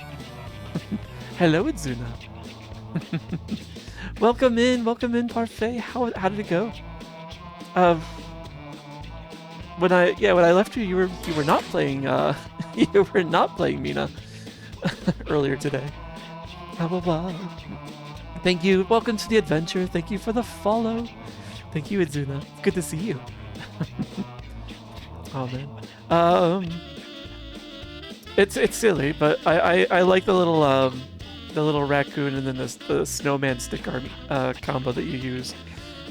Hello, Itzuna. Welcome in, Parfait. How did it go? When I left you, you were not playing you were not playing Mina earlier today. Blah blah blah. Thank you. Welcome to the adventure. Thank you for the follow. Thank you, Itzuna. Good to see you. Oh man. It's silly, but I like the little raccoon and then the snowman stick arm combo that you use.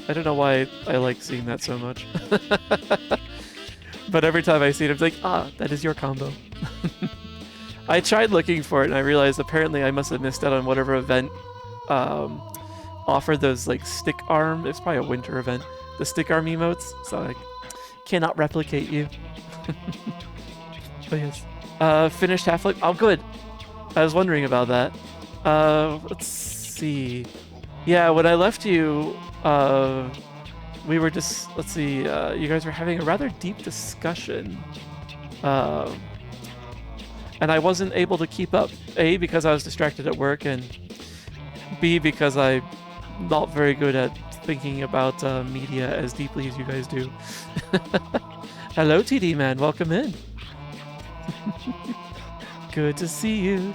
I don't know why I like seeing that so much. But every time I see it, I'm like, ah, that is your combo. I tried looking for it and I realized apparently I must have missed out on whatever event offered those like stick arm. It's probably a winter event. The stick arm emotes. So I cannot replicate you. But yes. Finished Half-Life. Oh, good. I was wondering about that. Let's see. Yeah, when I left you, we were just, let's see, you guys were having a rather deep discussion. And I wasn't able to keep up. A, because I was distracted at work, and B, because I'm not very good at thinking about media as deeply as you guys do. Hello, TD man. Welcome in. Good to see you.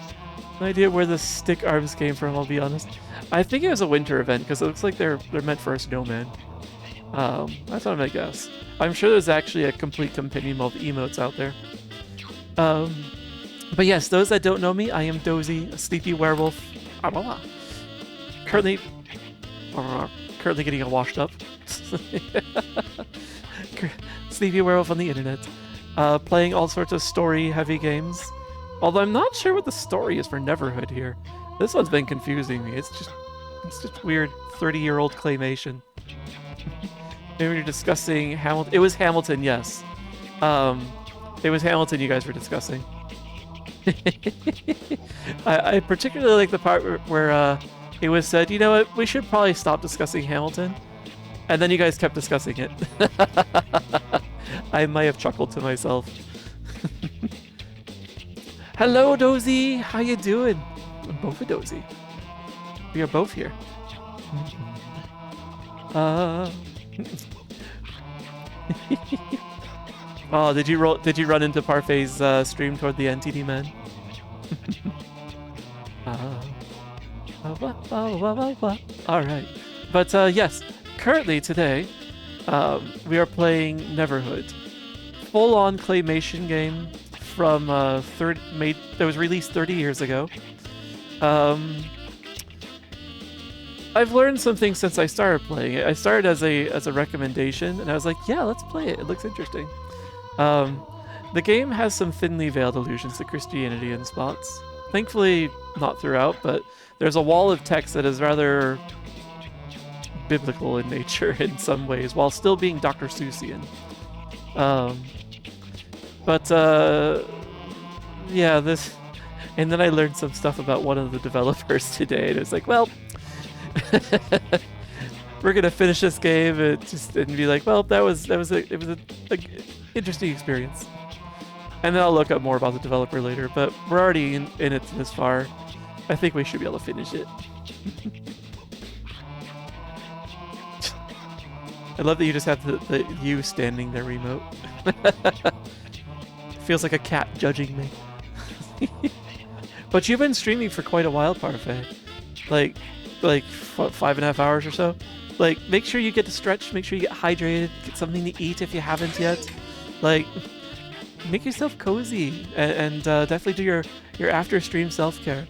No idea where the stick arms came from, I'll be honest. I think it was a winter event, because it looks like they're meant for a snowman. That's what I'm gonna guess. I'm sure there's actually a complete compendium of emotes out there. But yes, those that don't know me, I am Dozy, a sleepy werewolf. Currently getting washed up. Sleepy werewolf on the internet. Playing all sorts of story-heavy games. Although I'm not sure what the story is for Neverhood here. This one's been confusing me. It's just weird 30-year-old claymation. Maybe you're discussing Hamilton. It was Hamilton, yes. It was Hamilton you guys were discussing. I particularly like the part where it was said, you know what, we should probably stop discussing Hamilton. And then you guys kept discussing it. I might have chuckled to myself. Hello, Dozy. How you doing? I'm both a Dozy. We are both here. Oh, did you run into Parfait's stream toward the NTD man? All right, but yes, currently today we are playing Neverhood, full-on claymation game from that was released 30 years ago. I've learned some things since I started playing it. I started as a recommendation, and I was like, yeah, let's play it. It looks interesting. The game has some thinly veiled allusions to Christianity in spots. Thankfully, not throughout, but there's a wall of text that is rather biblical in nature in some ways, while still being Dr. Seussian. Yeah, this... And then I learned some stuff about one of the developers today, and it was like, well... we're gonna finish this game and be like, well, it was a interesting experience. And then I'll look up more about the developer later, but we're already in it this far. I think we should be able to finish it. I love that you just have the you standing there remote. Feels like a cat judging me. But you've been streaming for quite a while, Parfait. Like what, 5.5 hours or so? Like, make sure you get to stretch, make sure you get hydrated, get something to eat if you haven't yet. Like, make yourself cozy and definitely do your after stream self care.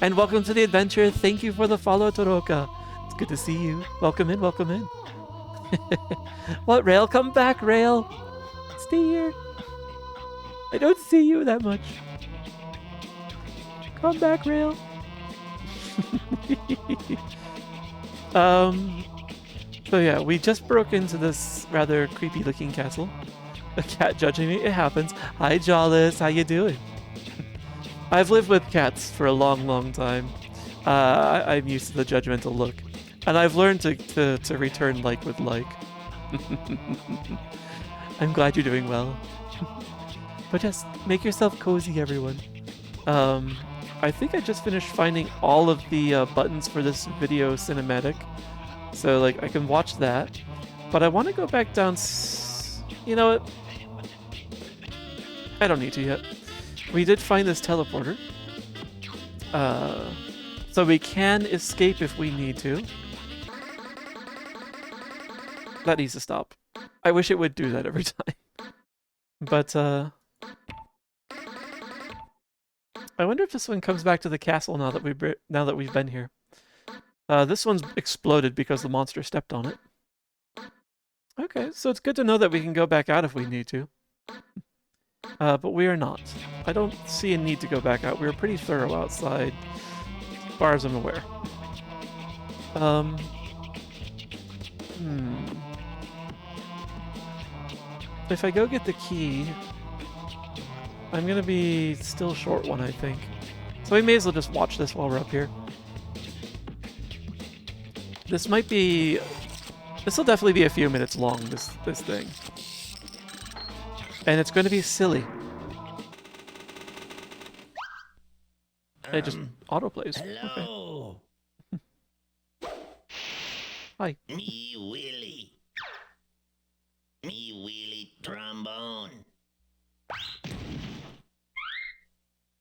And welcome to the adventure. Thank you for the follow, Toroka. It's good to see you. Welcome in, welcome in. What, Rail? Come back, Rail. Stay here. I don't see you that much. Come back, Rail. So yeah, we just broke into this rather creepy looking castle. A cat judging me, it happens. Hi Jawless, how you doing? I've lived with cats for a long time. I'm used to the judgmental look. And I've learned to return like with like. I'm glad you're doing well. But just make yourself cozy, everyone. I think I just finished finding all of the buttons for this video cinematic. So, like, I can watch that. But I want to go back down... You know what? I don't need to yet. We did find this teleporter. So we can escape if we need to. That needs to stop. I wish it would do that every time. But, I wonder if this one comes back to the castle now that we've been here. This one's exploded because the monster stepped on it. Okay, so it's good to know that we can go back out if we need to. But we are not. I don't see a need to go back out. We were pretty thorough outside, as far as I'm aware. If I go get the key, I'm gonna be still short one, I think. So we may as well just watch this while we're up here. This might be... This will definitely be a few minutes long, this thing. And it's going to be silly. It just autoplays. Hello. Okay. Hi. Me Willie. Me Willie Trombone.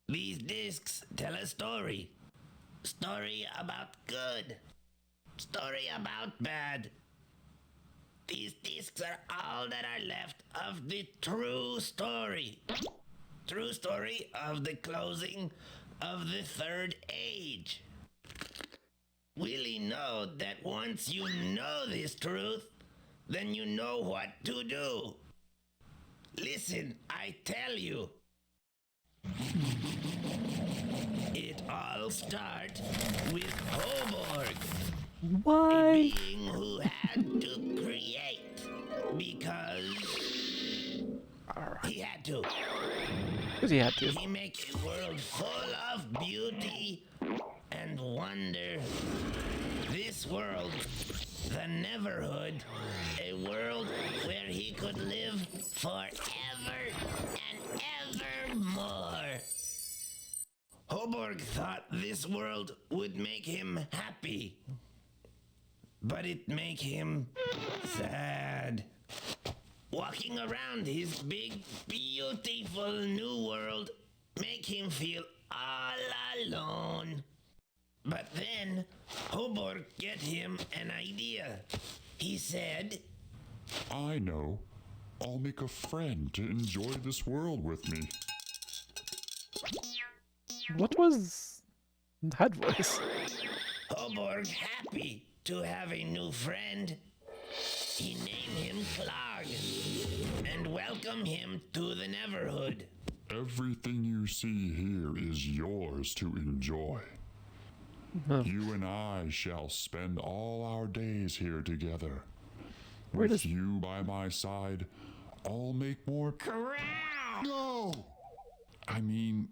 These discs tell a story. Story about good. Story about bad. These discs are all that are left of the true story. True story of the closing of the third age. Willie know that once you know this truth, then you know what to do. Listen, I tell you. It all starts with Hoborg. Why? A being who had to create because he had to. Because he had to. He make a world full of beauty and wonder. This world, the Neverhood, a world where he could live forever and evermore. Hoborg thought this world would make him happy. But it make him sad. Walking around his big, beautiful new world make him feel all alone. But then Hoborg get him an idea. He said, I know. I'll make a friend to enjoy this world with me. What was that voice? Hoborg happy to have a new friend. He named him Clog and welcomed him to the Neverhood. Everything you see here is yours to enjoy. You and I shall spend all our days here together. Where With does... you by my side, I'll make more... No! I mean...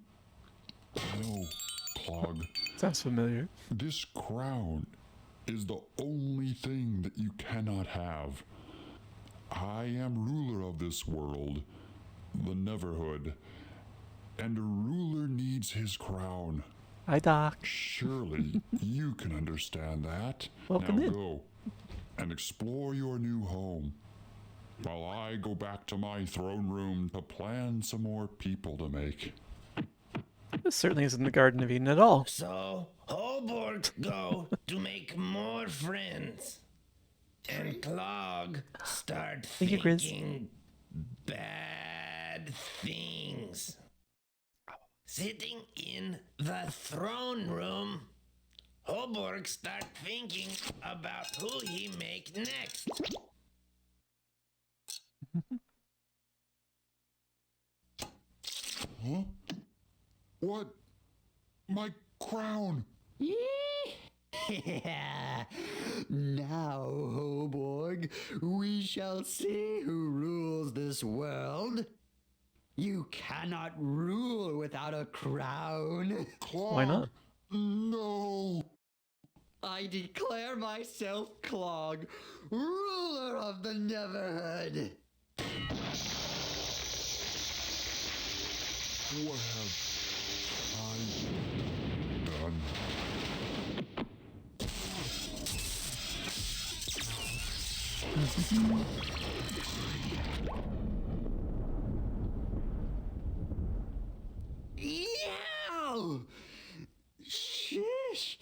No, Clog. Sounds familiar. This crown is the only thing that you cannot have. I am ruler of this world, the Neverhood, and a ruler needs his crown. Hi, Doc. Surely you can understand that. Welcome now in. Go and explore your new home, while I go back to my throne room to plan some more people to make. This certainly isn't the Garden of Eden at all. So Hoborg go to make more friends. And Clog start Thank you, Grizz. thinking bad. bad things. Sitting in the throne room, Hoborg start thinking about who he make next. Huh? What? My crown! Now, Hoborg, we shall see who rules this world. You cannot rule without a crown. Clog! Why not? No! I declare myself Clog, ruler of the Neverhood. What have I done? Yow! Sheesh!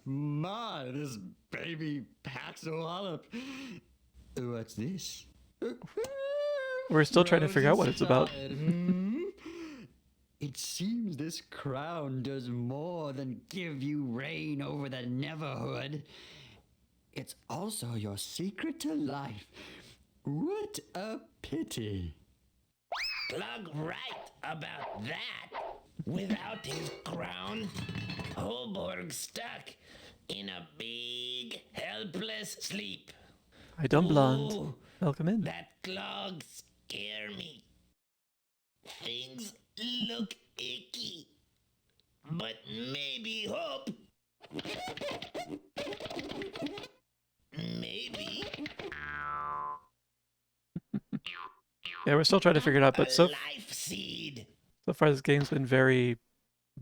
My, this baby packs a wallop. What's this? We're still trying to figure out what it's about. It seems this crown does more than give you reign over the Neverhood. It's also your secret to life. What a pity. Glug right about that. Without his crown, Hoborg stuck in a big, helpless sleep. I dumb blonde. Ooh, Welcome in. that clog scare me. Things look icky. But maybe hope. Maybe Yeah, we're still trying to figure it out, but a so life seed. far this game's been very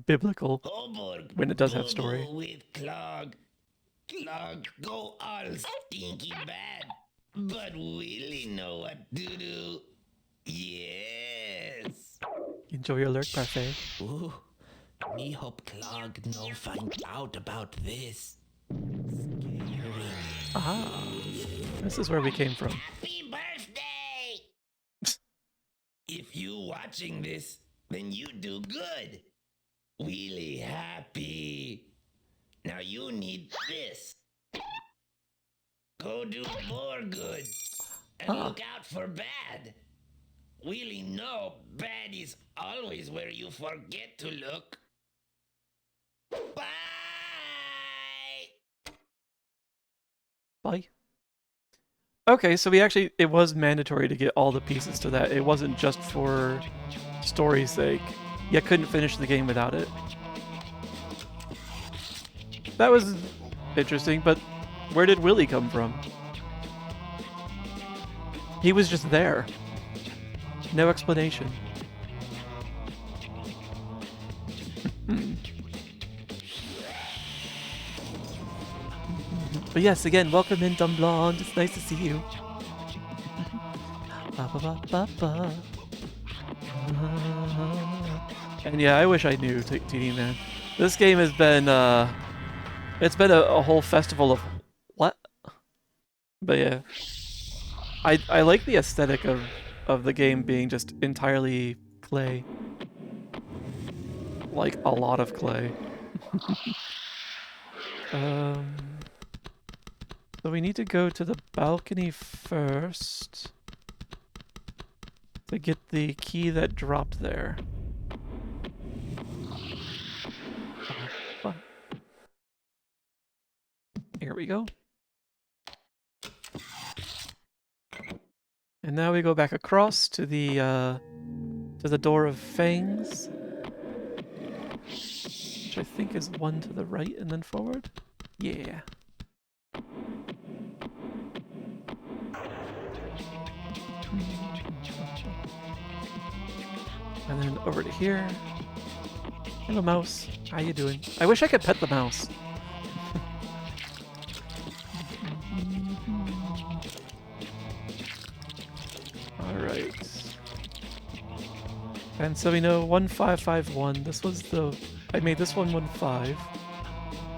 biblical Hoborg when it does have boo-boo story. with Clog. Clog go all stinky bad. But Willie know what to do. Yes. Enjoy your lurk parfait. Ooh, me hope Clog no find out about this. Aha. This is where we came from. Happy birthday! If you watching this, then you do good. Really happy. Now you need this. Go do more good. And look out for bad. Really know bad is always where you forget to look. Bye! Bye. Okay, so it was mandatory to get all the pieces to that. It wasn't just for story's sake. You couldn't finish the game without it. That was interesting, but where did Willie come from? He was just there. No explanation. But yes, again, welcome in, Dumb Blonde. It's nice to see you. Ba, ba, ba, ba, ba. And yeah, I wish I knew, TD Man. This game has been, it's been a whole festival of what? But yeah, I like the aesthetic of the game being just entirely clay, like a lot of clay. So we need to go to the balcony first to get the key that dropped there. Here we go. And now we go back across to the door of fangs, which I think is one to the right and then forward. Yeah. And then over to here. Hello, mouse. How you doing? I wish I could pet the mouse. Alright. And so we know 1551. This was the... I made this one 15.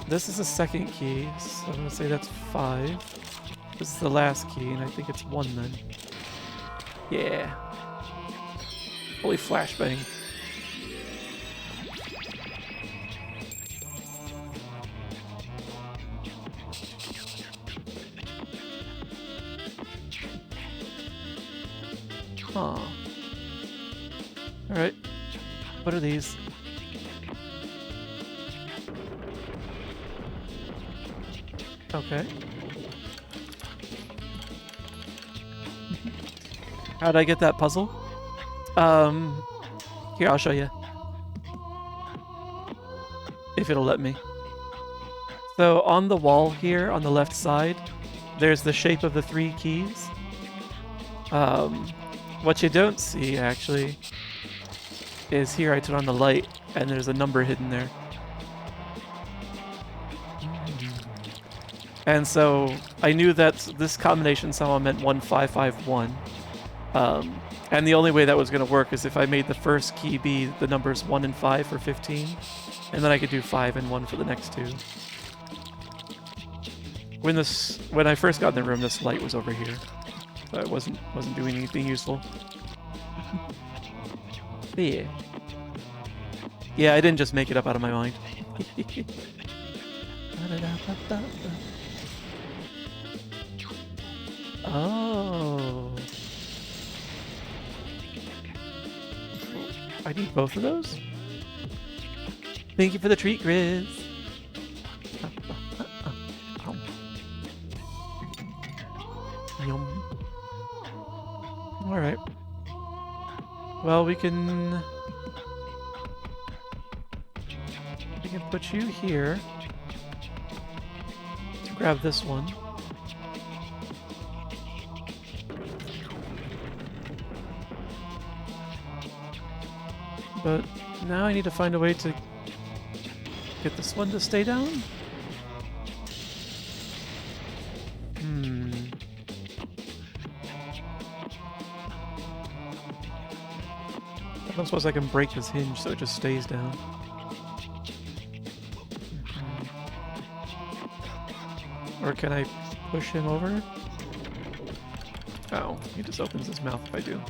This is the second key, so I'm gonna say that's 5. This is the last key, and I think it's 1 then. Yeah. Holy flashbang. Huh. Alright. What are these? Okay. How'd I get that puzzle? Here, I'll show you. If it'll let me. So on the wall here, on the left side, there's the shape of the 3 keys. What you don't see, actually, is here I turn on the light, and there's a number hidden there. And so I knew that this combination somehow meant 1551. And the only way that was going to work is if I made the first key be the numbers 1 and 5 for 15, and then I could do 5 and 1 for the next 2. When I first got in the room, this light was over here. So it wasn't doing anything useful. But yeah. Yeah, I didn't just make it up out of my mind. Oh. I need both of those? Thank you for the treat, Grizz. Yum. Alright. Well, we can put you here. Let's grab this one. But now I need to find a way to get this one to stay down? I don't suppose I can break this hinge so it just stays down. Or can I push him over? Oh, he just opens his mouth if I do.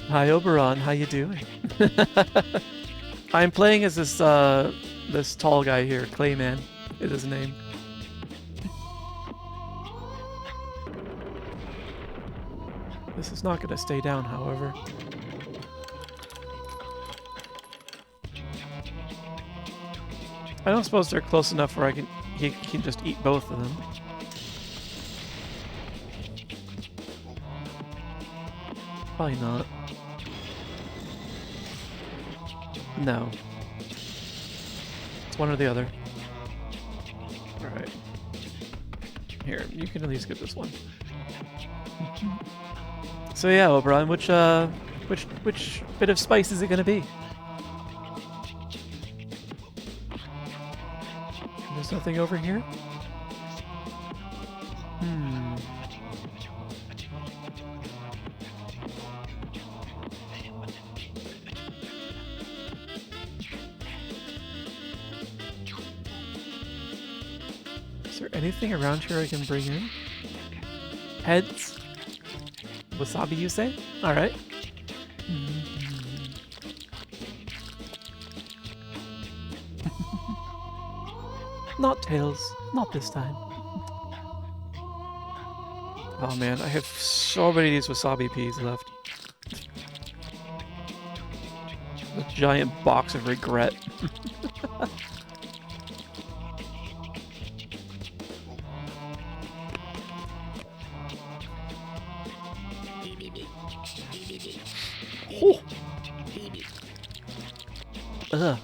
Hi Oberon, how you doing? I'm playing as this this tall guy here, Clayman is his name. This is not gonna stay down, however. I don't suppose they're close enough where he can just eat both of them. Probably not. No. It's one or the other. Alright. Here, you can at least get this one. So yeah, Oberon, which bit of spice is it gonna be? There's nothing over here? Is there anything around here I can bring in? Heads? Wasabi, you say? Alright. Not tails. Not this time. Oh man, I have so many of these wasabi peas left. A giant box of regret. Oh. Ugh.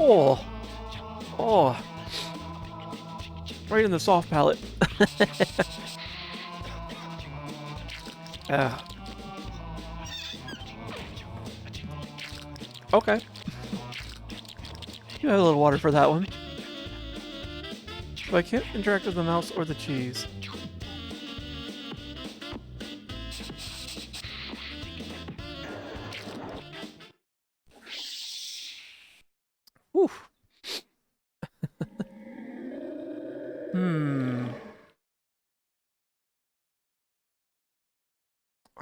Oh. Oh. Right in the soft palate. Okay. You have a little water for that one. But I can't interact with the mouse or the cheese.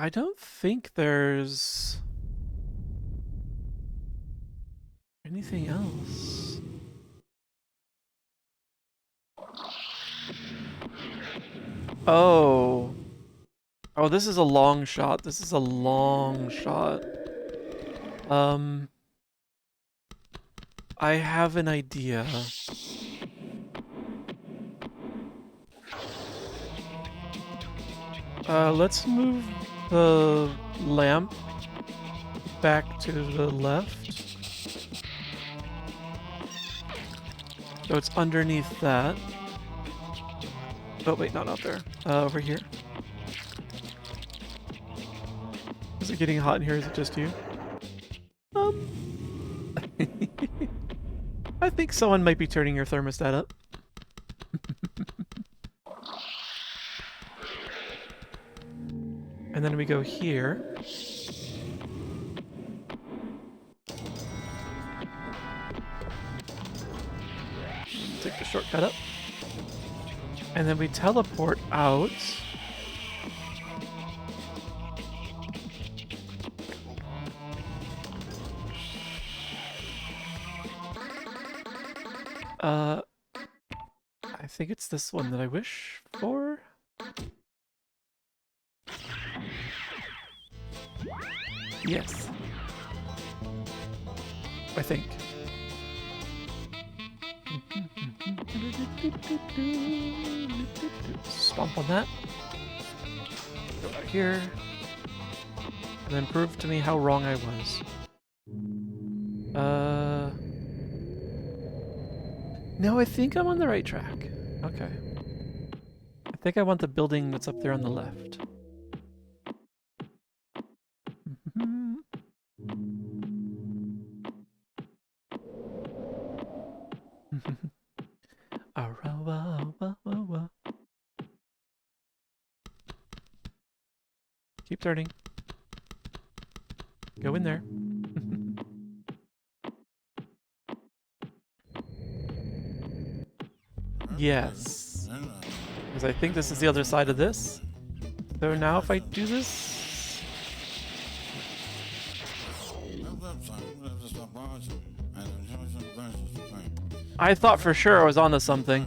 I don't think there's anything else. Oh. Oh, this is a long shot. This is a long shot. I have an idea. Let's move the lamp back to the left. So it's underneath that. Oh, wait, not out there. Over here. Is it getting hot in here? Is it just you? I think someone might be turning your thermostat up. And then we go here. Take the shortcut up. And then we teleport out. I think it's this one that I wish for. Yes. I think. Stomp on that. Go out here. And then prove to me how wrong I was. No, I think I'm on the right track. Okay. I think I want the building that's up there on the left. Keep turning. Go in there. Yes. Because I think this is the other side of this. So now if I do this... I thought for sure I was onto something.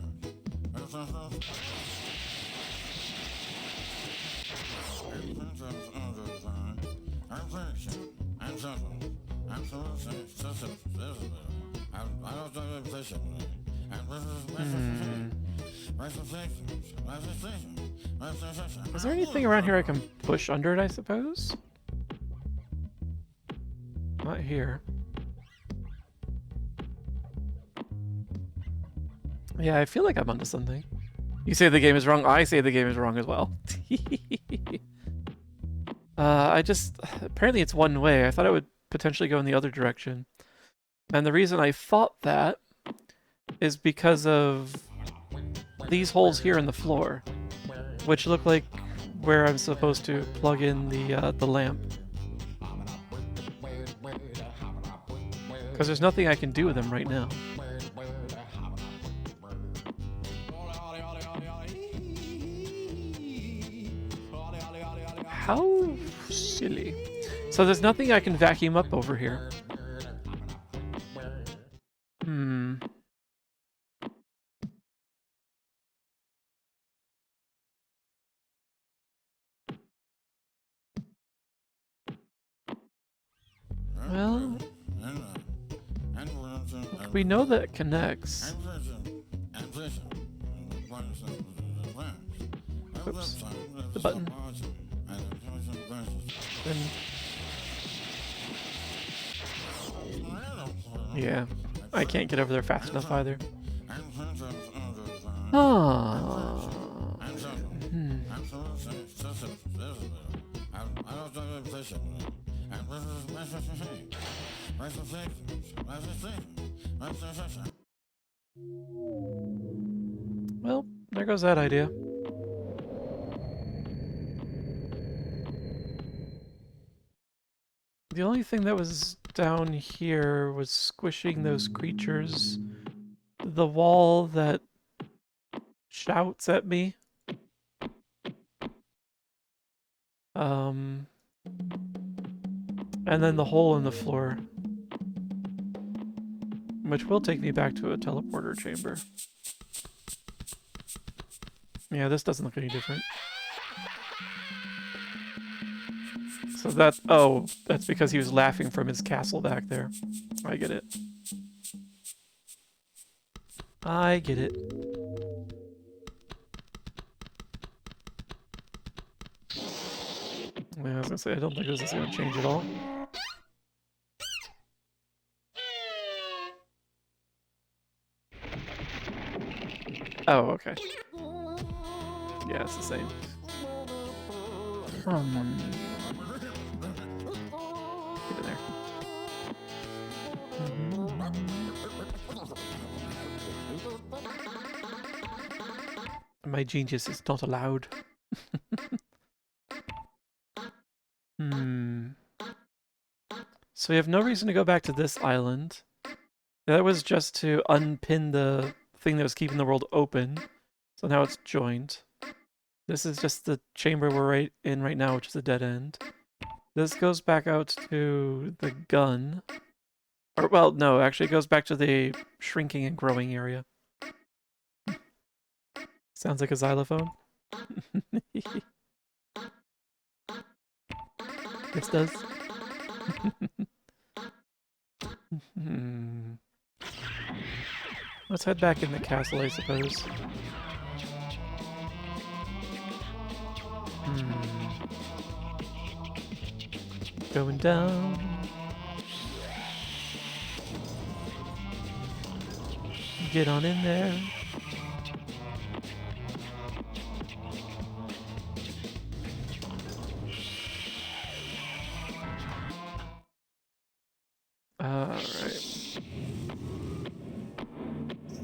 Is there anything around here I can push under it, I suppose? Not here. Yeah, I feel like I'm onto something. You say the game is wrong, I say the game is wrong as well. Apparently it's one way. I thought it would potentially go in the other direction. And the reason I thought that is because of these holes here in the floor, which look like where I'm supposed to plug in the lamp. Because there's nothing I can do with them right now. How silly. So there's nothing I can vacuum up over here. Well, we know that it connects. Oops, the button. Then, yeah, I can't get over there fast enough either. Oh. Well, there goes that idea. The only thing that was down here was squishing those creatures. The wall that shouts at me. And then the hole in the floor, which will take me back to a teleporter chamber. Yeah, this doesn't look any different. So that, oh, that's because he was laughing from his castle back there. I get it. I get it. Yeah, I was gonna say, I don't think this is gonna change at all. Oh, okay. Yeah, it's the same. Get in there. My genius is not allowed. So we have no reason to go back to this island. That was just to unpin the thing that was keeping the world open. So now it's joined. This is just the chamber we're right in right now, which is a dead end. This goes back out to the gun. Or, well, no, actually it goes back to the shrinking and growing area. Sounds like a xylophone. This does. Let's head back in the castle, I suppose. Going down. Get on in there. Alright.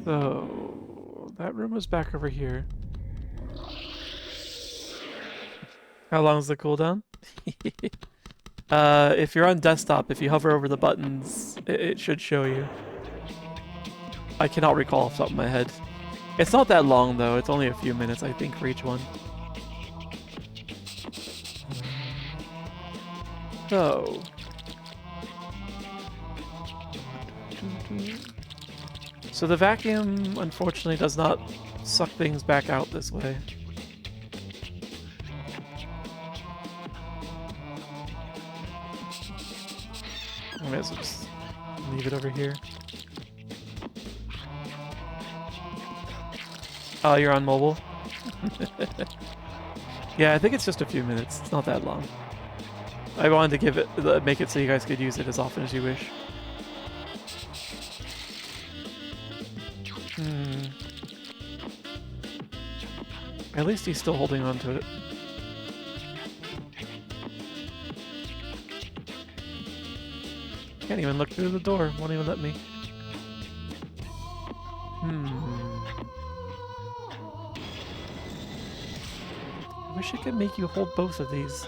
So, that room was back over here. How long is the cooldown? If you're on desktop, if you hover over the buttons, it should show you. I cannot recall off the top of my head. It's not that long, though. It's only a few minutes, I think, for each one. So... So the vacuum, unfortunately, does not suck things back out this way. I might as well just leave it over here. Oh, you're on mobile? Yeah, I think it's just a few minutes. It's not that long. I wanted to give it, make it so you guys could use it as often as you wish. At least he's still holding on to it. Can't even look through the door. Won't even let me. I wish I could make you hold both of these.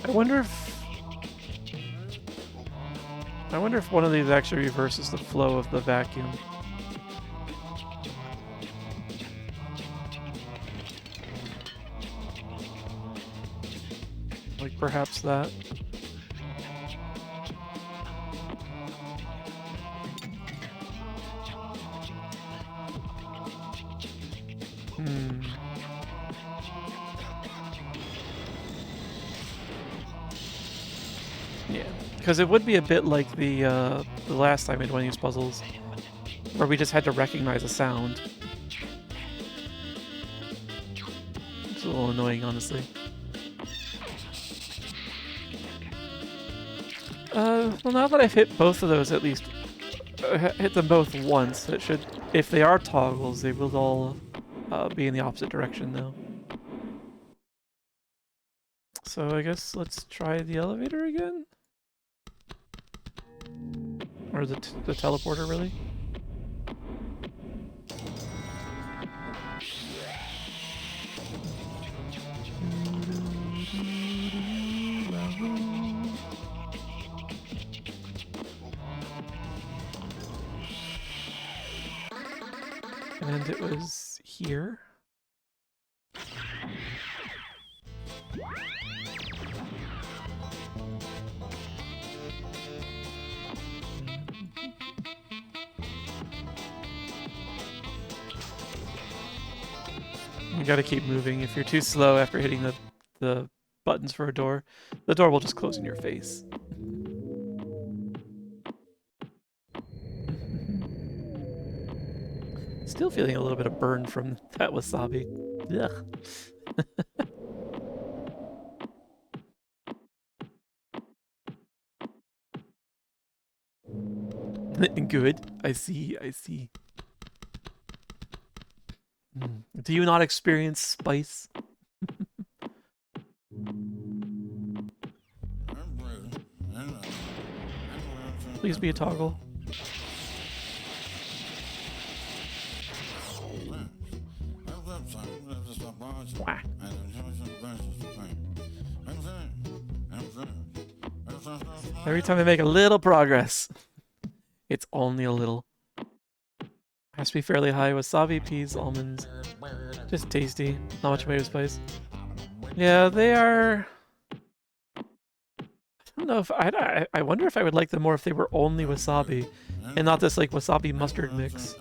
I wonder if one of these actually reverses the flow of the vacuum. Like perhaps that. Yeah, because it would be a bit like the last time we did one of these puzzles, where we just had to recognize a sound. It's a little annoying, honestly. Well, now that I've hit both of those, at least hit them both once, it should, if they are toggles, they will all be in the opposite direction now. So I guess let's try the elevator again? Or the teleporter, really? And it was here. You gotta keep moving. If you're too slow after hitting the buttons for a door, the door will just close in your face. Still feeling a little bit of burn from that wasabi. Ugh. Good. I see. I see. Do you not experience spice? Please be a toggle. Wah. Every time I make a little progress, it's only a little. Has to be fairly high. Wasabi, peas, almonds. Just tasty. Not much tomato spice. Yeah, they are... I don't know if... I wonder if I would like them more if they were only wasabi. And not this, like, wasabi mustard mix.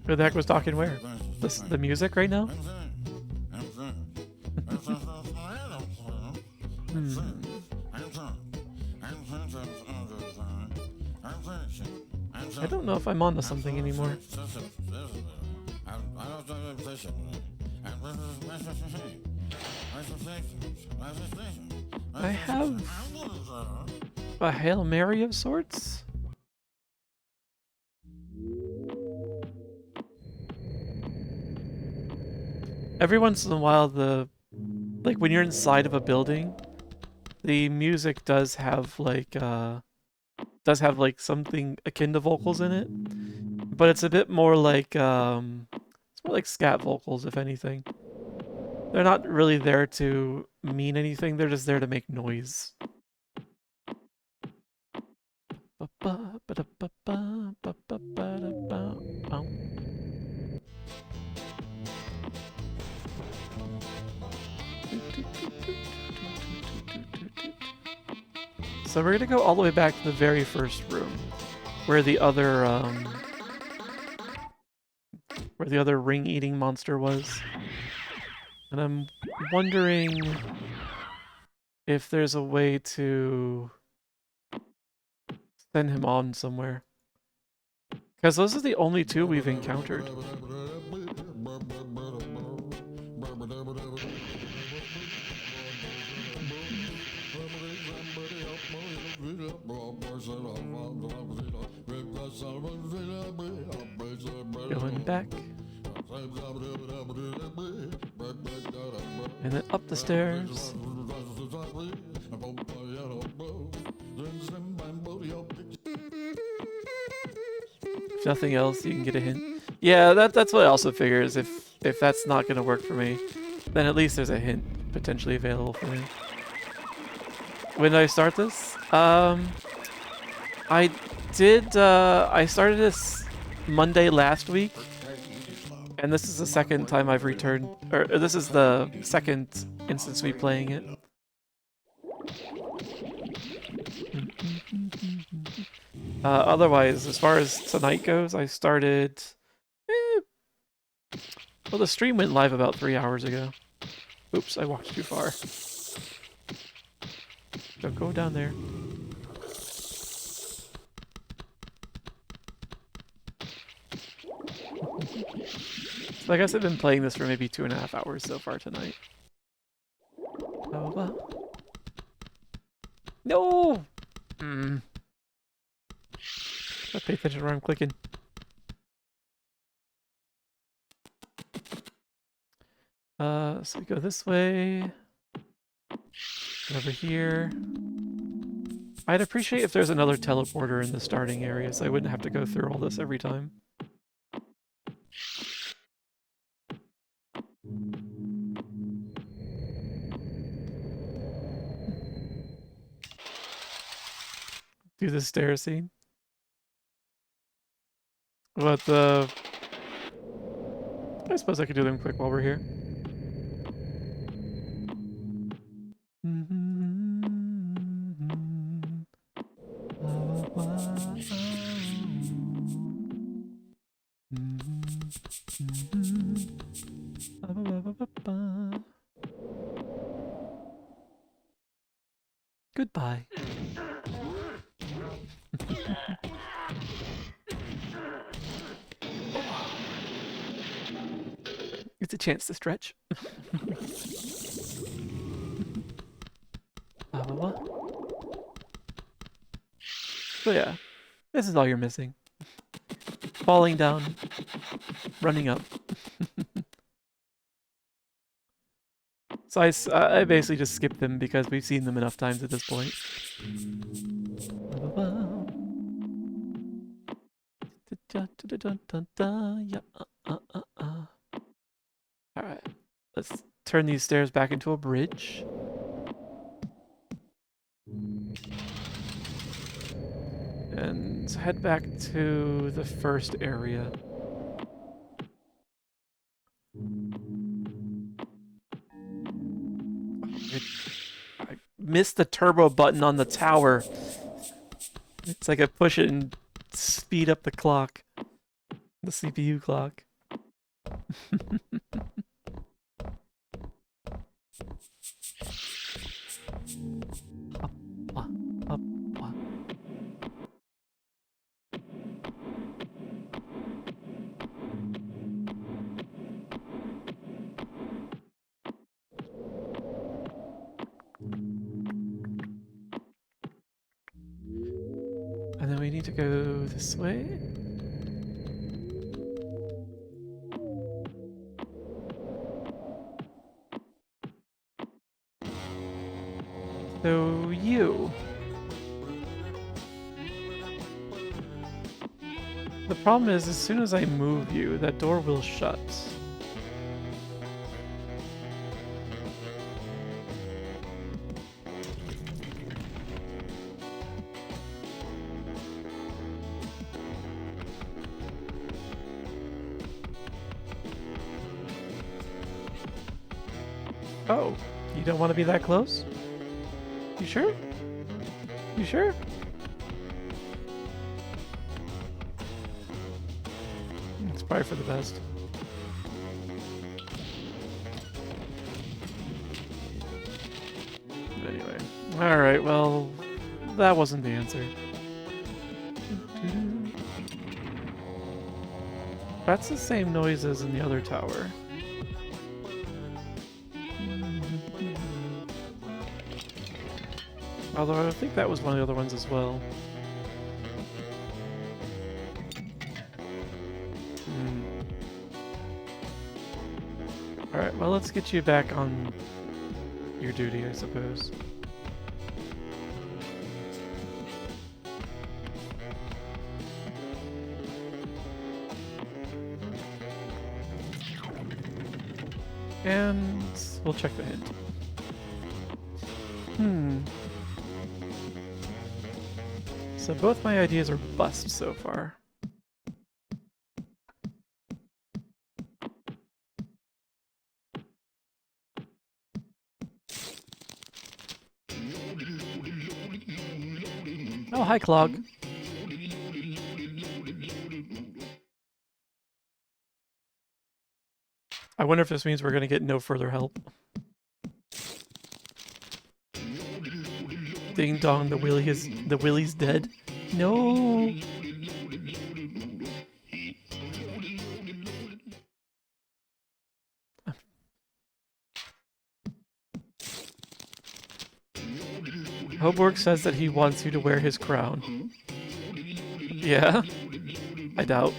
Who the heck was talking where? The music right now? I don't know if I'm onto something anymore. I have a Hail Mary of sorts. Every once in a while, like when you're inside of a building, the music does have like something akin to vocals in it, but it's a bit more like it's more like scat vocals, if anything. They're not really there to mean anything. They're just there to make noise. So we're gonna go all the way back to the very first room, where the other ring-eating monster was. And I'm wondering if there's a way to send him on somewhere. Because those are the only two we've encountered. Going back. And then up the stairs. If nothing else, you can get a hint. Yeah, that's what I also figure is if that's not going to work for me, then at least there's a hint potentially available for me. When did I start this? I started this Monday last week, and this is the second time I've returned, or this is the second instance me playing it. Otherwise, as far as tonight goes, I started... well, the stream went live about 3 hours ago. Oops, I walked too far. Don't go down there. So I guess I've been playing this for maybe 2.5 hours so far tonight. Oh, no! Gotta pay attention where I'm clicking. So we go this way. Over here. I'd appreciate if there's another teleporter in the starting area so I wouldn't have to go through all this every time. Do the stair scene. What the... I suppose I could do them quick while we're here. Goodbye. It's a chance to stretch. So yeah, this is all you're missing. Falling down, running up. So I basically just skipped them because we've seen them enough times at this point. Alright, let's turn these stairs back into a bridge. And head back to the first area. I missed the turbo button on the tower. It's like I push it and speed up the clock. The CPU clock. Up. And then we need to go this way. So you. The problem is, as soon as I move you, that door will shut. Oh, you don't want to be that close? You sure? You sure? It's probably for the best. Anyway. Alright, well, that wasn't the answer. That's the same noise as in the other tower. Although I think that was one of the other ones as well. Alright, well, let's get you back on your duty, I suppose. And we'll check the hint. So both my ideas are bust so far. Oh, hi, Clog. I wonder if this means we're going to get no further help. Ding dong, the Willie's dead. No. Hoborg says that he wants you to wear his crown. Yeah? I doubt.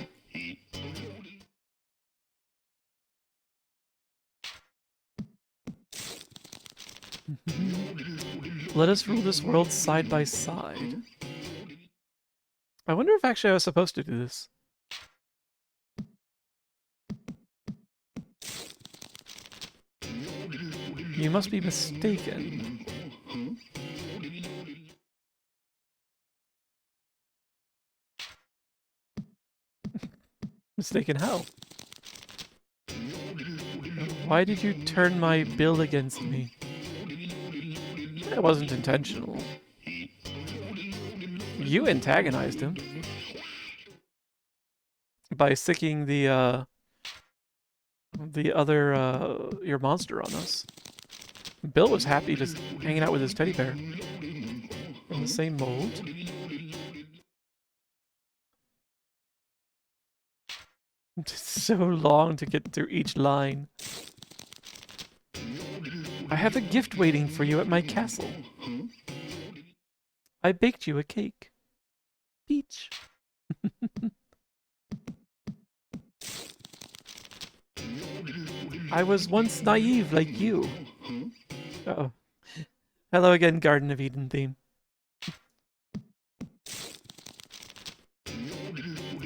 Let us rule this world side by side. I wonder if actually I was supposed to do this. You must be mistaken. mistaken, how? Why did you turn my bill against me? It wasn't intentional. You antagonized him by sicking the other, your monster on us. Bill was happy just hanging out with his teddy bear. In the same mold. It's so long to get through each line. I have a gift waiting for you at my castle. I baked you a cake. Peach. I was once naive like you. Uh-oh. Hello again, Garden of Eden theme.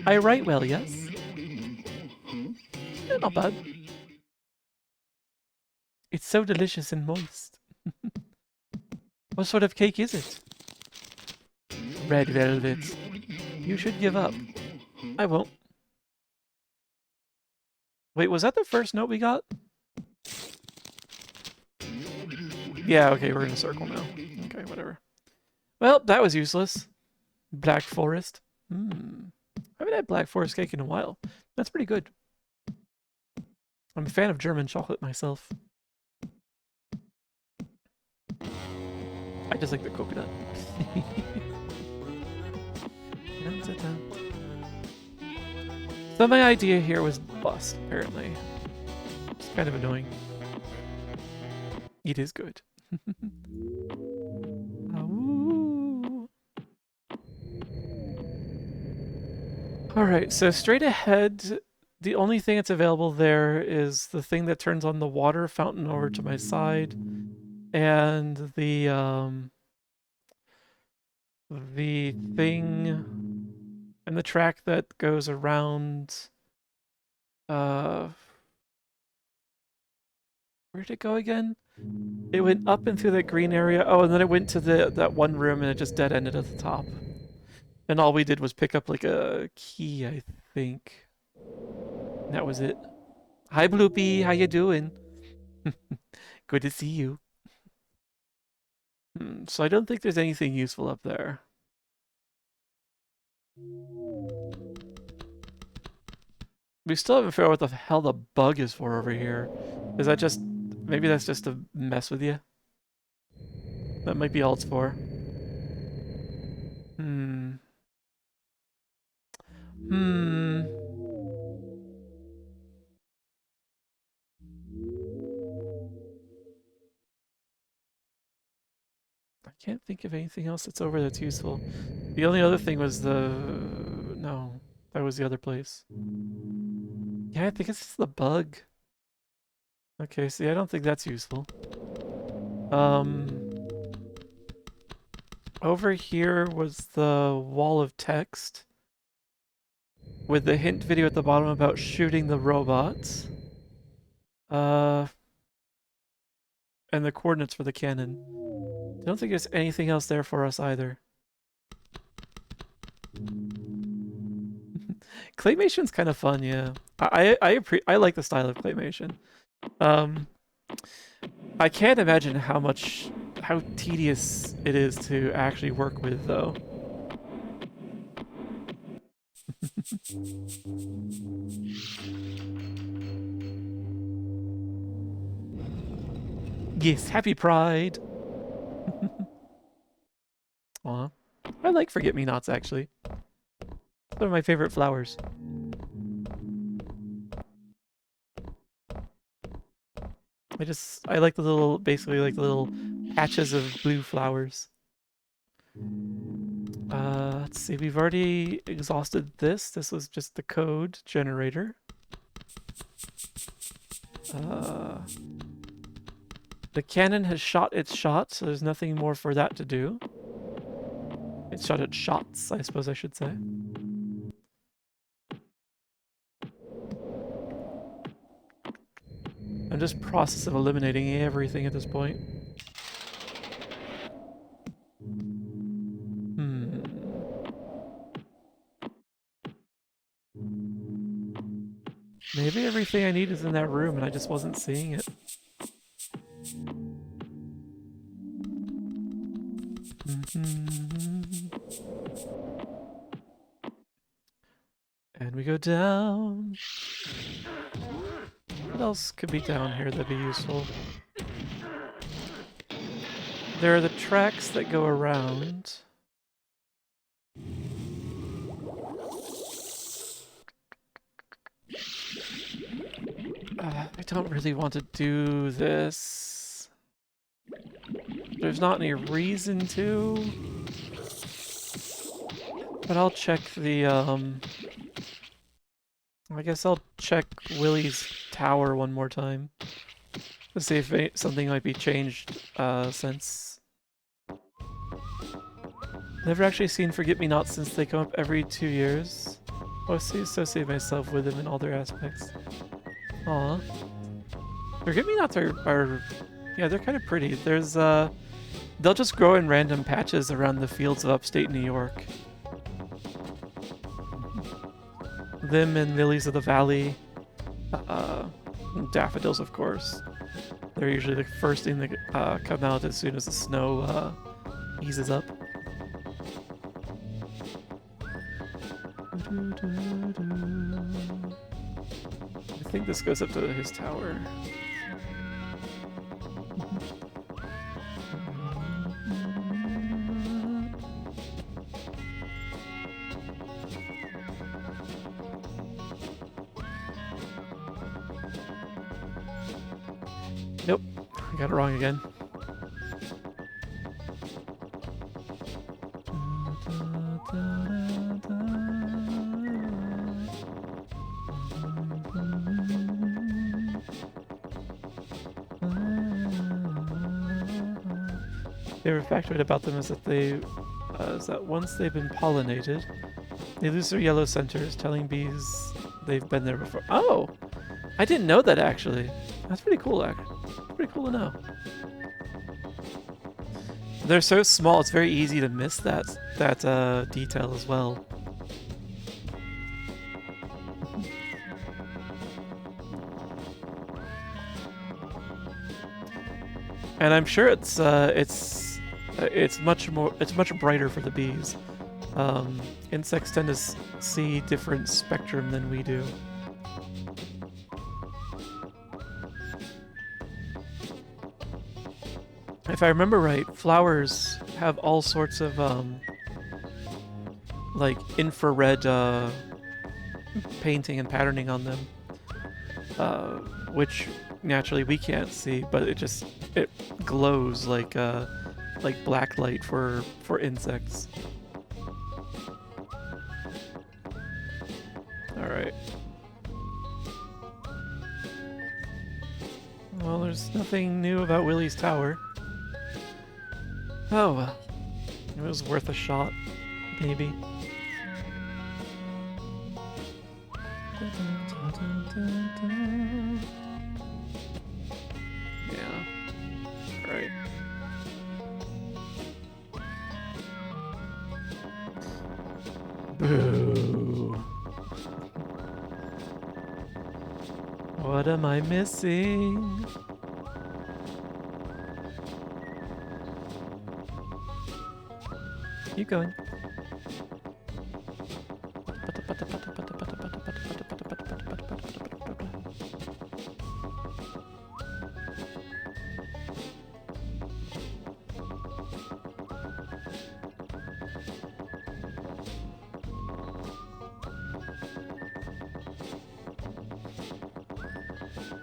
I write well, yes? Not bad. It's so delicious and moist. What sort of cake is it? Red velvet. You should give up. I won't. Wait, was that the first note we got? Yeah, okay, we're in a circle now. Okay, whatever. Well, that was useless. Black Forest. I haven't had Black Forest cake in a while. That's pretty good. I'm a fan of German chocolate myself. I just like the coconut. So my idea here was bust, apparently. It's kind of annoying. It is good. Alright, so straight ahead, the only thing that's available there is the thing that turns on the water fountain over to my side, and the thing and the track that goes around. Where'd it go again? It went up and through that green area. Oh, and then it went to that one room and it just dead ended at the top. And all we did was pick up like a key, I think. And that was it. Hi, Bloopy. How you doing? Good to see you. So I don't think there's anything useful up there. We still haven't figured out what the hell the bug is for over here. Is that just... Maybe that's just to mess with you? That might be all it's for. I can't think of anything else that's over that's useful. The only other thing was the... No, that was the other place. Yeah, I think it's just the bug. Okay, see, I don't think that's useful. Over here was the wall of text with the hint video at the bottom about shooting the robots. And the coordinates for the cannon. I don't think there's anything else there for us either. Claymation's kind of fun, yeah. I like the style of claymation. I can't imagine how tedious it is to actually work with, though. Yes, happy Pride! Aw. I like forget-me-nots, actually. It's one of my favorite flowers. I like the little, basically like the little patches of blue flowers. Let's see, we've already exhausted this. This was just the code generator. The cannon has shot its shot, so there's nothing more for that to do. It shot its shots, I suppose I should say. I'm just process of eliminating everything at this point. Maybe everything I need is in that room and I just wasn't seeing it. And we go down. What else could be down here that'd be useful? There are the tracks that go around. I don't really want to do this. There's not any reason to. But I'll check the, I guess I'll check Willie's tower one more time. To see if something might be changed, since... Never actually seen Forget-Me-Not since they come up every 2 years. Mostly associate myself with them in all their aspects. Aw. Forget-Me-Nots are... Yeah, they're kind of pretty. There's, they'll just grow in random patches around the fields of upstate New York. Them and lilies of the valley. Daffodils, of course. They're usually the first thing that come out as soon as the snow eases up. I think this goes up to his tower. Nope, I got it wrong again. Favorite factoid about them is that that once they've been pollinated, they lose their yellow centers, telling bees they've been there before. Oh, I didn't know that actually. That's pretty cool. Actually, pretty cool to know. They're so small; it's very easy to miss that detail as well. And I'm sure it's much brighter for the bees. Insects tend to see different spectrum than we do. If I remember right, flowers have all sorts of like infrared painting and patterning on them, which naturally we can't see, but it glows like black light for insects. All right. Well, there's nothing new about Willie's tower. Oh well, it was worth a shot, maybe. Yeah. Right. Boo. What am I missing? Keep going.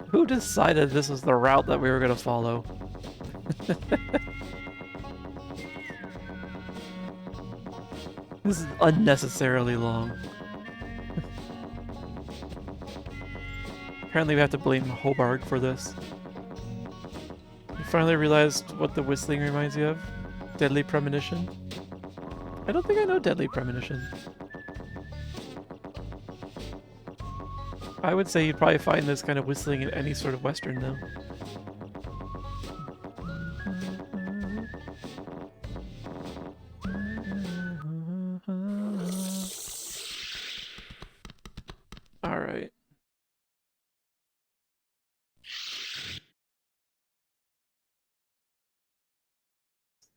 Who decided this was the route that we were going to follow? This is unnecessarily long. Apparently we have to blame Hobart for this. You finally realized what the whistling reminds you of? Deadly Premonition? I don't think I know Deadly Premonition. I would say you'd probably find this kind of whistling in any sort of western though.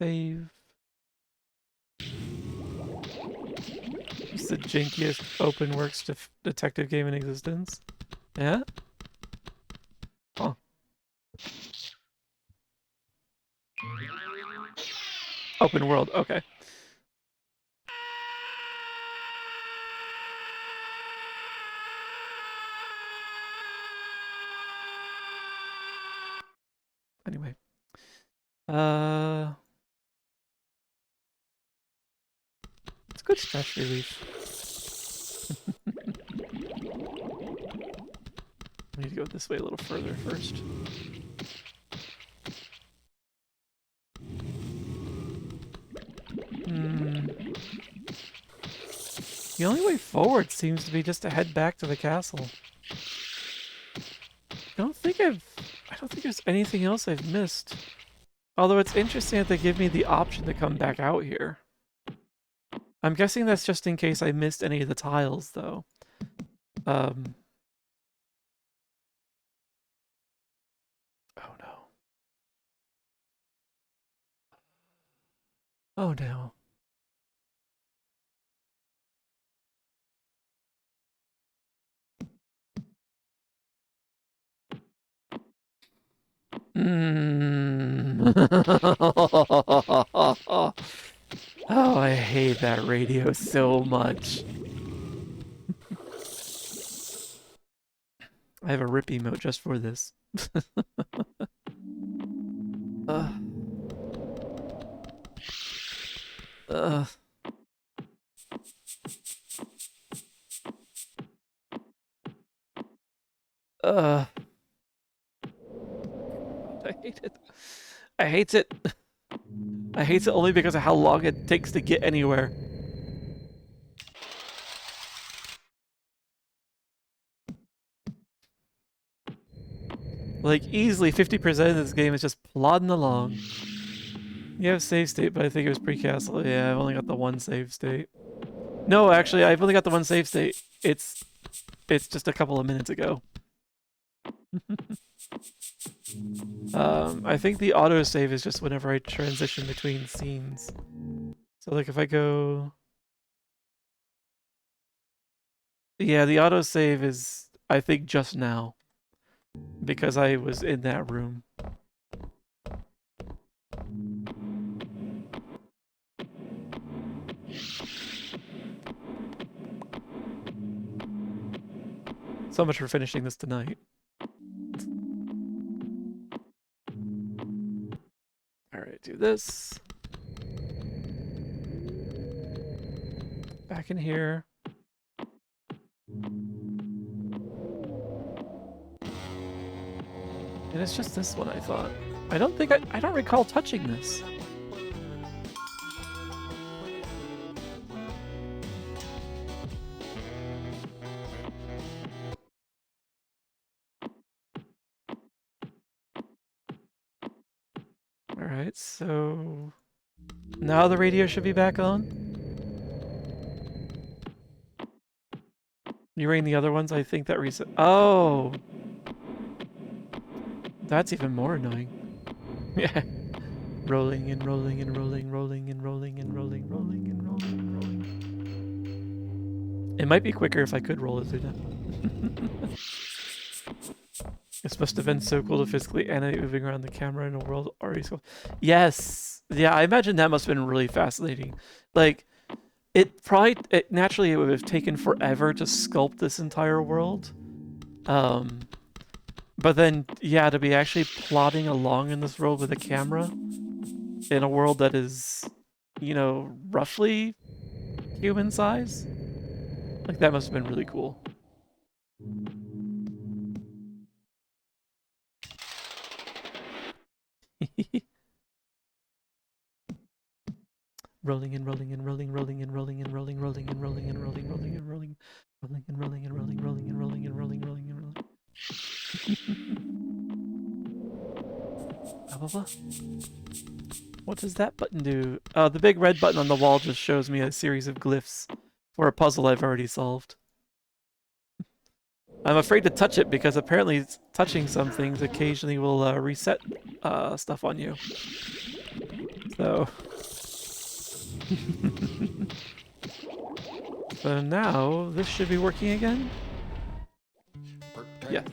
Save. It's the jankiest open works detective game in existence. Yeah? Huh. Open world, okay. Anyway. It's good stress relief. I need to go this way a little further first. The only way forward seems to be just to head back to the castle. I don't think there's anything else I've missed. Although it's interesting that they give me the option to come back out here. I'm guessing that's just in case I missed any of the tiles, though. Oh no. Oh no. Oh, I hate that radio so much. I have a rip emote just for this. uh. I hate it. I hate it. I hate it only because of how long it takes to get anywhere. Like, easily 50% of this game is just plodding along. You have save state, but I think it was pre-castle. Yeah, I've only got the one save state. No, actually, I've only got the one save state. It's just a couple of minutes ago. I think the autosave is just whenever I transition between scenes. So, like, if I go... Yeah, the autosave is, I think, just now. Because I was in that room. So much for finishing this tonight. Alright, do this. Back in here. And it's just this one, I thought. I don't recall touching this. Alright, so... Now the radio should be back on? You rang the other ones? I think that reset... Oh! That's even more annoying. Yeah. Rolling and rolling and rolling, rolling and rolling and rolling, rolling and rolling and rolling. It might be quicker if I could roll it through that. This must have been so cool to physically animate moving around the camera in a world already so... Yes! Yeah, I imagine that must have been really fascinating. Like, naturally it would have taken forever to sculpt this entire world. But then, yeah, to be actually plodding along in this world with a camera in a world that is, you know, roughly human size, like, that must have been really cool. Rolling and rolling and rolling, rolling and rolling and rolling, rolling and rolling and rolling, rolling and rolling, rolling and rolling and rolling, rolling and rolling and rolling, rolling and rolling. Blah, blah, blah. What does that button do? The big red button on the wall just shows me a series of glyphs for a puzzle I've already solved. I'm afraid to touch it because apparently touching some things occasionally will reset stuff on you. So... So now, this should be working again? Yeah.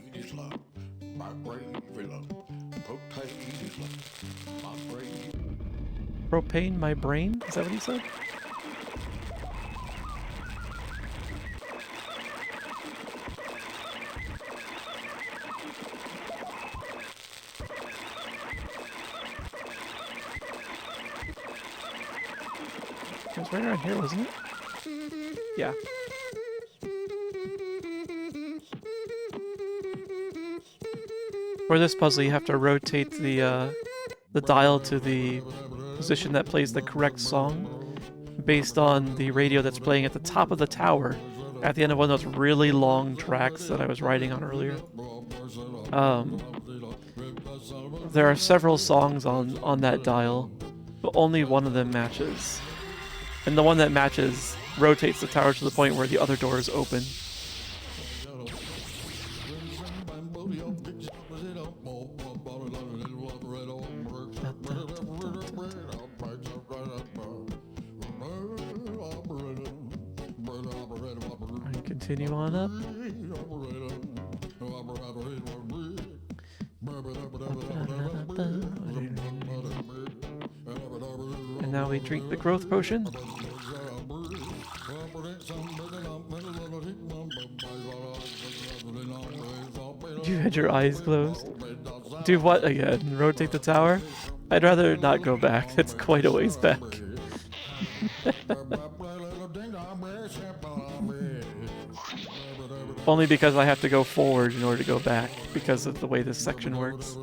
Propane my brain? Is that what he said? It was right around here, wasn't it? Yeah. For this puzzle, you have to rotate the dial to the position that plays the correct song based on the radio that's playing at the top of the tower at the end of one of those really long tracks that I was writing on earlier. There are several songs on that dial, but only one of them matches. And the one that matches rotates the tower to the point where the other doors open. And continue on up. And now we drink the growth potion. You had your eyes closed. Do what again? Rotate the tower? I'd rather not go back. It's quite a ways back. Only because I have to go forward in order to go back, because of the way this section works.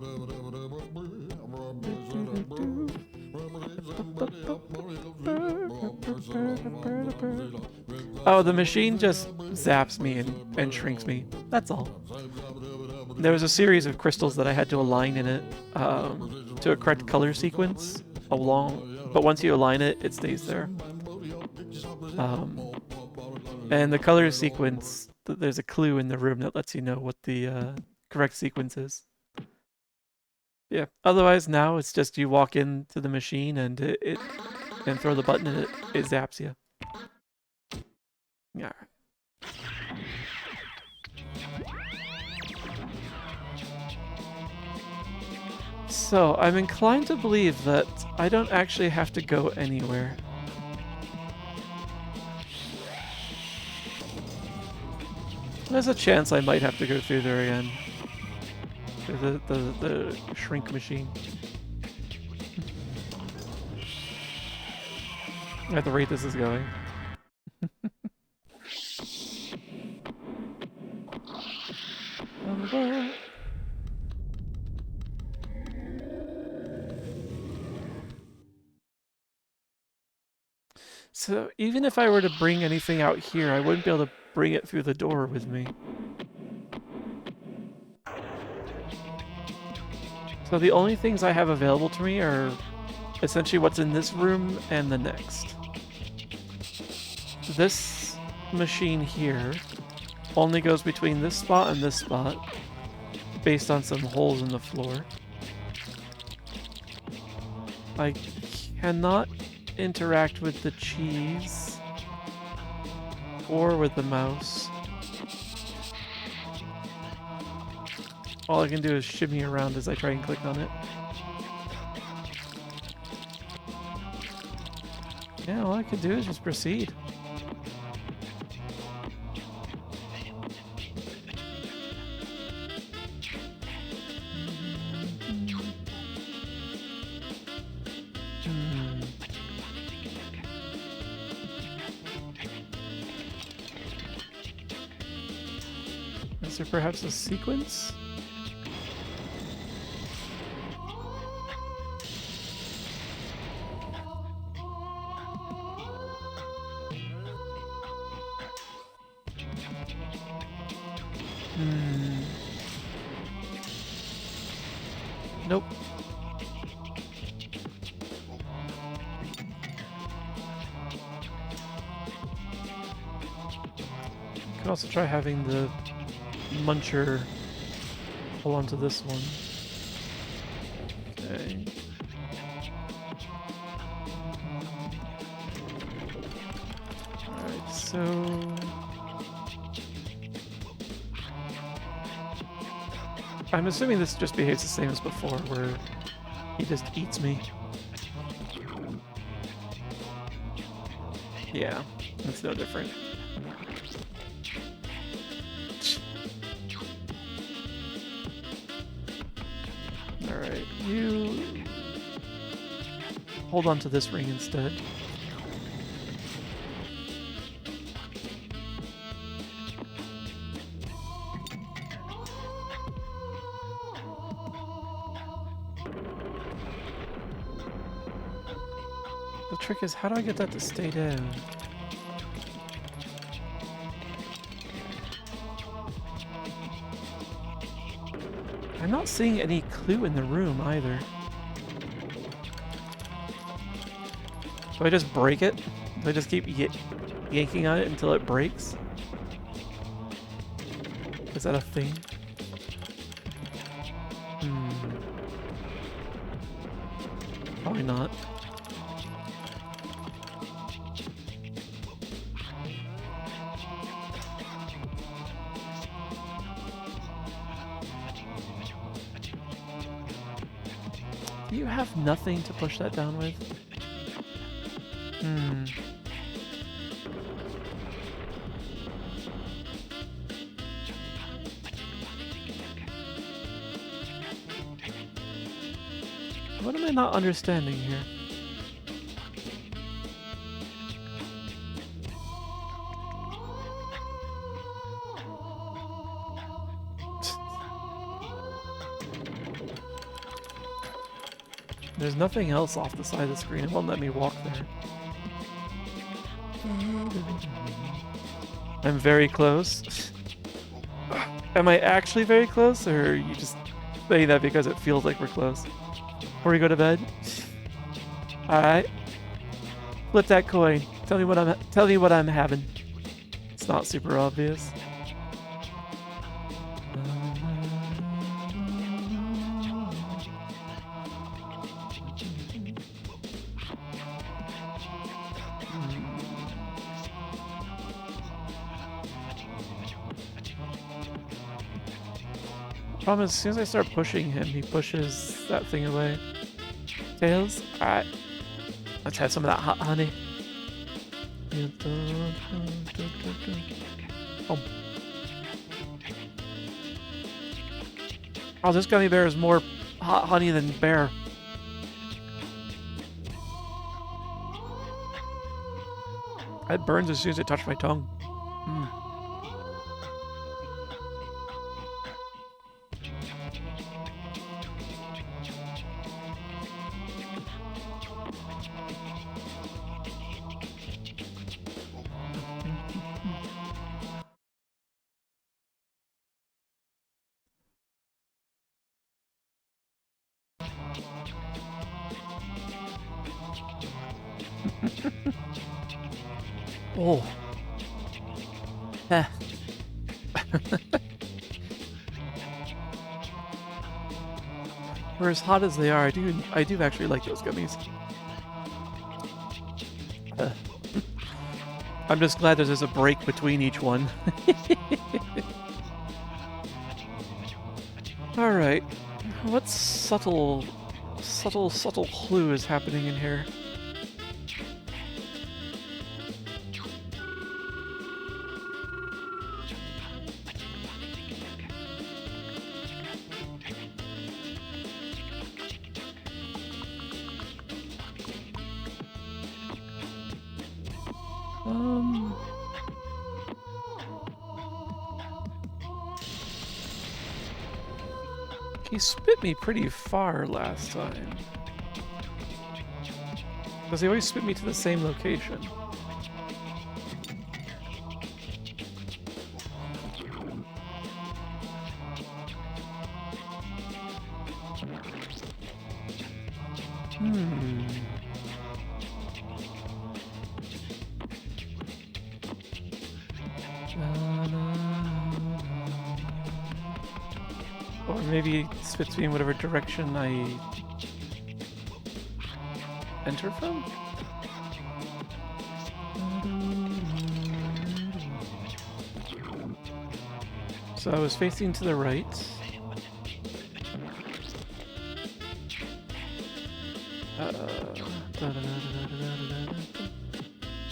Oh, the machine just zaps me and shrinks me. That's all. There was a series of crystals that I had to align in it to a correct color sequence but once you align it, it stays there. And the color sequence, there's a clue in the room that lets you know what the correct sequence is. Yeah. Otherwise, now it's just you walk into the machine and and throw the button and it zaps you. Yeah. So, I'm inclined to believe that I don't actually have to go anywhere. There's a chance I might have to go through there again. Through the shrink machine. At the rate this is going. So even if I were to bring anything out here, I wouldn't be able to bring it through the door with me. So the only things I have available to me are essentially what's in this room and the next. This machine here only goes between this spot and this spot, based on some holes in the floor. I cannot interact with the cheese or with the mouse. All I can do is shimmy around as I try and click on it. Yeah, all I can do is just proceed. Is there perhaps a sequence? Nope. Could also try having the muncher pull onto this one. Okay. So... I'm assuming this just behaves the same as before, where he just eats me. Yeah, it's no different. Alright, you... hold on to this ring instead. The trick is, how do I get that to stay down? I'm not seeing any clue in the room either. Do I just break it? Do I just keep yanking on it until it breaks? Is that a thing? Probably not. Do you have nothing to push that down with? What am I not understanding here? There's nothing else off the side of the screen. It won't let me walk there. I'm very close. Am I actually very close, or are you just saying that because it feels like we're close? Before we go to bed? Alright. Flip that coin. Tell me what I'm having. It's not super obvious. Problem is, as soon as I start pushing him, he pushes that thing away. Tails? Alright. Let's have some of that hot honey. Oh, this gummy bear is more hot honey than bear. It burns as soon as it touches my tongue. Oh. For as hot as they are, I do actually like those gummies. I'm just glad there's a break between each one. Alright. What subtle clue is happening in here? He spit me pretty far last time. Because he always spit me to the same location. Or maybe it spits me in whatever direction I enter from? So I was facing to the right.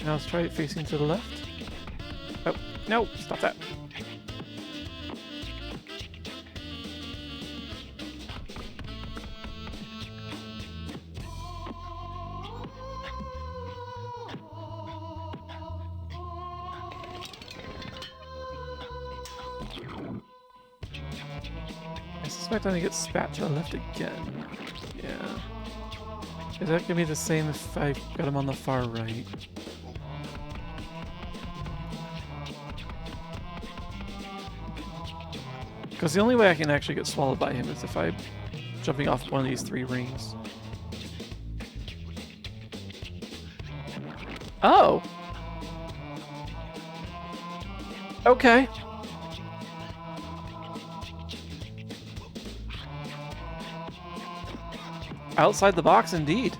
Now let's try it facing to the left. Oh, no, stop that. I suspect I'm gonna get spat to the left again. Yeah. Is that gonna be the same if I got him on the far right? Because the only way I can actually get swallowed by him is if I'm jumping off one of these 3 rings. Oh! Okay. Outside the box, indeed.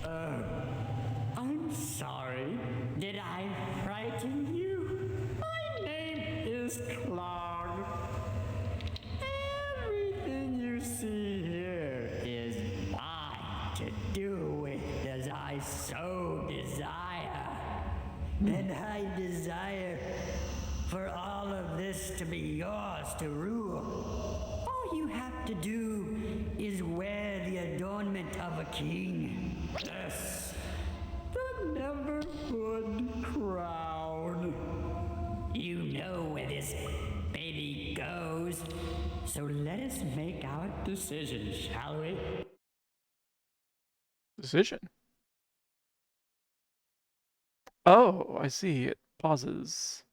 I'm sorry. Did I frighten you? My name is Clog. Everything you see here is mine to do with as I so desire. And I desire for all of this to be yours to rule. All you have to do is wear the adornment of a king. Yes, the Neverhood crown. You know where this baby goes, so let us make our decision, shall we? Decision. Oh, I see. It pauses.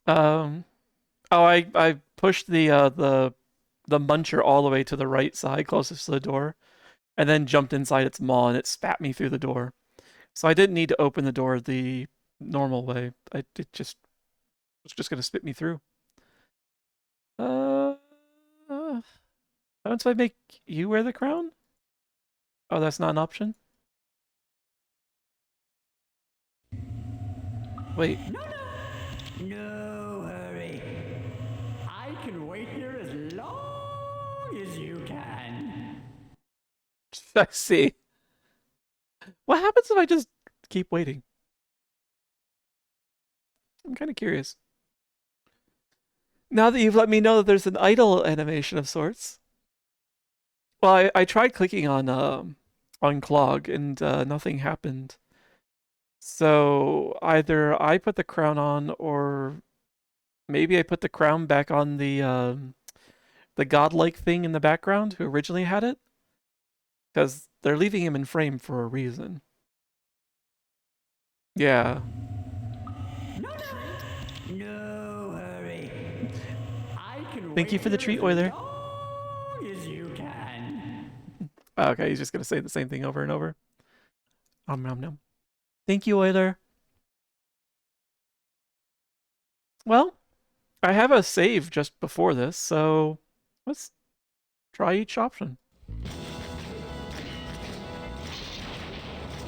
Oh, I pushed the muncher all the way to the right side, closest to the door, and then jumped inside its maw, and it spat me through the door. So I didn't need to open the door the normal way. It just was just gonna spit me through. How if I make you wear the crown? Oh, that's not an option? Wait. No hurry. I can wait here as long as you can. I see. What happens if I just keep waiting? I'm kind of curious. Now that you've let me know that there's an idle animation of sorts. Well, I tried clicking on Clog and nothing happened. So either I put the crown on, or maybe I put the crown back on the godlike thing in the background who originally had it, because they're leaving him in frame for a reason. Yeah. No hurry. I can Thank you wait for the here treat, as Euler. long as you can. Okay, he's just gonna say the same thing over and over. Nom nom. Thank you, Euler. Well, I have a save just before this, so let's try each option.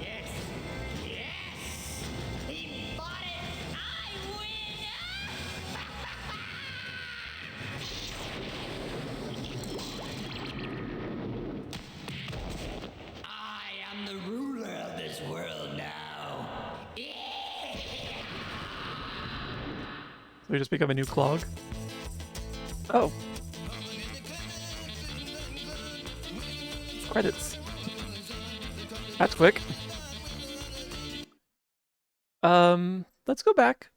Yes! Yes! He bought it! I win! I am the ruler of this world now. Yeah! So we just become a new clog. Oh. Credits. That's quick. Let's go back.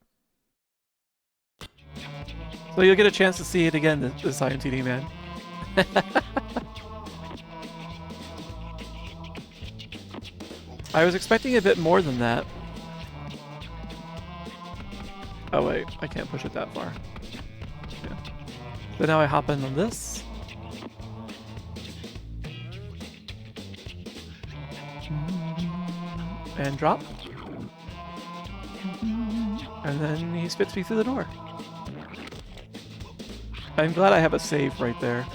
So you'll get a chance to see it again, the IMTD man. I was expecting a bit more than that. Oh wait, I can't push it that far. Yeah. So now I hop in on this. And drop. And then he spits me through the door. I'm glad I have a save right there.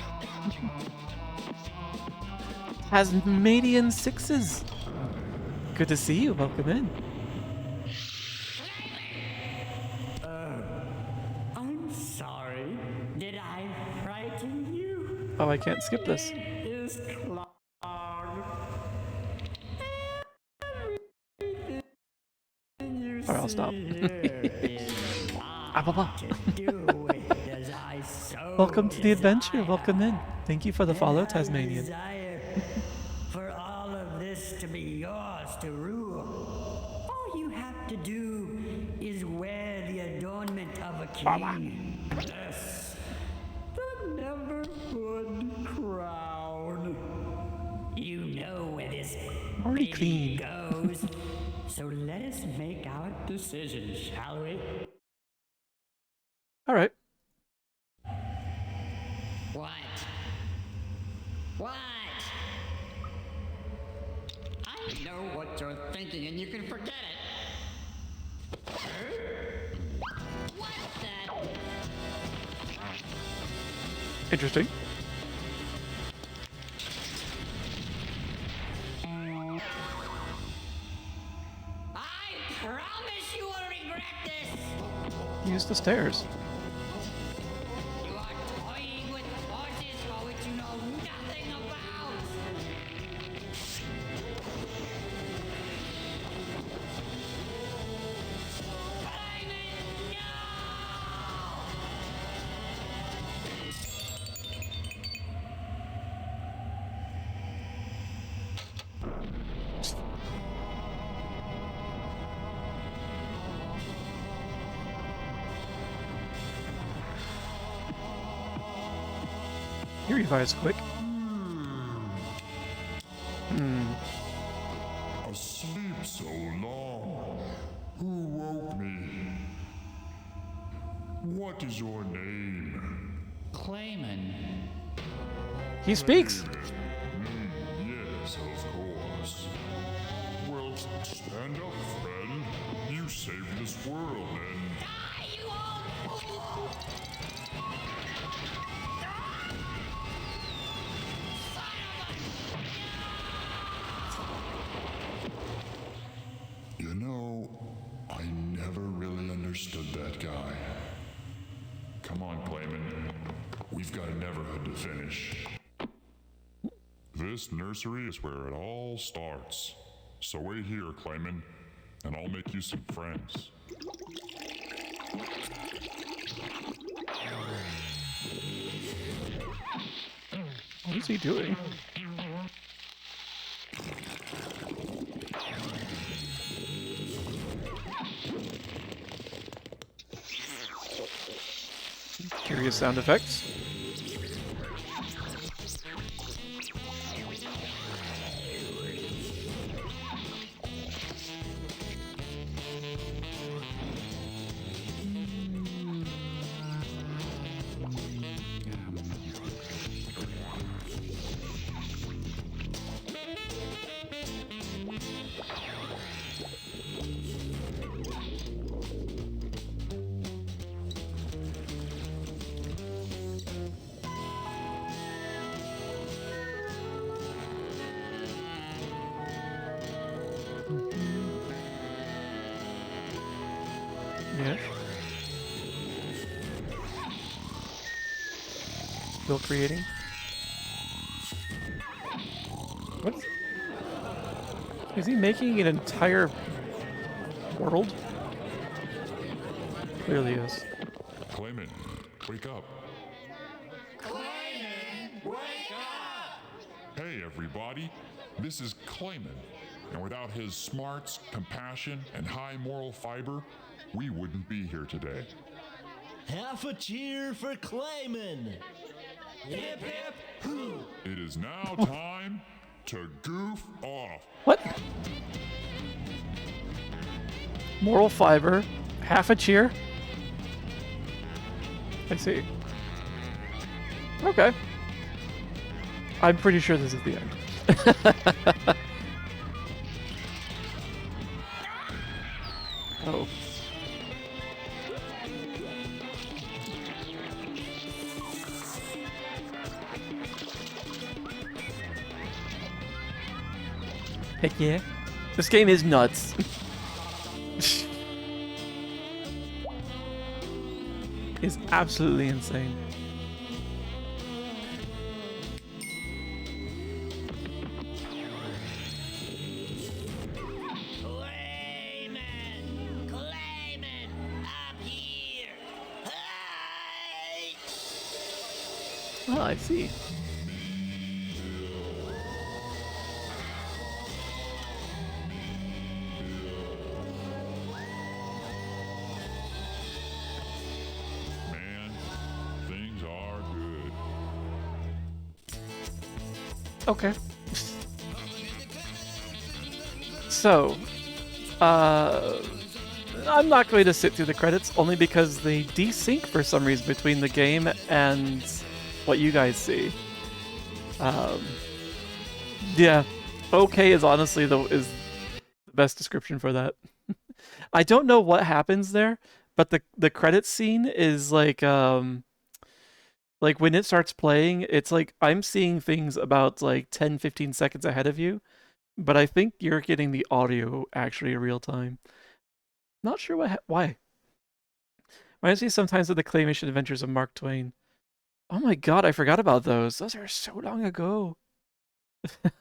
Tasmanian 6s. Good to see you. Welcome in. I'm sorry. Did I frighten you? Oh, I can't skip this. Is clogged. You Alright, I'll stop. see here is Ah, blah, blah. to do with as I so Welcome to the adventure. desire. Welcome in. Thank you for the follow, And I Tasmanian. desire for all of this to be yours to rule. All you have to do is wear the adornment of a king. Yes, the Neverhood crown. You know where this Already baby clean. goes. So let us make our decision, shall we? All right. What? What? I know what you're thinking, and you can forget it. What the? Interesting. I promise you will regret this. Use the stairs. You are toying with forces for which you know nothing about. Simon, no! He revives quick. Asleep so long. Who woke me? What is your name? Clayman. He speaks. Yes, of course. Well, stand up, friend. You saved this world, and Die, you old fool! you know, I never really understood that guy. Come on, Clayman. We've got a Neverhood to finish. This nursery is where it all starts. So wait here, Clayman, and I'll make you some friends. What is he doing? Curious sound effects. Yes. Still creating. What? Is he making an entire world? Clearly is. Clayman, wake up. Hey, everybody. This is Clayman. And without his smarts, compassion, and high moral fiber, we wouldn't be here today. Half a cheer for Clayman! Hip hip hoo! It is now time to goof off. What? Moral fiber, half a cheer. I see. Okay. I'm pretty sure this is the end. Oh. Heck yeah. This game is nuts. It's absolutely insane. Clayman! Clayman! Up here! Hey! Oh, I see. Man, things are good. Okay. So, I'm not going to sit through the credits only because they desync for some reason between the game and what you guys see. Yeah, okay is honestly the best description for that. I don't know what happens there, but the credits scene is like when it starts playing, it's like I'm seeing things about like 10, 15 seconds ahead of you, but I think you're getting the audio actually in real time. Not sure why. Reminds me sometimes of the claymation adventures of Mark Twain. Oh my god, I forgot about those. Those are so long ago.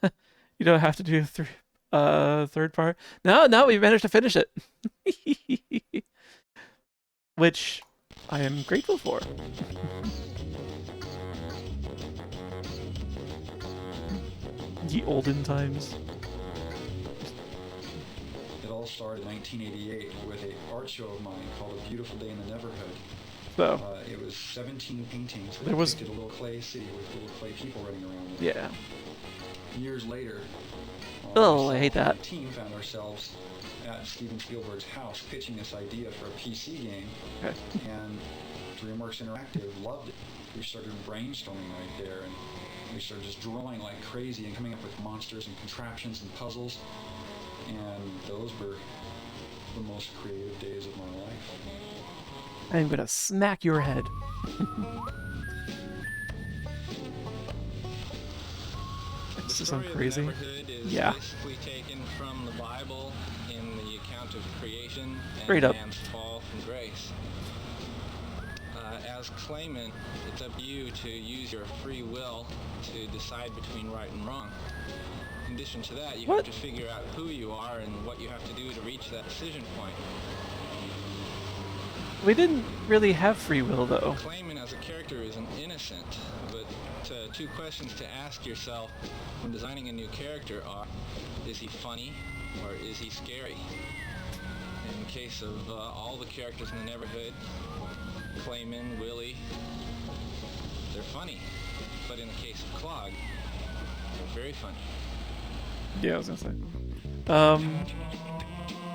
You don't have to do third part. No, we managed to finish it. Which I am grateful for. Ye olden times. It all started in 1988 with an art show of mine called A Beautiful Day in the Neverhood. So, It was 17 paintings that There was- depicted a little clay city with little clay people running around. With yeah. Years later, Oh, I myself hate and that. my team found ourselves at Steven Spielberg's house pitching this idea for a PC game, Okay. and DreamWorks Interactive loved it. We started brainstorming right there, and we started just drawing like crazy and coming up with monsters and contraptions and puzzles, and those were the most creative days of my life. I'm gonna smack your head. This The is story of the crazy. Neverhood is Yeah. basically taken from the Bible in the account of creation and Straight up. man's fall from grace. As Clayman, it's up to you to use your free will to decide between right and wrong. In addition to that, you What? have to figure out who you are and what you have to do to reach that decision point. We didn't really have free will though. Clayman as a character is an innocent, but two questions to ask yourself when designing a new character are, is he funny or is he scary? In case of all the characters in the Neverhood, Clayman, Willie, they're funny. But in the case of Clog, they're very funny. Yeah, I was gonna say.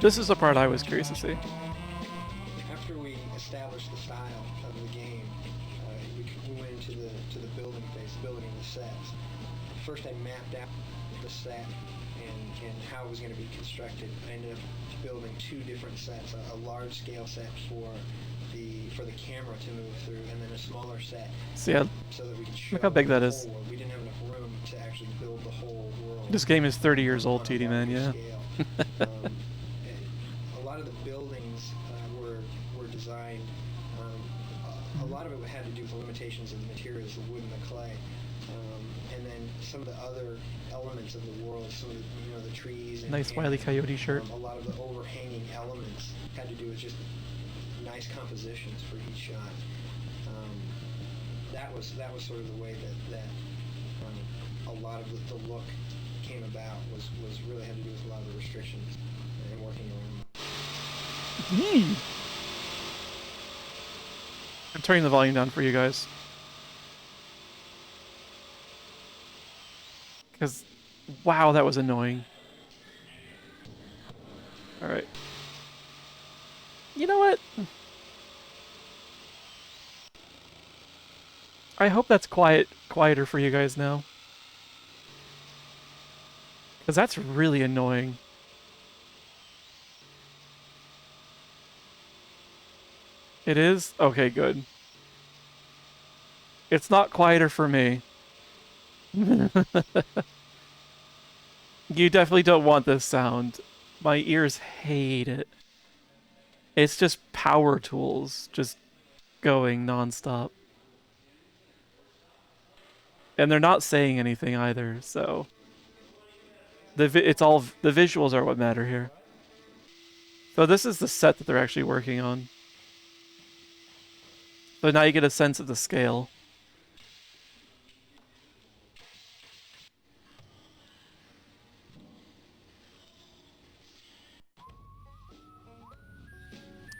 This is the part I was curious to see. After we established the style of the game, we went into the building phase, building the sets. First, I mapped out the set and how it was going to be constructed. I ended up building two different sets: a large-scale set for the camera to move through, and then a smaller set So yeah, so that we could show look how big that the is. whole world. We didn't have enough room to actually build the whole world. This game is 30 years old, on a TD man. larger Yeah. scale. And a lot of the buildings were designed. A lot of it had to do with the limitations of the materials, the wood and the clay, and then some of the other elements of the world, some of the trees. And, Nice and, Wile E. Coyote shirt. A lot of the overhanging elements had to do with just nice compositions for each shot. That was sort of the way that a lot of the look came about was really had to do with a lot of the restrictions and working around. I'm turning the volume down for you guys. Because, wow, that was annoying. Alright. You know what? I hope that's quieter for you guys now. Because that's really annoying. It is? Okay, good. It's not quieter for me. You definitely don't want this sound. My ears hate it. It's just power tools, just going nonstop. And they're not saying anything either, so it's all the visuals are what matter here. So this is the set that they're actually working on. So now you get a sense of the scale.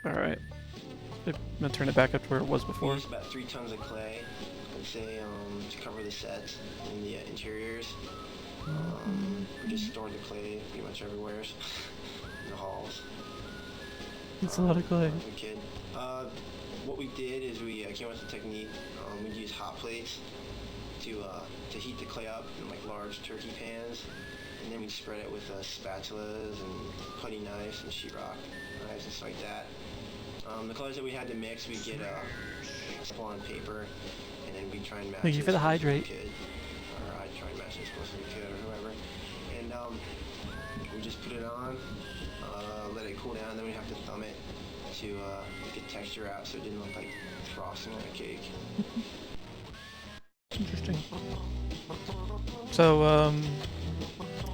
All right. I'm gonna turn it back up to where it was We before. use about 3 tons of clay, let's say, to cover the sets and the interiors. We just stored the clay pretty much everywhere in the halls. It's a lot of clay. As a kid. What we did is we came up with a technique. We'd use hot plates to heat the clay up in like large turkey pans, and then we'd spread it with spatulas and putty knives and sheetrock knives and stuff like that. The colors that we had to mix, we'd get sample on paper, and then we'd try and match. Thank you for the hydrate. Or I'd try and match it as close as we could, or whoever. And we just put it on, let it cool down, then we have to thumb it to get texture out so it didn't look like frosting on a cake. Interesting. So,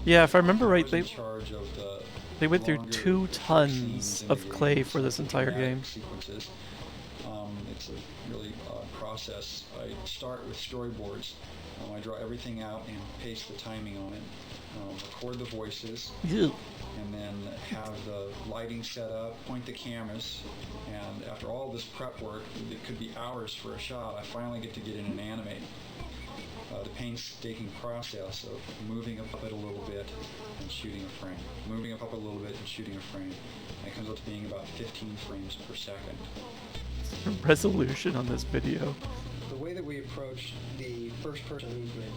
yeah, if I remember right, they went through 2 tons of clay for this entire game. Sequences. It's a really odd process. I start with storyboards. I draw everything out and paste the timing on it. Record the voices. Ew. And then have the lighting set up, point the cameras, and after all this prep work, it could be hours for a shot, I finally get to get in and animate. The painstaking process of moving a puppet a little bit and shooting a frame. Moving a puppet a little bit and shooting a frame. And it comes up to being about 15 frames per second. Resolution on this video. The way that we approached the first-person movement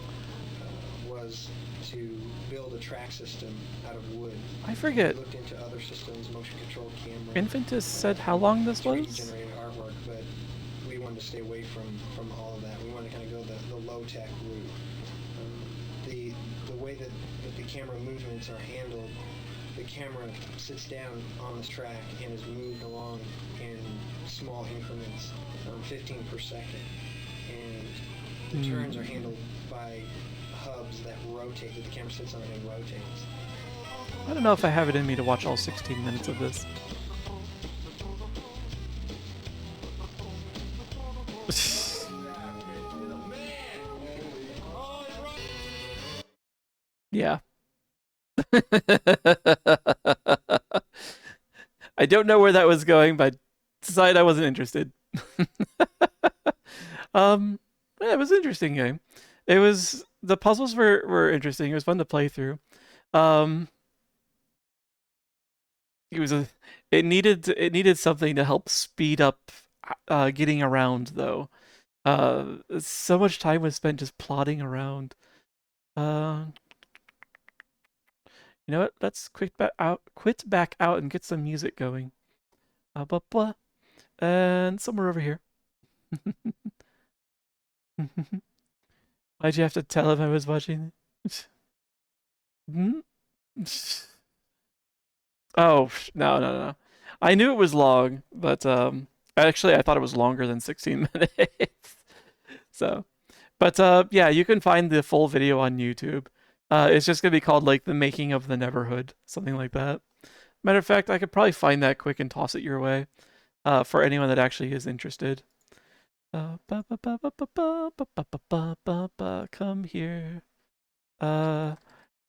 was to build a track system out of wood. I forget. We looked into other systems, motion-controlled camera. Infantus said how long this was? 3D-generated artwork, but we wanted to stay away from all of that. We wanted to kind of go the low-tech route. The way that the camera movements are handled, the camera sits down on this track and is moved along in small increments, 15 per second. And the turns are handled by hubs that rotate, that the camera sits on and rotates. I don't know if I have it in me to watch all 16 minutes of this. Yeah. I don't know where that was going, but decided I wasn't interested. Yeah, it was an interesting game. It was the puzzles were interesting. It was fun to play through. It needed something to help speed up getting around though. So much time was spent just plodding around. You know what? Let's quit back out and get some music going. Blah, blah. And somewhere over here. Why'd you have to tell him I was watching? Hmm? Oh, no. I knew it was long, but actually I thought it was longer than 16 minutes. So, but yeah, you can find the full video on YouTube. It's just gonna be called like the making of the Neverhood, something like that. Matter of fact, I could probably find that quick and toss it your way, for anyone that actually is interested. Come here.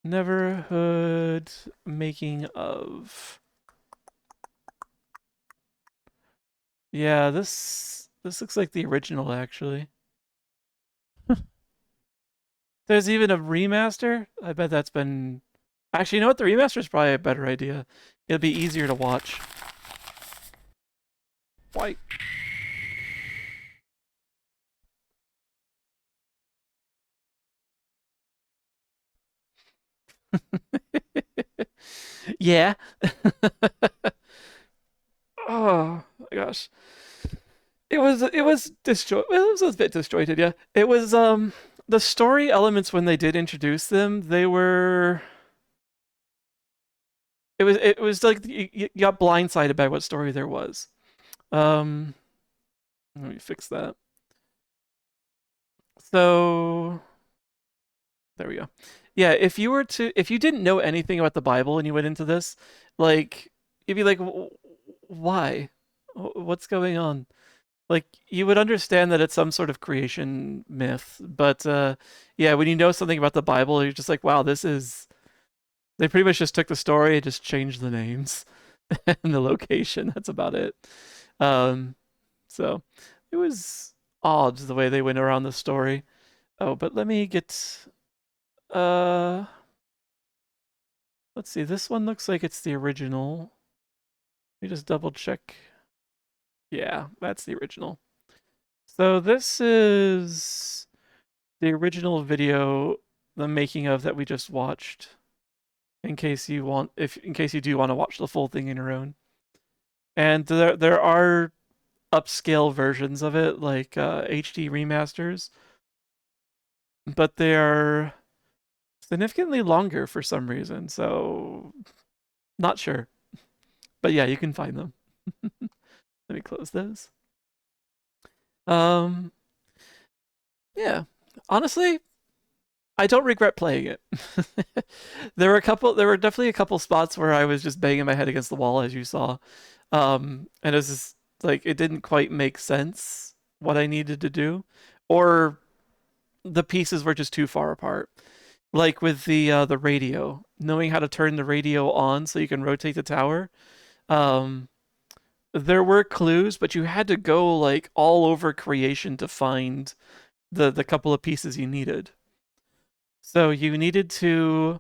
Neverhood making of. Yeah, this looks like the original actually. There's even a remaster? I bet that's been... Actually, you know what? The remaster is probably a better idea. It'll be easier to watch. Why? Yeah. Oh my gosh. It was disjointed. Well, it was a bit disjointed, yeah. It was the story elements when they did introduce them, they were it was like you got blindsided by what story there was. Um, Let me fix that. So there we go. Yeah, if you didn't know anything about the Bible and you went into this, like, you'd be like, why? What's going on? Like, you would understand that it's some sort of creation myth, but yeah, when you know something about the Bible, you're just like, wow, this is. They pretty much just took the story and just changed the names and the location. That's about it. Um, so it was odd the way they went around the story. Oh, but let me get uh let's see. This one looks like it's the original. Let me just double check. Yeah, that's the original. So this is the original video, the making of that we just watched. In case you want, if in case you do want to watch the full thing in your own. And there are upscale versions of it, like HD remasters, but they are significantly longer for some reason. So not sure, but yeah, you can find them. Let me close those. Um, yeah. Honestly, I don't regret playing it. There were definitely a couple spots where I was just banging my head against the wall, as you saw. And it was just like it didn't quite make sense what I needed to do, or the pieces were just too far apart. Like with the radio, knowing how to turn the radio on so you can rotate the tower. Um, there were clues, but you had to go like all over creation to find the couple of pieces you needed. So you needed to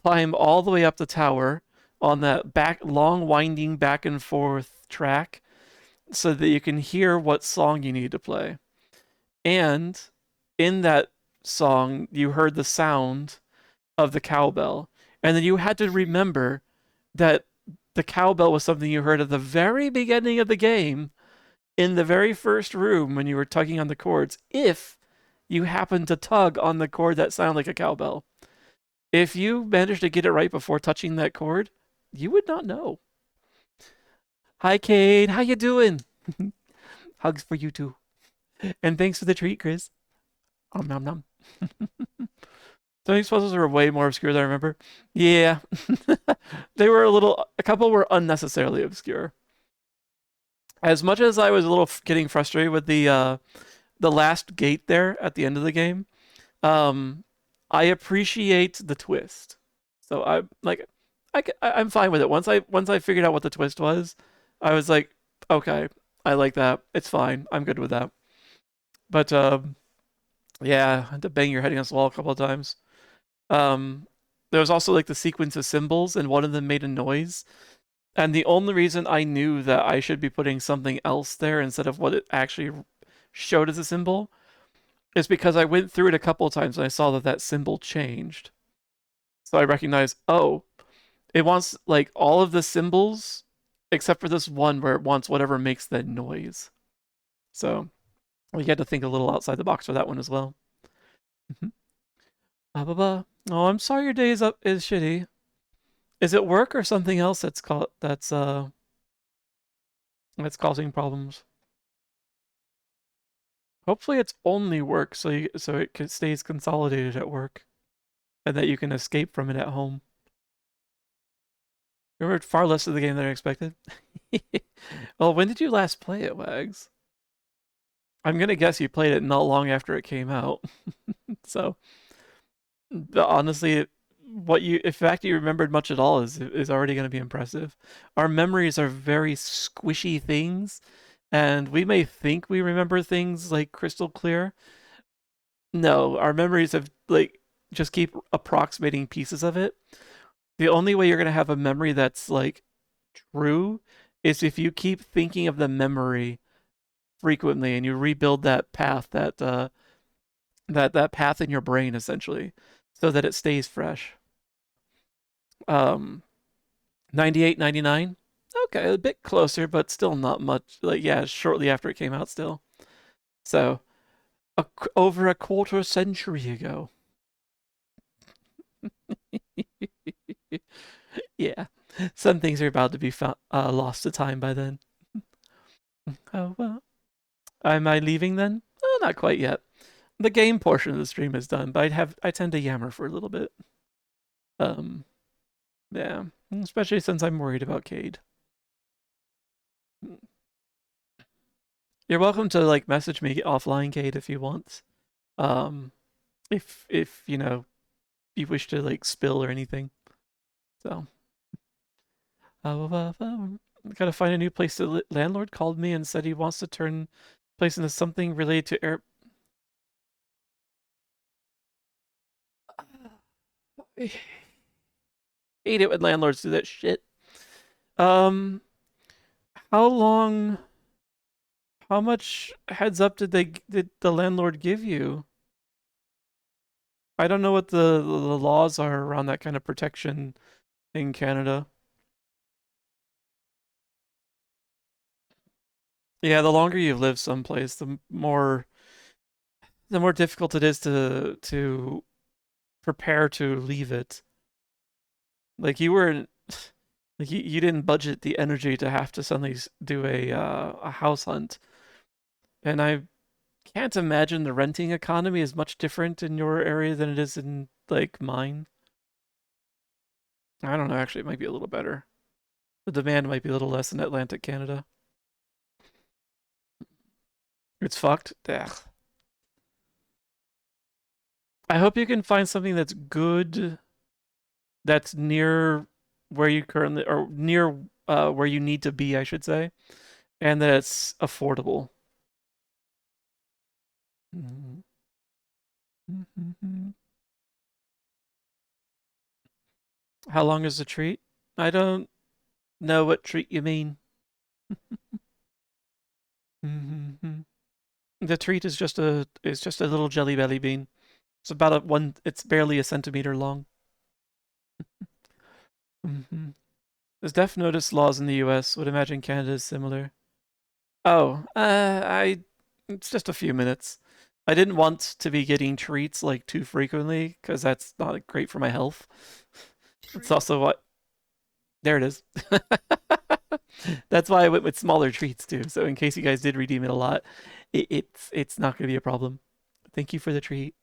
climb all the way up the tower on that back long winding back and forth track so that you can hear what song you need to play. And in that song, you heard the sound of the cowbell. And then you had to remember that the cowbell was something you heard at the very beginning of the game in the very first room when you were tugging on the cords, if you happened to tug on the cord that sounded like a cowbell. If you managed to get it right before touching that cord, you would not know. Hi, Cade. How you doing? Hugs for you too. And thanks for the treat, Chris. Nom nom. Some of these puzzles are way more obscure than I remember. Yeah. They were a couple were unnecessarily obscure. As much as I was a little getting frustrated with the last gate there at the end of the game, um, I appreciate the twist. So I like I'm fine with it. Once I figured out what the twist was, I was like, okay, I like that. It's fine. I'm good with that. But yeah, I had to bang your head against the wall a couple of times. Um, there was also like the sequence of symbols, and one of them made a noise. And the only reason I knew that I should be putting something else there instead of what it actually showed as a symbol is because I went through it a couple of times and I saw that that symbol changed. So I recognized, oh, it wants like all of the symbols except for this one where it wants whatever makes that noise. So we had to think a little outside the box for that one as well. Blah, blah, blah. Oh, I'm sorry your day is shitty. Is it work or something else that's causing problems? Hopefully it's only work so it stays consolidated at work and that you can escape from it at home. Remember far less of the game than I expected. Well, when did you last play it, Wags? I'm gonna guess you played it not long after it came out. So honestly, if fact you remembered much at all is already going to be impressive. Our memories are very squishy things, and we may think we remember things like crystal clear. No, our memories have like just keep approximating pieces of it. The only way you're going to have a memory that's like true is if you keep thinking of the memory frequently and you rebuild that path that path in your brain essentially so that it stays fresh. 98, 99. Okay, a bit closer, but still not much. Like, yeah, shortly after it came out still. So, over a quarter century ago. Yeah. Some things are about to be lost to time by then. Oh well. Am I leaving then? Oh, not quite yet. The game portion of the stream is done, but I tend to yammer for a little bit. Yeah, especially since I'm worried about Cade. You're welcome to like message me offline, Cade, if you want. If you know you wish to like spill or anything. So, gotta find a new place. The landlord called me and said he wants to turn place into something related to air. I hate it when landlords do that shit. Um, how long? How much heads up did the landlord give you? I don't know what the laws are around that kind of protection in Canada. Yeah, the longer you've lived someplace, the more difficult it is to prepare to leave it. Like you were like you didn't budget the energy to have to suddenly do a house hunt. And I can't imagine the renting economy is much different in your area than it is in like mine. I don't know, actually it might be a little better. The demand might be a little less in Atlantic Canada. It's fucked. Ugh. I hope you can find something that's good, that's near where you currently, or near where you need to be, I should say, and that it's affordable. How long is the treat? I don't know what treat you mean. The treat is just a little jelly belly bean. It's about it's barely a centimeter long. There's Death Notice laws in the US. Would imagine Canada is similar. Oh, it's just a few minutes. I didn't want to be getting treats like too frequently because that's not great for my health. It's also what. There it is. That's why I went with smaller treats too. So in case you guys did redeem it a lot, it's not going to be a problem. Thank you for the treat.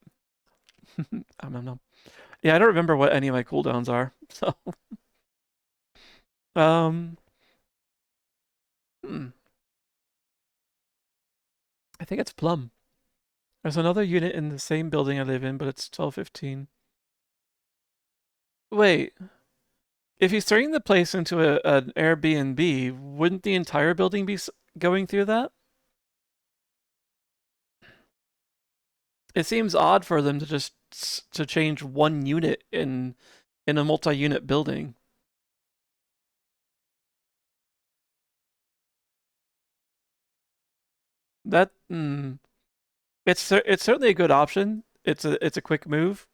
Yeah, I don't remember what any of my cooldowns are. So, um, hmm. I think it's Plum. There's another unit in the same building I live in, but it's 12:15. Wait, if he's turning the place into an Airbnb, wouldn't the entire building be going through that? It seems odd for them to just to change one unit in a multi-unit building. That it's certainly a good option. It's a quick move,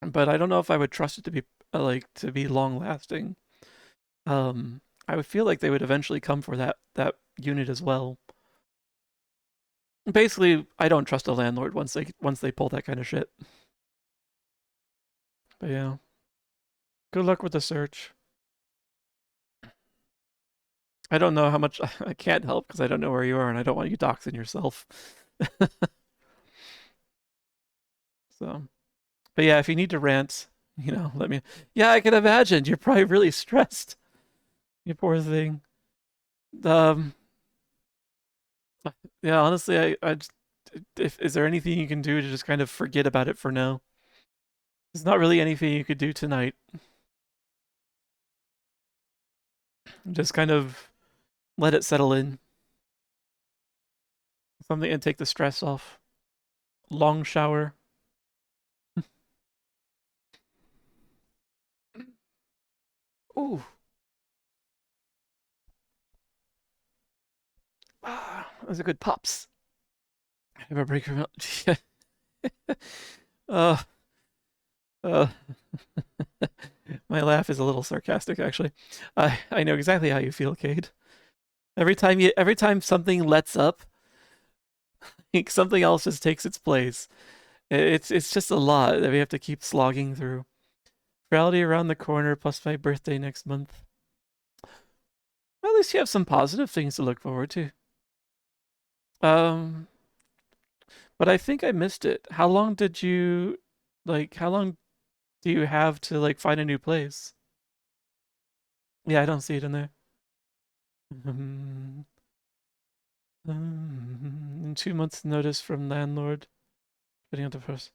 but I don't know if I would trust it to be like to be long lasting. I would feel like they would eventually come for that unit as well. Basically, I don't trust a landlord once they pull that kind of shit. But yeah. Good luck with the search. I don't know how much I can't help because I don't know where you are and I don't want you doxing yourself. So, but yeah, if you need to rant, let me. Yeah, I can imagine. You're probably really stressed. You poor thing. Um, yeah, honestly, I just, if is there anything you can do to just kind of forget about it for now? There's not really anything you could do tonight. Just kind of let it settle in. Something and take the stress off. Long shower. Ooh. Ah, those are good pops. I have a break from uh uh my laugh is a little sarcastic actually. I know exactly how you feel, Cade. Every time something lets up, something else just takes its place. It's just a lot that we have to keep slogging through. Reality around the corner plus my birthday next month. At least you have some positive things to look forward to. Um, but I think I missed it. How long did you how long do you have to like find a new place? Yeah, I don't see it in there. In 2 months' notice from landlord. Putting out the first.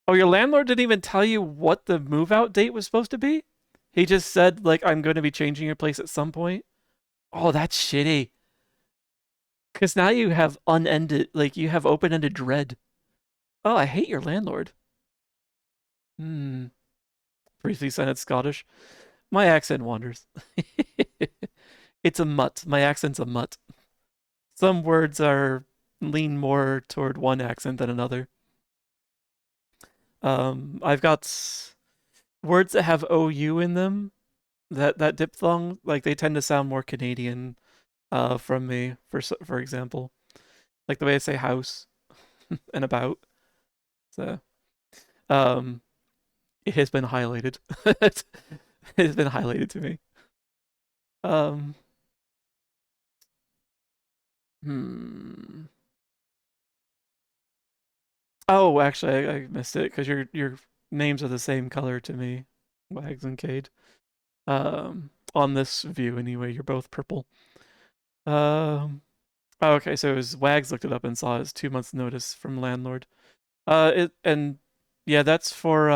Oh, your landlord didn't even tell you what the move out date was supposed to be? He just said, like, I'm going to be changing your place at some point. Oh, that's shitty. Because now you have unended, like, you have open ended dread. Oh, I hate your landlord. Hmm. Briefly sounded Scottish. My accent wanders. It's a mutt. My accent's a mutt. Some words are lean more toward one accent than another. I've got words that have OU in them. That diphthong, like they tend to sound more Canadian from me, for example. Like the way I say house and about. So um it has been highlighted. It has been highlighted to me. Um hmm. Oh, actually I missed it because your names are the same color to me. Wags and Cade. On this view anyway, you're both purple. Oh, okay, so his Wags looked it up and saw his 2 months notice from landlord. It and yeah, that's for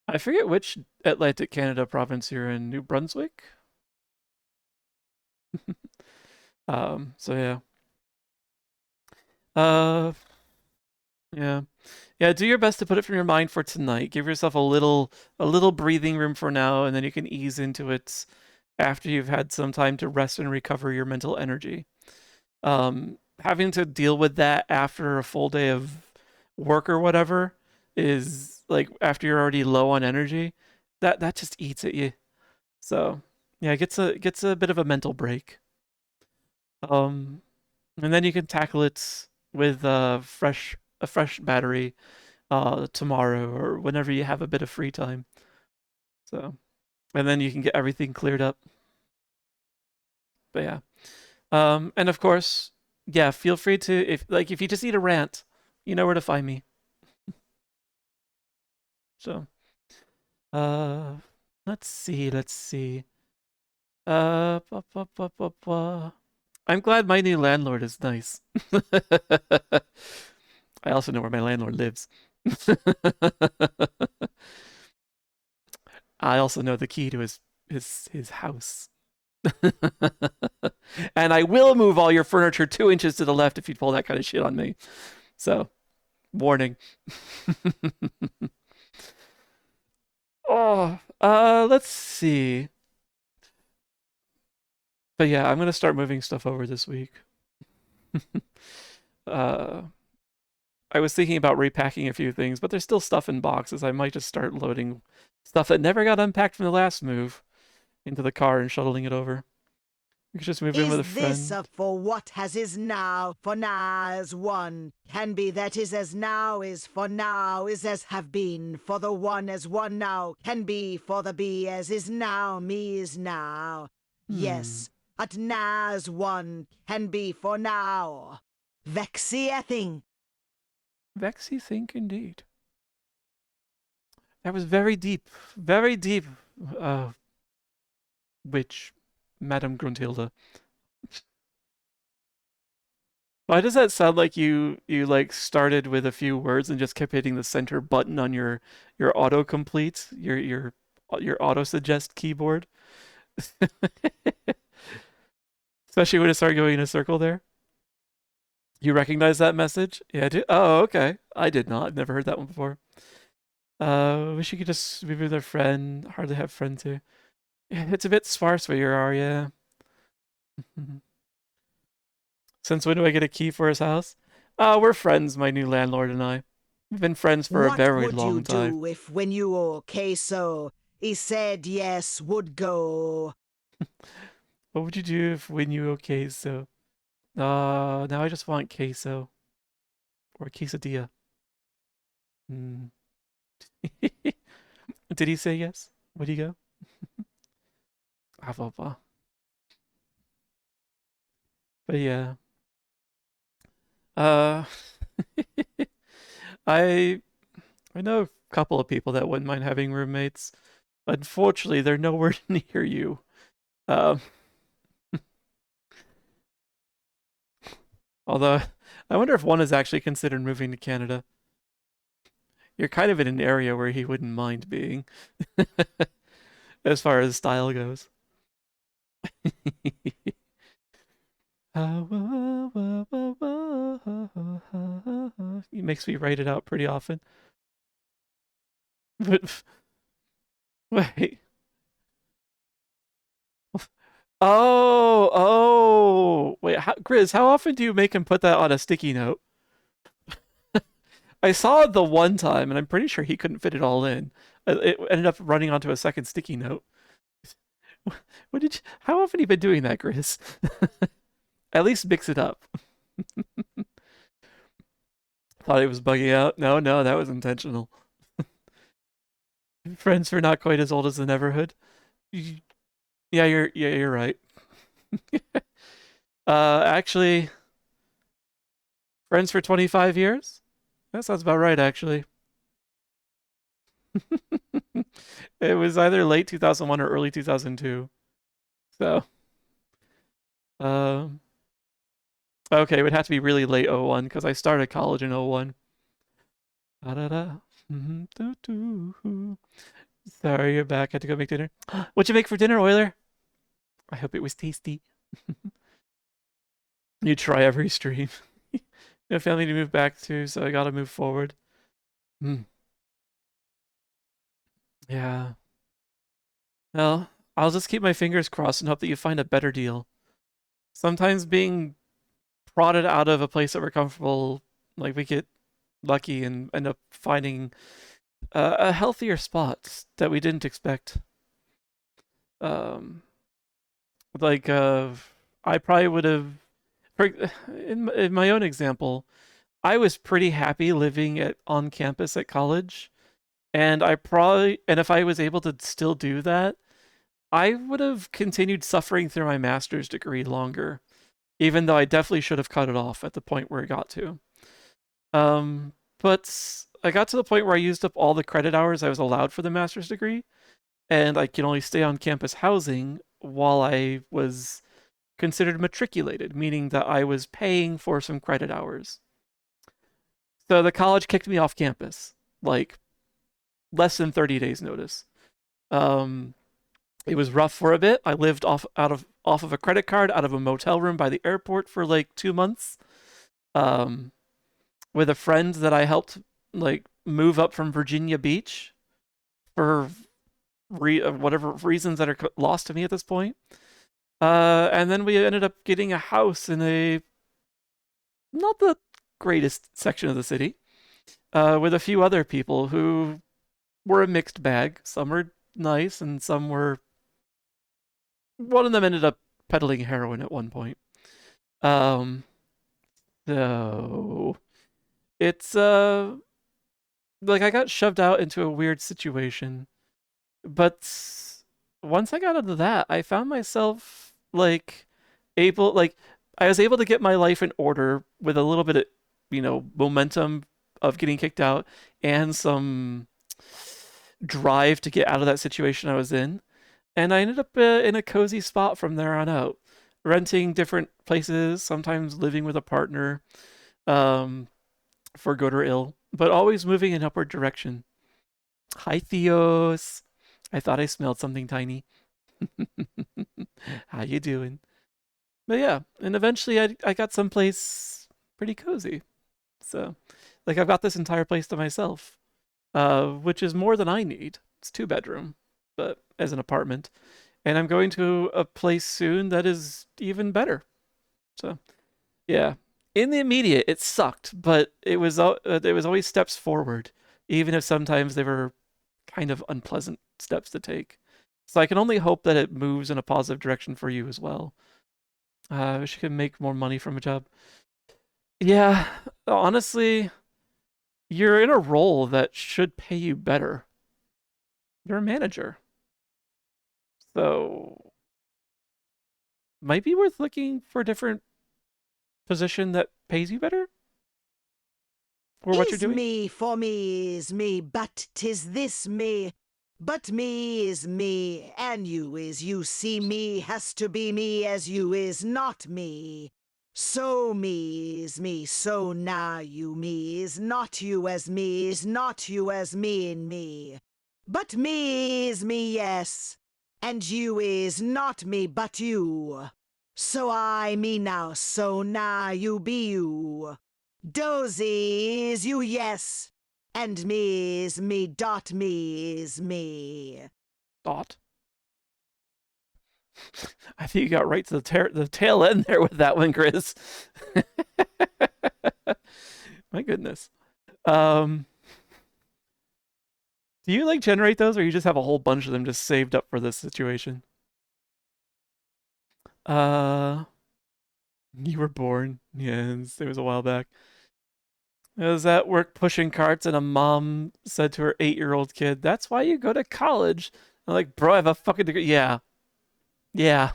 I forget which Atlantic Canada province you're in, New Brunswick. So yeah. Uh, yeah, yeah. Do your best to put it from your mind for tonight. Give yourself a little breathing room for now, and then you can ease into it after you've had some time to rest and recover your mental energy. Having to deal with that after a full day of work or whatever is like after you're already low on energy, that just eats at you. So yeah, it gets a bit of a mental break. Um, and then you can tackle it with a fresh battery tomorrow or whenever you have a bit of free time. So and then you can get everything cleared up. But yeah. And of course, yeah, feel free to if you just need a rant, you know where to find me. So, uh, let's see. Ba, ba, ba, ba, ba. I'm glad my new landlord is nice. I also know where my landlord lives. I also know the key to his house. And I will move all your furniture 2 inches to the left if you pull that kind of shit on me. So, warning. Oh, let's see. But yeah, I'm gonna start moving stuff over this week. uh, I was thinking about repacking a few things, but there's still stuff in boxes. I might just start loading stuff that never got unpacked from the last move into the car and shuttling it over. You could just move in with a Is this friend. for what has is now, for now as one? Can be that is as now is for now is as have been, for the one as one now can be, for the be as is now, me is now. Hmm. Yes, at now as one can be for now. Vexy a thing. Vexy think indeed. That was very deep, uh, witch, Madame Gruntilda. Why does that sound like you like started with a few words and just kept hitting the center button on your autocomplete, your auto suggest keyboard? Especially when it started going in a circle there. You recognize that message? Yeah, I do. Oh, okay. I did not. I've never heard that one before. Wish you could just be with a friend. Hardly have friends here. Yeah, it's a bit sparse where you are, yeah. Since when do I get a key for his house? We're friends, my new landlord and I. We've been friends for a What very would you long time. do if when you okay so he said yes would go? What would you do if when you okay so? Now I just want queso or quesadilla. Mm. Did he say yes? Would he go? Avova. But yeah. Uh I I know a couple of people that wouldn't mind having roommates. Unfortunately, they're nowhere near you. Um, although, I wonder if one is actually considered moving to Canada. You're kind of in an area where he wouldn't mind being, as far as style goes. He makes me write it out pretty often. But wait. Wait, Grizz, how often do you make him put that on a sticky note? I saw it the one time, and I'm pretty sure he couldn't fit it all in. It ended up running onto a second sticky note. How often have you been doing that, Grizz? At least mix it up. Thought he was bugging out. No, that was intentional. Friends were not quite as old as the Neverhood. Yeah, you're right. Actually, friends for 25 years? That sounds about right, actually. It was either late 2001 or early 2002. So, um, okay, it would have to be really late '01 because I started college in '01. Da-da-da. Sorry, you're back. I had to go make dinner. What'd you make for dinner, Euler? I hope it was tasty. You try every stream. No family to move back to, so I gotta move forward. Yeah. Well, I'll just keep my fingers crossed and hope that you find a better deal. Sometimes being prodded out of a place that we're comfortable, like we get lucky and end up finding a healthier spot that we didn't expect. Um, like I probably would have, in my own example, I was pretty happy living on campus at college, and if I was able to still do that, I would have continued suffering through my master's degree longer, even though I definitely should have cut it off at the point where it got to. But I got to the point where I used up all the credit hours I was allowed for the master's degree, and I could only stay on campus housing while I was considered matriculated, meaning that I was paying for some credit hours. So the college kicked me off campus, like less than 30 days notice. Um, it was rough for a bit. I lived off of a credit card out of a motel room by the airport for like 2 months. Um, with a friend that I helped like move up from Virginia Beach for whatever reasons that are lost to me at this point. And then we ended up getting a house in a not the greatest section of the city, with a few other people who were a mixed bag. Some were nice, and some were. One of them ended up peddling heroin at one point. Um, so it's like I got shoved out into a weird situation, but once I got out of that, I found myself I was able to get my life in order with a little bit of, momentum of getting kicked out and some drive to get out of that situation I was in. And I ended up in a cozy spot from there on out, renting different places, sometimes living with a partner, um, for good or ill, but always moving in upward direction. Hi, Theos. I thought I smelled something tiny. How you doing? But yeah, and eventually I got someplace pretty cozy. So, like I've got this entire place to myself, which is more than I need. It's 2 bedroom, but as an apartment, and I'm going to a place soon that is even better. So, yeah. In the immediate, it sucked, but it was always steps forward, even if sometimes they were kind of unpleasant steps to take. So I can only hope that it moves in a positive direction for you as well. I wish you could make more money from a job. Yeah, honestly, you're in a role that should pay you better. You're a manager. So might be worth looking for a different position that pays you better for what you're Is doing. me for me is me, but 'tis this me. But me is me, and you is you. See, me has to be me as you is not me. So me is me, so now you me is not you as me is not you as me in me. But me is me, yes, and you is not me, but you. So I me now, so now you be you. Dozy is you, yes, and me is me, dot me is me. Thought. I think you got right to the tail end there with that one, Chris. My goodness. Do you like generate those, or you just have a whole bunch of them just saved up for this situation? You were born. Yes, it was a while back. I was at work pushing carts, and a mom said to her 8-year-old kid, "That's why you go to college." I'm like, "Bro, I have a fucking degree." Yeah, yeah.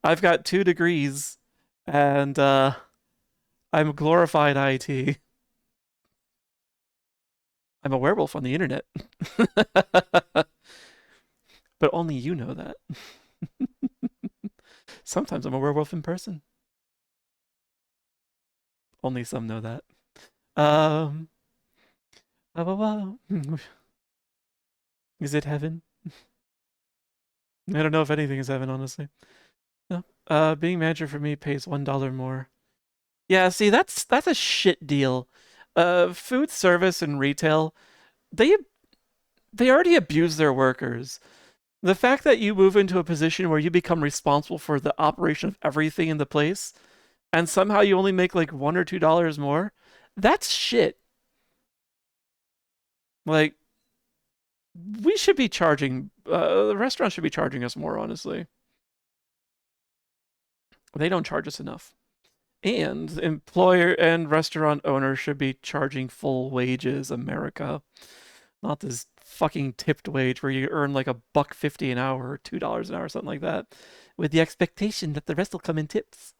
I've got 2 degrees, and I'm glorified IT. I'm a werewolf on the internet. But only you know that. Sometimes I'm a werewolf in person. Only some know that. Um, Is it heaven? I don't know if anything is heaven, honestly. No. Being manager for me pays $1 more. Yeah, see, that's a shit deal. Food service and retail, they they already abuse their workers. The fact that you move into a position where you become responsible for the operation of everything in the place, and somehow you only make like $1 or $2 more, that's shit. Like, we should be charging, the restaurant should be charging us more, honestly. They don't charge us enough. And employer and restaurant owners should be charging full wages, America. Not this fucking tipped wage where you earn like $1.50 an hour or $2 an hour, something like that, with the expectation that the rest will come in tips.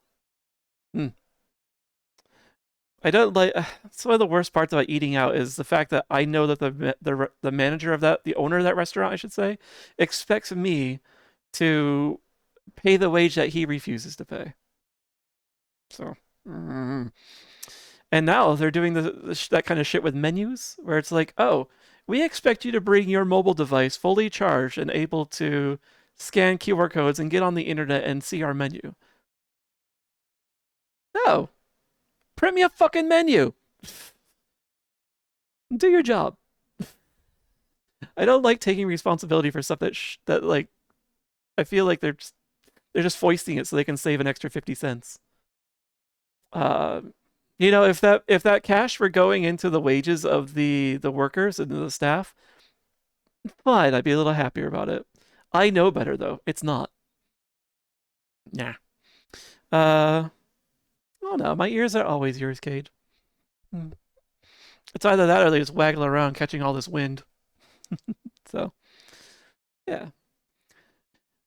I don't like. It's one of the worst parts about eating out is the fact that I know that the manager of that, the owner of that restaurant, I should say, expects me to pay the wage that he refuses to pay. So, and now they're doing that kind of shit with menus where it's like, oh, we expect you to bring your mobile device fully charged and able to scan QR codes and get on the internet and see our menu. No, print me a fucking menu. Do your job. I don't like taking responsibility for stuff that like I feel like they're just foisting it so they can save an extra 50 cents. Uh, if that cash were going into the wages of the workers and the staff, fine, I'd be a little happier about it. I know better though. It's not. Nah. Oh no, my ears are always yours, Cade. It's either that or they just waggle around catching all this wind. So, yeah.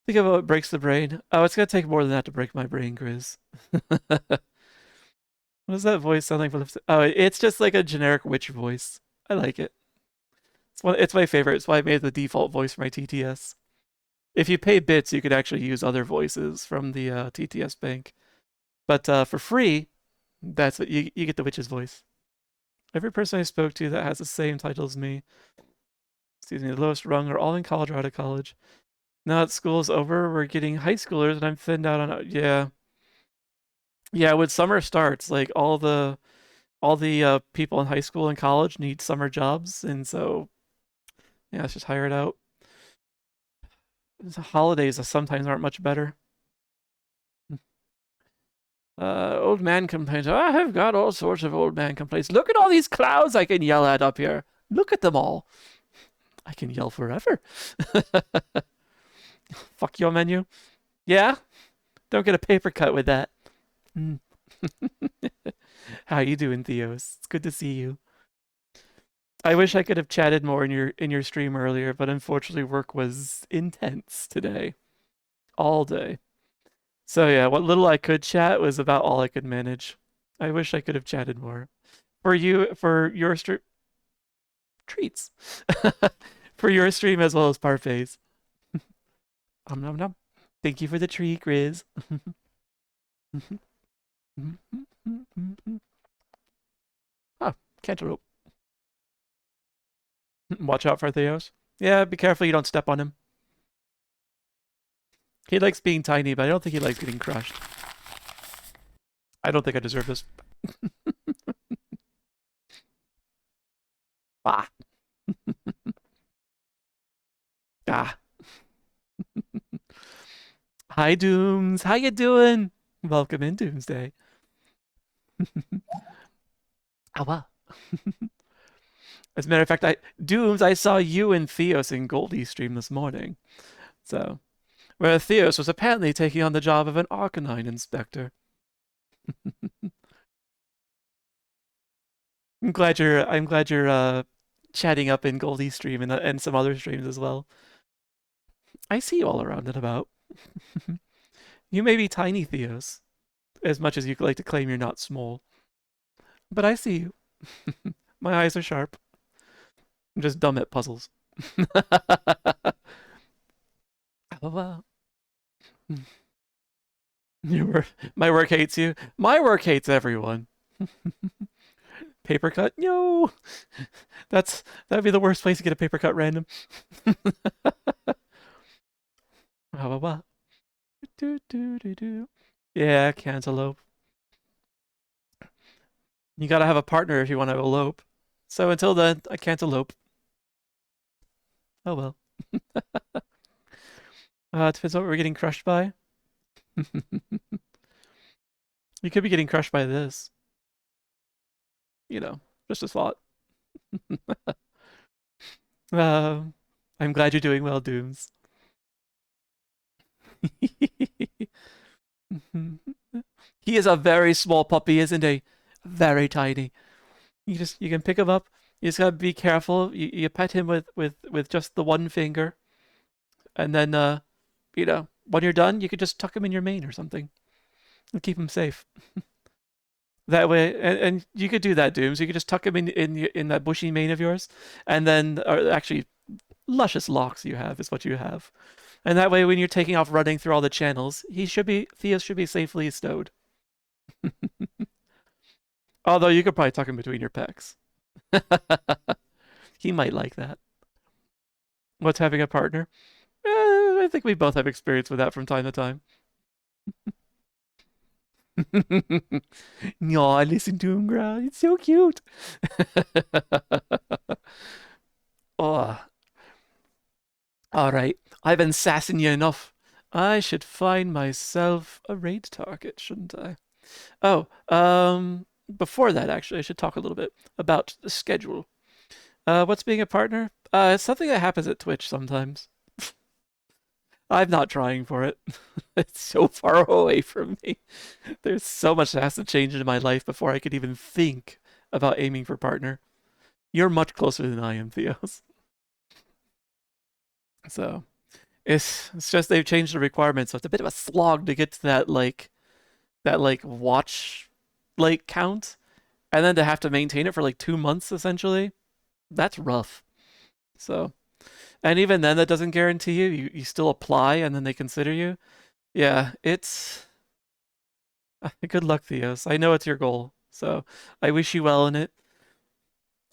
Think of what breaks the brain. Oh, it's gonna take more than that to break my brain, Grizz. What does that voice sound like? Oh, it's just like a generic witch voice. I like it. It's my favorite. It's why I made the default voice for my TTS. If you pay bits, you could actually use other voices from the TTS bank. But for free, that's what you get the witch's voice. Every person I spoke to that has the same title as me, excuse me, the lowest rung, are all in college or out of college. Now that school's over, we're getting high schoolers, and I'm thinned out on. Yeah, yeah. When summer starts, like all the people in high school and college need summer jobs, and so yeah, let's just hire it out. The holidays sometimes aren't much better. Old man complains. I have got all sorts of old man complaints. Look at all these clouds I can yell at up here. Look at them all. I can yell forever. Fuck your menu. Yeah? Don't get a paper cut with that. How you doing, Theos? It's good to see you. I wish I could have chatted more in your stream earlier, but unfortunately work was intense today. all day. So yeah, what little I could chat was about all I could manage. I wish I could have chatted more. For your stream treats. For your stream as well as parfaits. Nom nom. Thank you for the treat, Grizz. Oh, cantaloupe. Watch out for Theos. Yeah, be careful you don't step on him. He likes being tiny, but I don't think he likes getting crushed. I don't think I deserve this. Ah. Ah. Hi, Dooms. How you doing? Welcome in, Doomsday. Oh, wow. As a matter of fact, Dooms, I saw you and Theos in Goldie stream this morning. So, where Theos was apparently taking on the job of an Arcanine inspector. I'm glad you're chatting up in Goldie stream and some other streams as well. I see you all around and about. You may be tiny, Theos, as much as you like to claim you're not small. But I see you. My eyes are sharp. I'm just dumb at puzzles. Oh, wow. My work hates you. My work hates everyone. Paper cut? No. That'd be the worst place to get a paper cut random. Yeah, cantaloupe. You gotta have a partner if you want to elope. So until then, I can't elope. Oh well. Depends on what we're getting crushed by. You could be getting crushed by this. You know, just a thought. Uh, I'm glad you're doing well, Dooms. He is a very small puppy, isn't he? Very tiny. You can pick him up. You just gotta be careful. You pet him with just the one finger, and then when you're done, you could just tuck him in your mane or something and keep him safe. That way, and you could do that, Dooms. You could just tuck him in that bushy mane of yours, and then, or actually, luscious locks you have is what you have, and that way, when you're taking off running through all the channels, Theos should be safely stowed. Although you could probably tuck him between your pecs. He might like that. What's having a partner? I think we both have experience with that from time to time. No, listen to him growl. It's so cute. Oh. All right. I've been sassing you enough. I should find myself a raid target, shouldn't I? Oh, before that, actually, I should talk a little bit about the schedule. What's being a partner? It's something that happens at Twitch sometimes. I'm not trying for it. It's so far away from me. There's so much that has to change in my life before I could even think about aiming for partner. You're much closer than I am, Theos. So it's just they've changed the requirements, so it's a bit of a slog to get to that watch count, and then to have to maintain it for like 2 months essentially. That's rough. So, and even then, that doesn't guarantee you. You still apply, and then they consider you. Yeah, it's good luck, Theos. I know it's your goal, so I wish you well in it.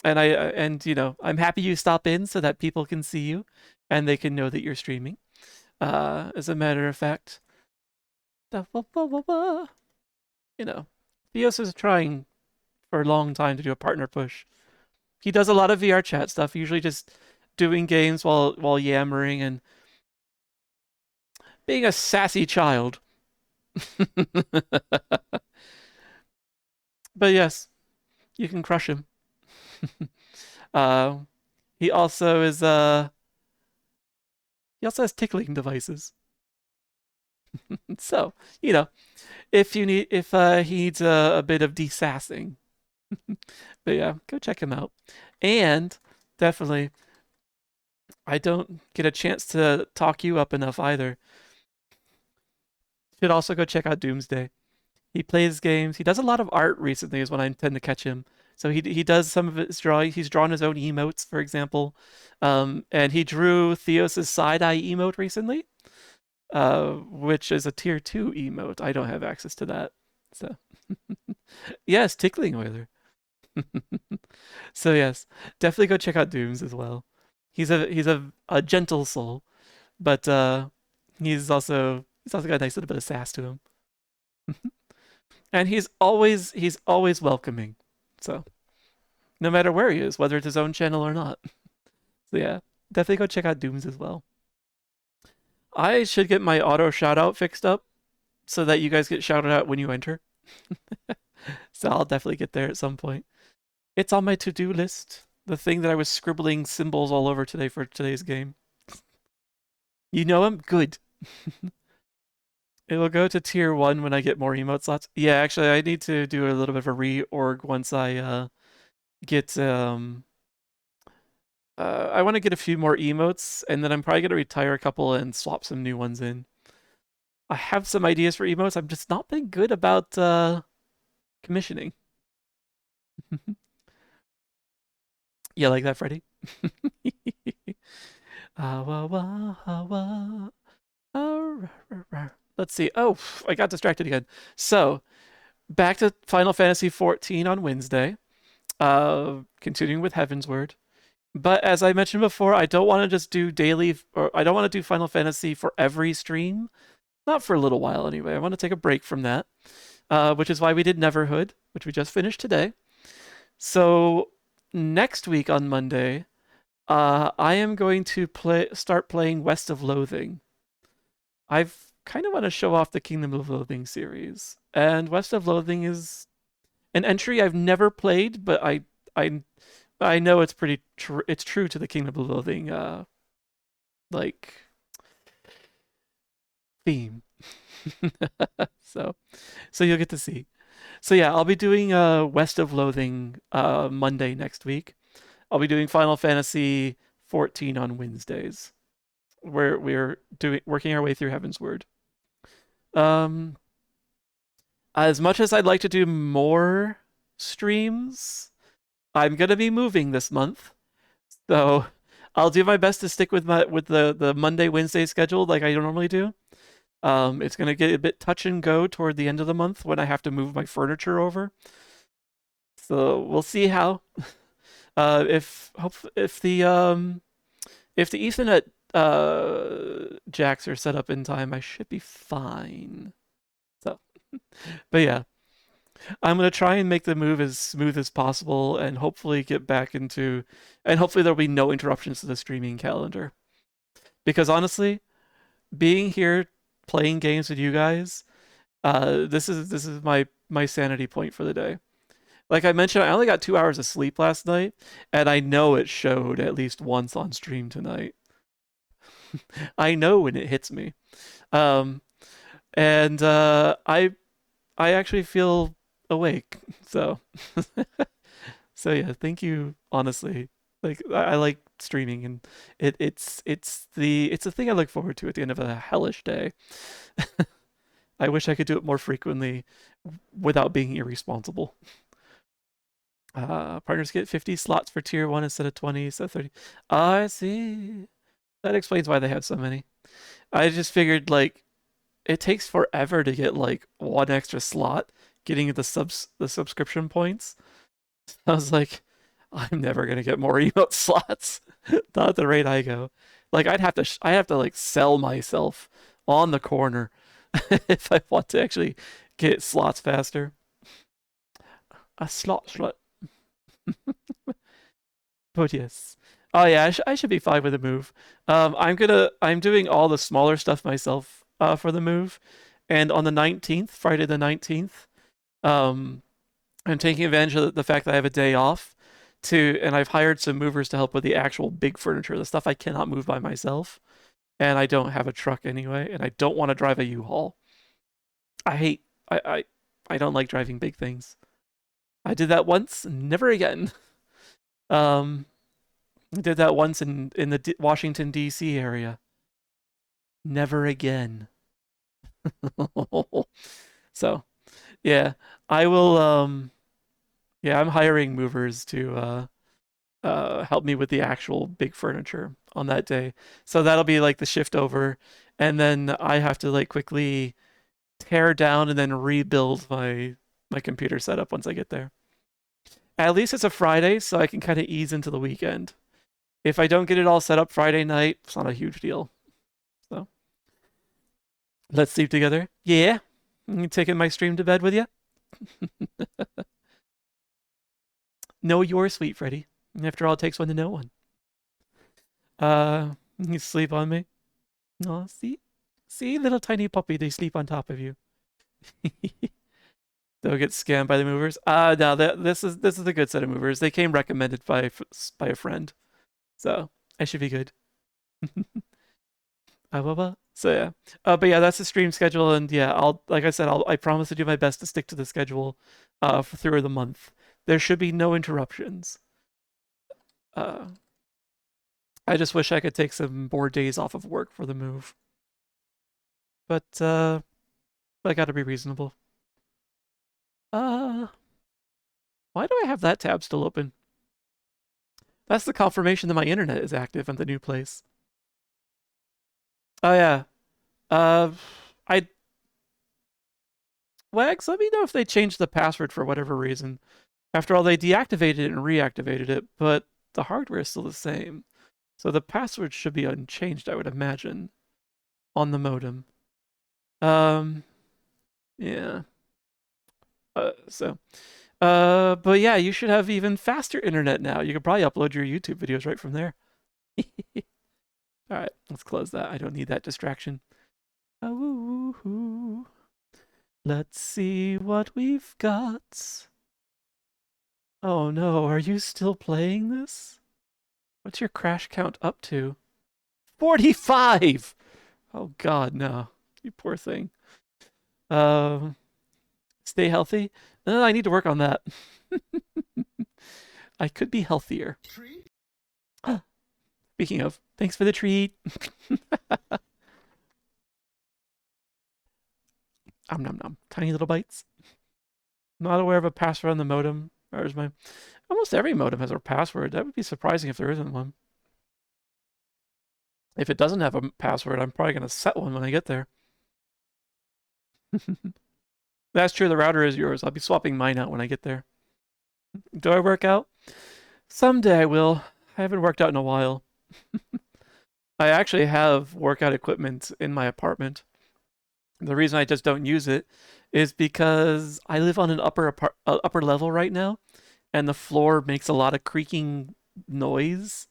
And I'm happy you stop in so that people can see you, and they can know that you're streaming. As a matter of fact, Theos is trying for a long time to do a partner push. He does a lot of VR chat stuff, usually just doing games while yammering and being a sassy child. But yes, you can crush him. uh, he also is he also has tickling devices. So, if he needs a bit of desassing. But yeah, go check him out. And definitely, I don't get a chance to talk you up enough either. Should also go check out Doomsday. He plays games. He does a lot of art recently, is when I tend to catch him. So he does some of his drawing. He's drawn his own emotes, for example, and he drew Theos's side eye emote recently, which is a tier 2 emote. I don't have access to that, so yes, tickling Euler. So yes, definitely go check out Dooms as well. He's a gentle soul, but he's also got a nice little bit of sass to him. And he's always welcoming. So no matter where he is, whether it's his own channel or not. So yeah, definitely go check out Dooms as well. I should get my auto shout out fixed up so that you guys get shouted out when you enter. So I'll definitely get there at some point. It's on my to-do list. The thing that I was scribbling symbols all over today for today's game. You know him? Good. It will go to tier 1 when I get more emote slots. Yeah, actually, I need to do a little bit of a reorg once I get I want to get a few more emotes, and then I'm probably gonna retire a couple and swap some new ones in. I have some ideas for emotes. I'm just not been good about commissioning. Yeah, like that, Freddy? Let's see. Oh, I got distracted again. So, back to Final Fantasy XIV on Wednesday. Continuing with Heavensward. But as I mentioned before, I don't want to just do daily, or I don't want to do Final Fantasy for every stream. Not for a little while anyway. I want to take a break from that, which is why we did Neverhood, which we just finished today. So next week on Monday, I am going to start playing West of Loathing. I've kind of want to show off the Kingdom of Loathing series, and West of Loathing is an entry I've never played, but I know it's pretty it's true to the Kingdom of Loathing like theme. so you'll get to see. So yeah, I'll be doing West of Loathing Monday next week. I'll be doing Final Fantasy 14 on Wednesdays, where we're working our way through Heavensward. As much as I'd like to do more streams, I'm gonna be moving this month, so I'll do my best to stick with the Monday Wednesday schedule like I normally do. It's gonna get a bit touch and go toward the end of the month when I have to move my furniture over. So we'll see how. If the Ethernet jacks are set up in time, I should be fine. So, but yeah, I'm gonna try and make the move as smooth as possible, and hopefully get back into, and hopefully there'll be no interruptions to the streaming calendar. Because honestly, being here playing games with you guys, this is my sanity point for the day. Like I mentioned, I only got 2 hours of sleep last night, and I know it showed at least once on stream tonight. I know when it hits me. Um, and I actually feel awake. So so yeah, thank you honestly. Like I like streaming, and it's the thing I look forward to at the end of a hellish day. I wish I could do it more frequently without being irresponsible. Partners get 50 slots for tier 1 instead of 20, so 30. I see. That explains why they have so many. I just figured like it takes forever to get like one extra slot getting the subscription points. I was like, I'm never gonna get more emote slots. Not at the rate I go. Like I have to like sell myself on the corner if I want to actually get slots faster. A slot. But yes. Oh yeah, I should be fine with the move. I'm doing all the smaller stuff myself for the move, and on the 19th, Friday the 19th, um, I'm taking advantage of the fact that I have a day off and I've hired some movers to help with the actual big furniture, the stuff I cannot move by myself, and I don't have a truck anyway, and I don't want to drive a U-Haul. I hate I don't like driving big things. I did that once, never again. Um, I did that once in the Washington D.C. area. Never again. So, yeah, I will yeah, I'm hiring movers to help me with the actual big furniture on that day. So that'll be like the shift over, and then I have to like quickly tear down and then rebuild my computer setup once I get there. At least it's a Friday, so I can kind of ease into the weekend. If I don't get it all set up Friday night, it's not a huge deal. So let's sleep together. Yeah. You taking my stream to bed with you? No, you're sweet, Freddy. After all, it takes one to know one. You sleep on me. Oh, see, little tiny puppy, they sleep on top of you. They'll get scammed by the movers. No, this is a good set of movers. They came recommended by a friend, so I should be good. So yeah, but yeah, that's the stream schedule, and yeah, like I said, I promise to do my best to stick to the schedule, through the month. There should be no interruptions. Uh, I just wish I could take some more days off of work for the move, but I got to be reasonable. Uh, why do I have that tab still open? That's the confirmation that my internet is active in the new place. Oh yeah. Uh, I Wags, let me know if they changed the password for whatever reason. After all, they deactivated it and reactivated it, but the hardware is still the same. So the password should be unchanged, I would imagine, on the modem. Yeah. But yeah, you should have even faster internet now. You could probably upload your YouTube videos right from there. All right, let's close that. I don't need that distraction. Oh, let's see what we've got. Oh no, are you still playing this? What's your crash count up to? 45! Oh god, no. You poor thing. Um, Stay healthy? I need to work on that. I could be healthier. Speaking of, thanks for the treat. Nom nom. Tiny little bites. Not aware of a password on the modem. Or is my almost every modem has a password. That would be surprising if there isn't one. If it doesn't have a password, I'm probably gonna set one when I get there. That's true, the router is yours. I'll be swapping mine out when I get there. Do I work out? Someday I will. I haven't worked out in a while. I actually have workout equipment in my apartment. The reason I just don't use it is because I live on an upper level right now, and the floor makes a lot of creaking noise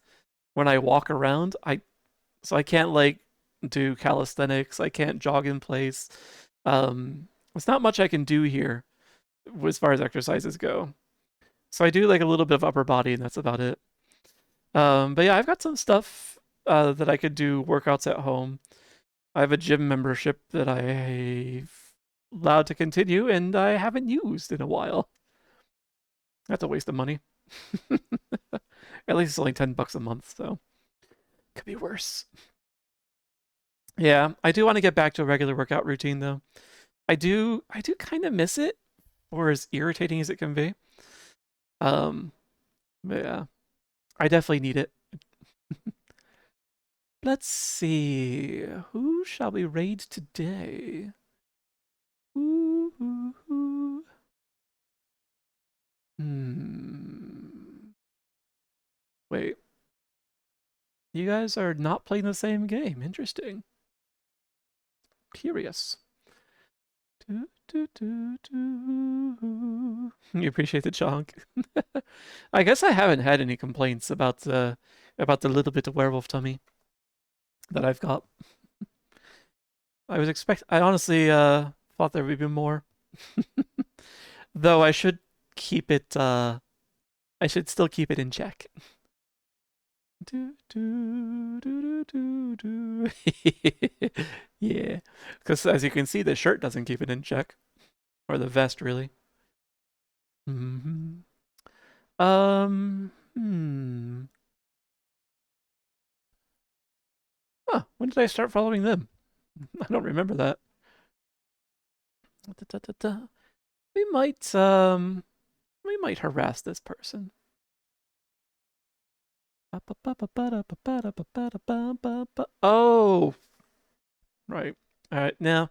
when I walk around. So I can't like do calisthenics. I can't jog in place. There's not much I can do here as far as exercises go. So I do like a little bit of upper body, and that's about it. But yeah, I've got some stuff that I could do workouts at home. I have a gym membership that I've allowed to continue, and I haven't used in a while. That's a waste of money. At least it's only $10 a month, so could be worse. Yeah, I do want to get back to a regular workout routine though. I do kind of miss it, or as irritating as it can be. Um, but yeah, I definitely need it. Let's see. Who shall we raid today? Ooh, ooh, ooh. Wait. You guys are not playing the same game. Interesting. Curious. Do, do, do, do. You appreciate the chunk. I guess I haven't had any complaints about the little bit of werewolf tummy that I've got. I honestly thought there would be more. Though I should still keep it in check. Do, do, do, do, do, do. Yeah, because as you can see, the shirt doesn't keep it in check, or the vest really. Hmm. Hmm. Huh, when did I start following them? I don't remember that. We might harass this person. Oh, right. All right. Now,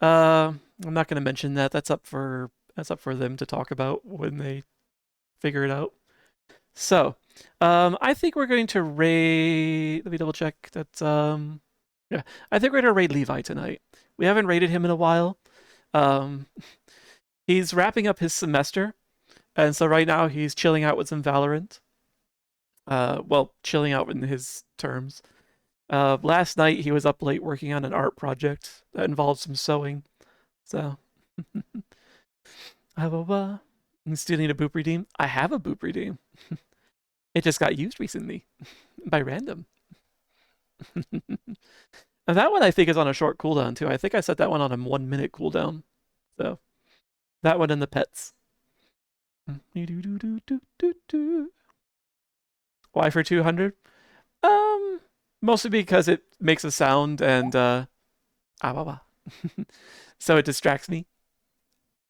I'm not going to mention that. That's up for them to talk about when they figure it out. So, I think we're going to raid. Let me double check that. Yeah, I think we're going to raid Levi tonight. We haven't raided him in a while. Um, he's wrapping up his semester, and so right now he's chilling out with some Valorant. Well, chilling out in his terms. Last night he was up late working on an art project that involved some sewing. So, you still need a boop redeem? I have a boop redeem. It just got used recently by random. And that one I think is on a short cooldown too. I think I set that one on a 1 minute cooldown. So that one and the pets. Why for 200? Mostly because it makes a sound and so it distracts me.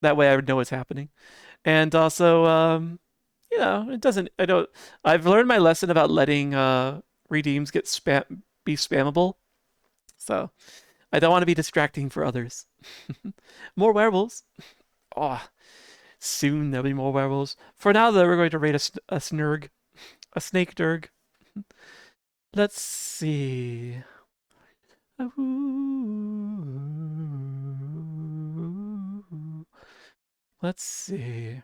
That way I would know what's happening. And also it doesn't I've learned my lesson about letting redeems be spammable. So I don't want to be distracting for others. More werewolves. Oh, soon there'll be more werewolves. For now, though, we're going to raid a snurg. A snake durg. Let's see. Let's see.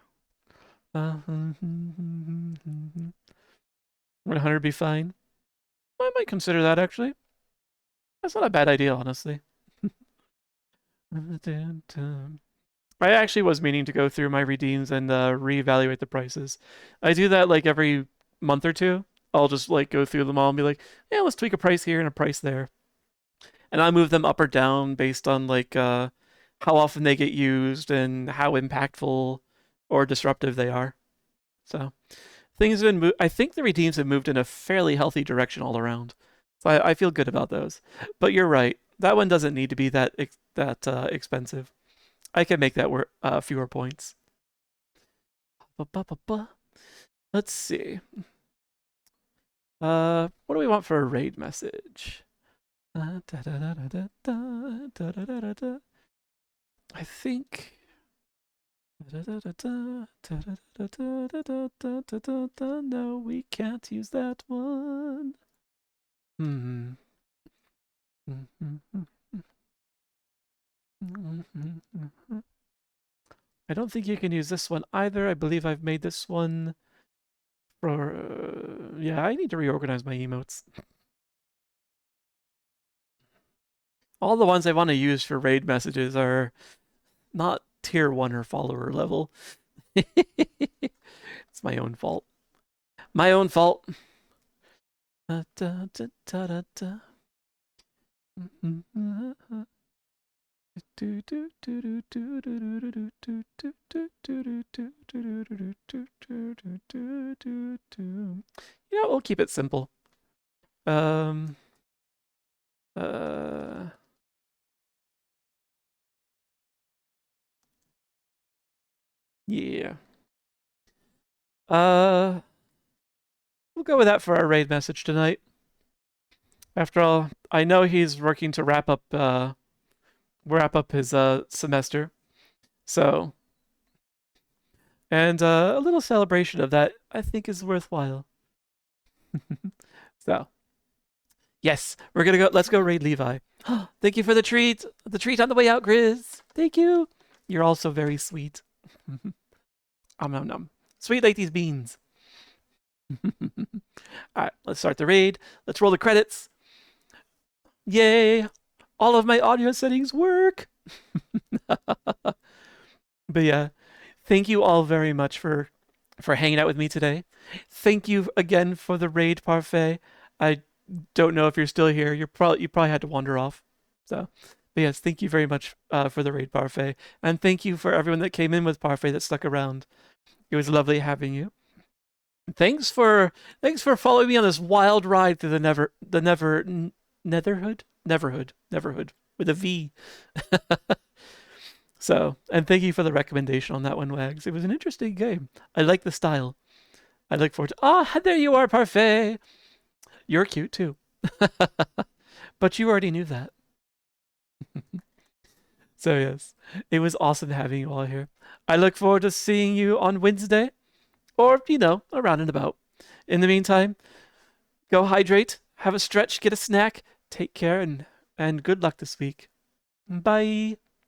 100 be fine. I might consider that, actually. That's not a bad idea, honestly. I actually was meaning to go through my redeems and reevaluate the prices. I do that like every month or two. I'll just like go through them all and be like, yeah, let's tweak a price here and a price there. And I move them up or down based on like how often they get used and how impactful or disruptive they are. So things have been I think the redeems have moved in a fairly healthy direction all around. So I feel good about those. But you're right. That one doesn't need to be that expensive. I can make that fewer points. Let's see. What do we want for a raid message? I think. No, we can't use that one. I don't think you can use this one either. I believe I've made this one for... yeah, I need to reorganize my emotes. All the ones I want to use for raid messages are not tier 1 or follower level. It's my own fault. My own fault. Yeah, we'll keep it simple. Yeah. We'll go with that for our raid message tonight. After all, I know he's working to wrap up his semester. So, and a little celebration of that I think is worthwhile. So, yes, we're gonna go. Let's go raid Levi. Thank you for the treat. The treat on the way out, Grizz. Thank you. You're also very sweet. Nom nom. Sweet like these beans. All right, let's start the raid. Let's roll the credits. Yay! All of my audio settings work. But yeah, thank you all very much for hanging out with me today. Thank you again for the raid parfait. I don't know if you're still here. You probably had to wander off. So, but yes, thank you very much for the raid parfait, and thank you for everyone that came in with parfait that stuck around. It was lovely having you. Thanks for following me on this wild ride through Neverhood with a V. So, and thank you for the recommendation on that one, Wags. It was an interesting game. I like the style. I look forward to. Ah, there you are, Parfait. You're cute too. But you already knew that. So yes, it was awesome having you all here. I look forward to seeing you on Wednesday, or around and about. In the meantime, go hydrate, have a stretch, get a snack, take care, and good luck this week. Bye.